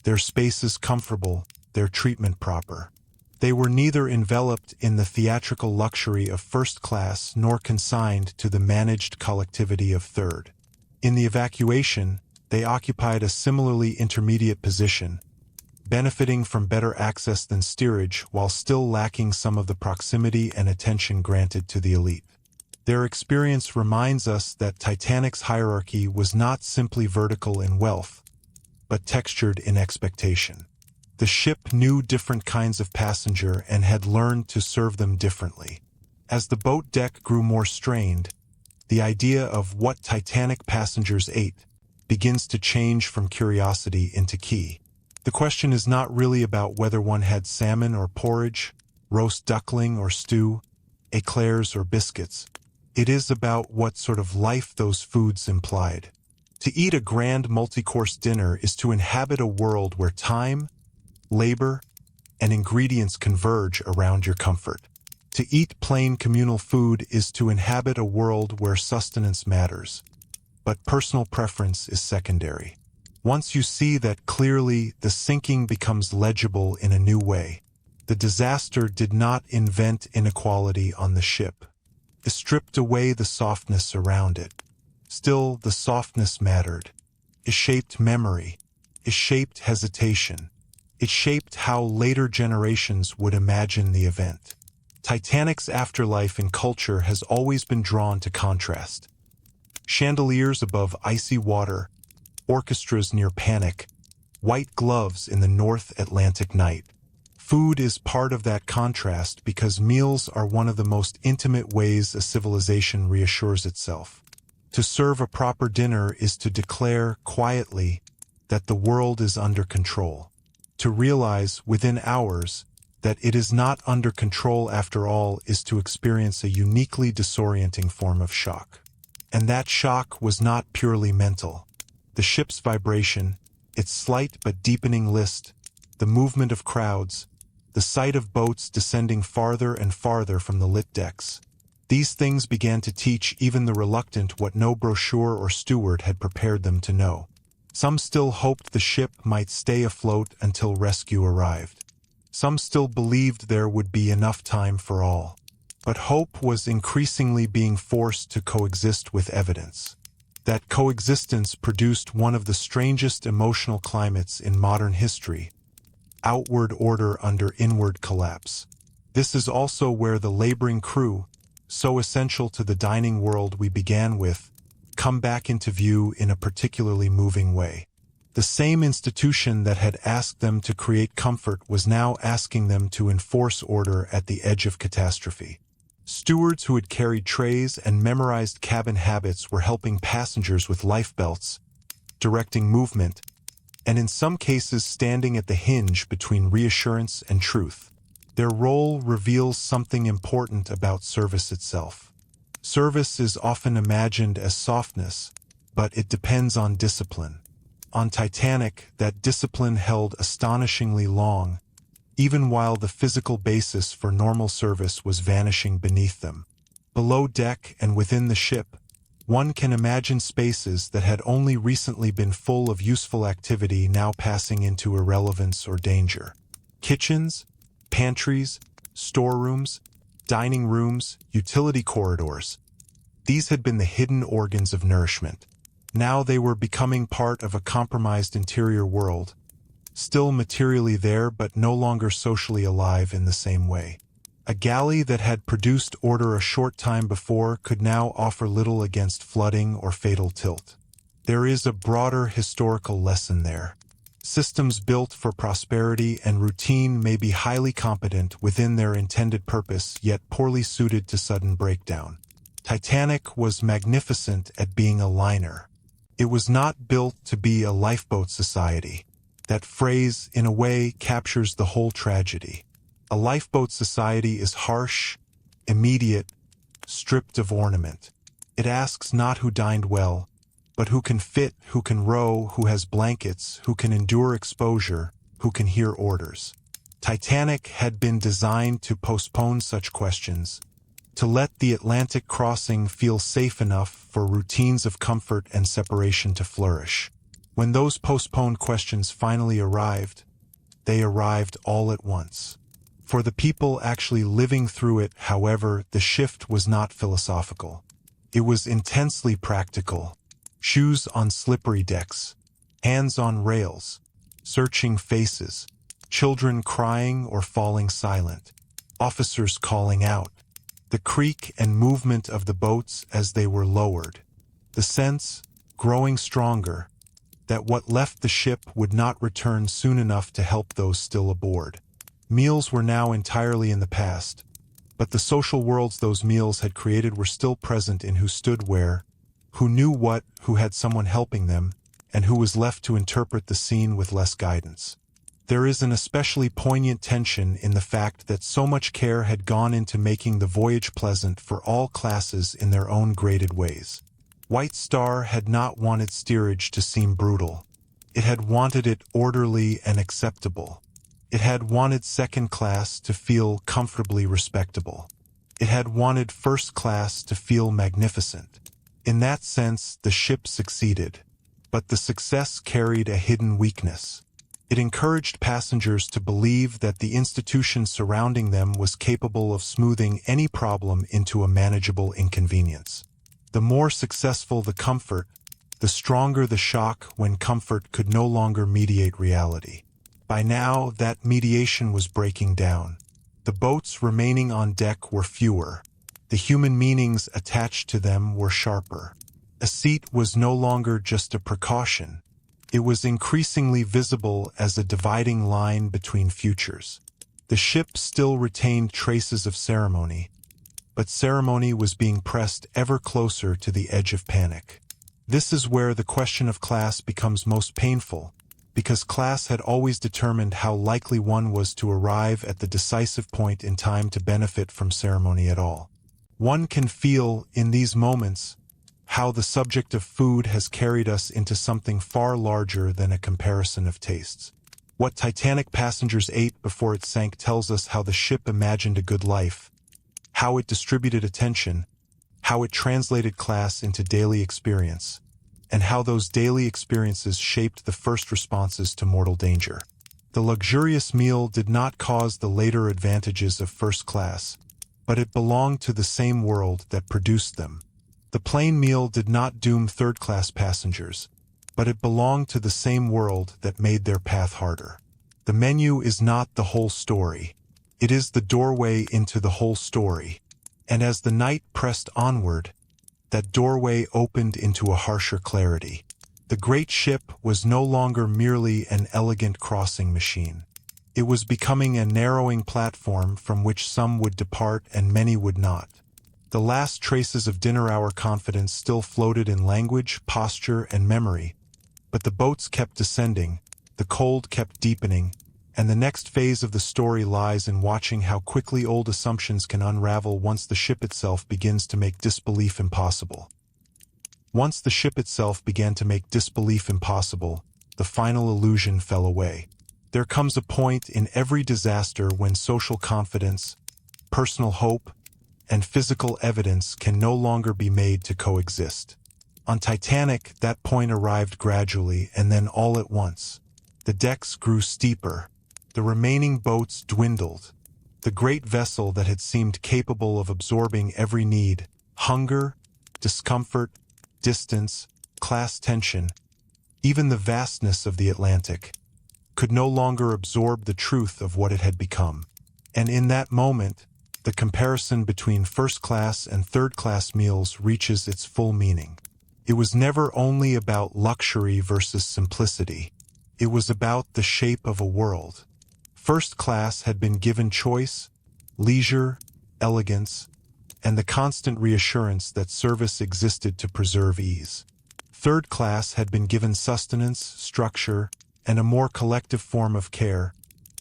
their spaces comfortable, their treatment proper. They were neither enveloped in the theatrical luxury of first class nor consigned to the managed collectivity of third. In the evacuation, they occupied a similarly intermediate position, benefiting from better access than steerage while still lacking some of the proximity and attention granted to the elite. Their experience reminds us that Titanic's hierarchy was not simply vertical in wealth, but textured in expectation. The ship knew different kinds of passenger and had learned to serve them differently. As the boat deck grew more strained, the idea of what Titanic passengers ate begins to change from curiosity into key. The question is not really about whether one had salmon or porridge, roast duckling or stew, eclairs or biscuits. It is about what sort of life those foods implied. To eat a grand multi-course dinner is to inhabit a world where time, labor, and ingredients converge around your comfort. To eat plain communal food is to inhabit a world where sustenance matters, but personal preference is secondary. Once you see that clearly, the sinking becomes legible in a new way. The disaster did not invent inequality on the ship. It stripped away the softness around it. Still, the softness mattered. It shaped memory. It shaped hesitation. It shaped how later generations would imagine the event. Titanic's afterlife in culture has always been drawn to contrast. Chandeliers above icy water, orchestras near panic, white gloves in the North Atlantic night. Food is part of that contrast because meals are one of the most intimate ways a civilization reassures itself. To serve a proper dinner is to declare, quietly, that the world is under control. To realize, within hours, that it is not under control after all is to experience a uniquely disorienting form of shock. And that shock was not purely mental. The ship's vibration, its slight but deepening list, the movement of crowds, the sight of boats descending farther and farther from the lit decks. These things began to teach even the reluctant what no brochure or steward had prepared them to know. Some still hoped the ship might stay afloat until rescue arrived. Some still believed there would be enough time for all. But hope was increasingly being forced to coexist with evidence. That coexistence produced one of the strangest emotional climates in modern history: outward order under inward collapse. This is also where the laboring crew, so essential to the dining world we began with, come back into view in a particularly moving way. The same institution that had asked them to create comfort was now asking them to enforce order at the edge of catastrophe. Stewards who had carried trays and memorized cabin habits were helping passengers with life belts, directing movement, and in some cases standing at the hinge between reassurance and truth. Their role reveals something important about service itself. Service is often imagined as softness, but it depends on discipline. On Titanic, that discipline held astonishingly long, even while the physical basis for normal service was vanishing beneath them. Below deck and within the ship, one can imagine spaces that had only recently been full of useful activity now passing into irrelevance or danger. Kitchens, pantries, storerooms, dining rooms, utility corridors. These had been the hidden organs of nourishment. Now they were becoming part of a compromised interior world, still materially there but no longer socially alive in the same way. A galley that had produced order a short time before could now offer little against flooding or fatal tilt. There is a broader historical lesson there. Systems built for prosperity and routine may be highly competent within their intended purpose, yet poorly suited to sudden breakdown. Titanic was magnificent at being a liner. It was not built to be a lifeboat society. That phrase, in a way, captures the whole tragedy. A lifeboat society is harsh, immediate, stripped of ornament. It asks not who dined well, but who can fit, who can row, who has blankets, who can endure exposure, who can hear orders. Titanic had been designed to postpone such questions, to let the Atlantic crossing feel safe enough for routines of comfort and separation to flourish. When those postponed questions finally arrived, they arrived all at once. For the people actually living through it, however, the shift was not philosophical. It was intensely practical. Shoes on slippery decks, hands on rails, searching faces, children crying or falling silent, officers calling out, the creak and movement of the boats as they were lowered, the sense, growing stronger, that what left the ship would not return soon enough to help those still aboard. Meals were now entirely in the past, but the social worlds those meals had created were still present in who stood where, who knew what, who had someone helping them, and who was left to interpret the scene with less guidance. There is an especially poignant tension in the fact that so much care had gone into making the voyage pleasant for all classes in their own graded ways. White Star had not wanted steerage to seem brutal. It had wanted it orderly and acceptable. It had wanted second class to feel comfortably respectable. It had wanted first class to feel magnificent. In that sense, the ship succeeded. But the success carried a hidden weakness. It encouraged passengers to believe that the institution surrounding them was capable of smoothing any problem into a manageable inconvenience. The more successful the comfort, the stronger the shock when comfort could no longer mediate reality. By now, that mediation was breaking down. The boats remaining on deck were fewer. The human meanings attached to them were sharper. A seat was no longer just a precaution. It was increasingly visible as a dividing line between futures. The ship still retained traces of ceremony, but ceremony was being pressed ever closer to the edge of panic. This is where the question of class becomes most painful, because class had always determined how likely one was to arrive at the decisive point in time to benefit from ceremony at all. One can feel, in these moments, how the subject of food has carried us into something far larger than a comparison of tastes. What Titanic passengers ate before it sank tells us how the ship imagined a good life, how it distributed attention, how it translated class into daily experience, and how those daily experiences shaped the first responses to mortal danger. The luxurious meal did not cause the later advantages of first class, but it belonged to the same world that produced them. The plain meal did not doom third-class passengers, but it belonged to the same world that made their path harder. The menu is not the whole story. It is the doorway into the whole story. And as the night pressed onward, that doorway opened into a harsher clarity. The great ship was no longer merely an elegant crossing machine. It was becoming a narrowing platform from which some would depart and many would not. The last traces of dinner-hour confidence still floated in language, posture, and memory, but the boats kept descending, the cold kept deepening, and the next phase of the story lies in watching how quickly old assumptions can unravel once the ship itself begins to make disbelief impossible. Once the ship itself began to make disbelief impossible, the final illusion fell away. There comes a point in every disaster when social confidence, personal hope, and physical evidence can no longer be made to coexist. On Titanic, that point arrived gradually and then all at once. The decks grew steeper. The remaining boats dwindled. The great vessel that had seemed capable of absorbing every need, hunger, discomfort, distance, class tension, even the vastness of the Atlantic, could no longer absorb the truth of what it had become. And in that moment, the comparison between first-class and third-class meals reaches its full meaning. It was never only about luxury versus simplicity. It was about the shape of a world. First class had been given choice, leisure, elegance, and the constant reassurance that service existed to preserve ease. Third class had been given sustenance, structure, and a more collective form of care,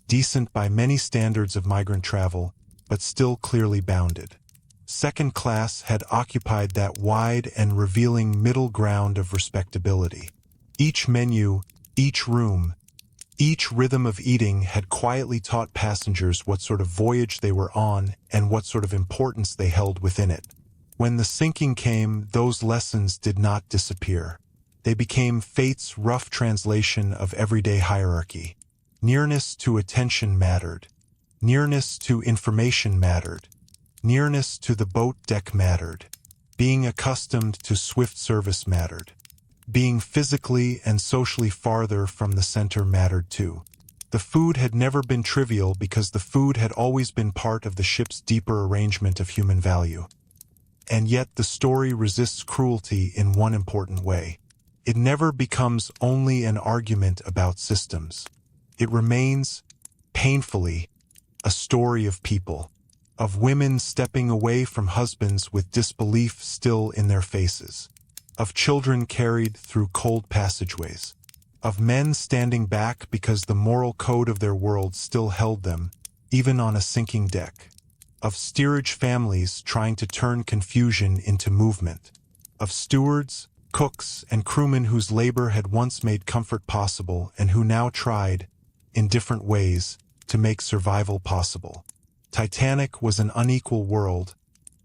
decent by many standards of migrant travel, but still clearly bounded. Second class had occupied that wide and revealing middle ground of respectability. Each menu, each room, each rhythm of eating had quietly taught passengers what sort of voyage they were on and what sort of importance they held within it. When the sinking came, those lessons did not disappear. They became fate's rough translation of everyday hierarchy. Nearness to attention mattered. Nearness to information mattered. Nearness to the boat deck mattered. Being accustomed to swift service mattered. Being physically and socially farther from the center mattered too. The food had never been trivial because the food had always been part of the ship's deeper arrangement of human value. And yet the story resists cruelty in one important way. It never becomes only an argument about systems. It remains, painfully, a story of people, of women stepping away from husbands with disbelief still in their faces, of children carried through cold passageways, of men standing back because the moral code of their world still held them, even on a sinking deck, of steerage families trying to turn confusion into movement, of stewards, cooks, and crewmen whose labor had once made comfort possible and who now tried, in different ways, to make survival possible. Titanic was an unequal world,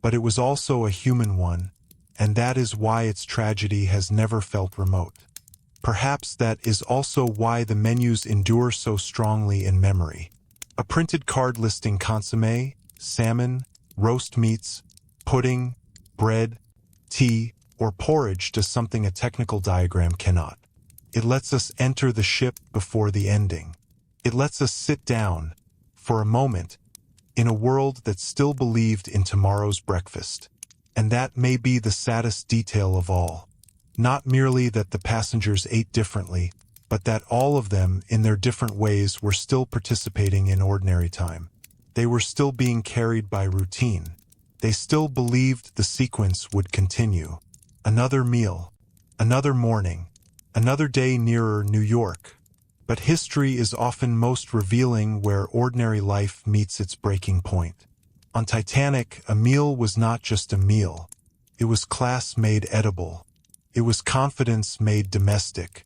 but it was also a human one, and that is why its tragedy has never felt remote. Perhaps that is also why the menus endure so strongly in memory. A printed card listing consommé, salmon, roast meats, pudding, bread, tea, or porridge does something a technical diagram cannot. It lets us enter the ship before the ending. It lets us sit down, for a moment, in a world that still believed in tomorrow's breakfast. And that may be the saddest detail of all. Not merely that the passengers ate differently, but that all of them, in their different ways, were still participating in ordinary time. They were still being carried by routine. They still believed the sequence would continue. Another meal, another morning, another day nearer New York. But history is often most revealing where ordinary life meets its breaking point. On Titanic, a meal was not just a meal. It was class made edible. It was confidence made domestic.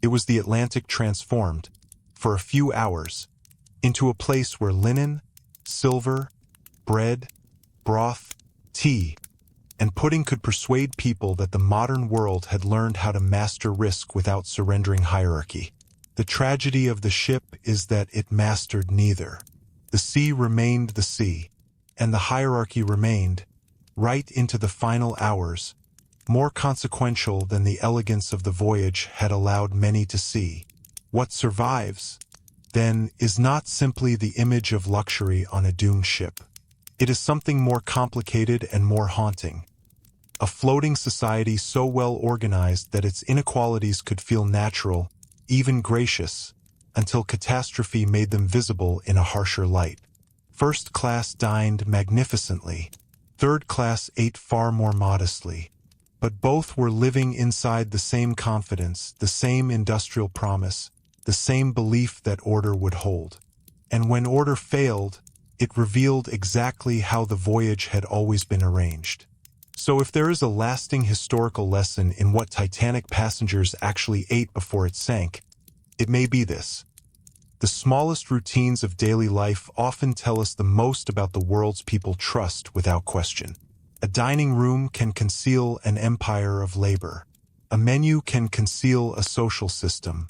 It was the Atlantic transformed, for a few hours, into a place where linen, silver, bread, broth, tea, and pudding could persuade people that the modern world had learned how to master risk without surrendering hierarchy. The tragedy of the ship is that it mastered neither. The sea remained the sea, and the hierarchy remained, right into the final hours, more consequential than the elegance of the voyage had allowed many to see. What survives, then, is not simply the image of luxury on a doomed ship. It is something more complicated and more haunting. A floating society so well organized that its inequalities could feel natural, even gracious, until catastrophe made them visible in a harsher light. First class dined magnificently. Third class ate far more modestly. But both were living inside the same confidence, the same industrial promise, the same belief that order would hold. And when order failed, it revealed exactly how the voyage had always been arranged. So if there is a lasting historical lesson in what Titanic passengers actually ate before it sank, it may be this. The smallest routines of daily life often tell us the most about the world's people trust without question. A dining room can conceal an empire of labor. A menu can conceal a social system.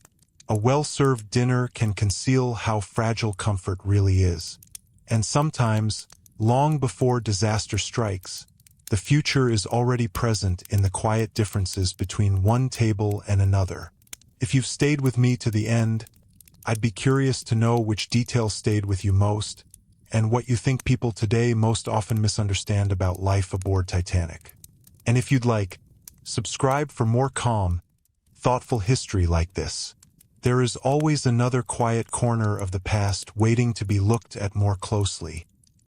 A well-served dinner can conceal how fragile comfort really is. And sometimes, long before disaster strikes, the future is already present in the quiet differences between one table and another. If you've stayed with me to the end, I'd be curious to know which details stayed with you most, and what you think people today most often misunderstand about life aboard Titanic. And if you'd like, subscribe for more calm, thoughtful history like this. There is always another quiet corner of the past waiting to be looked at more closely.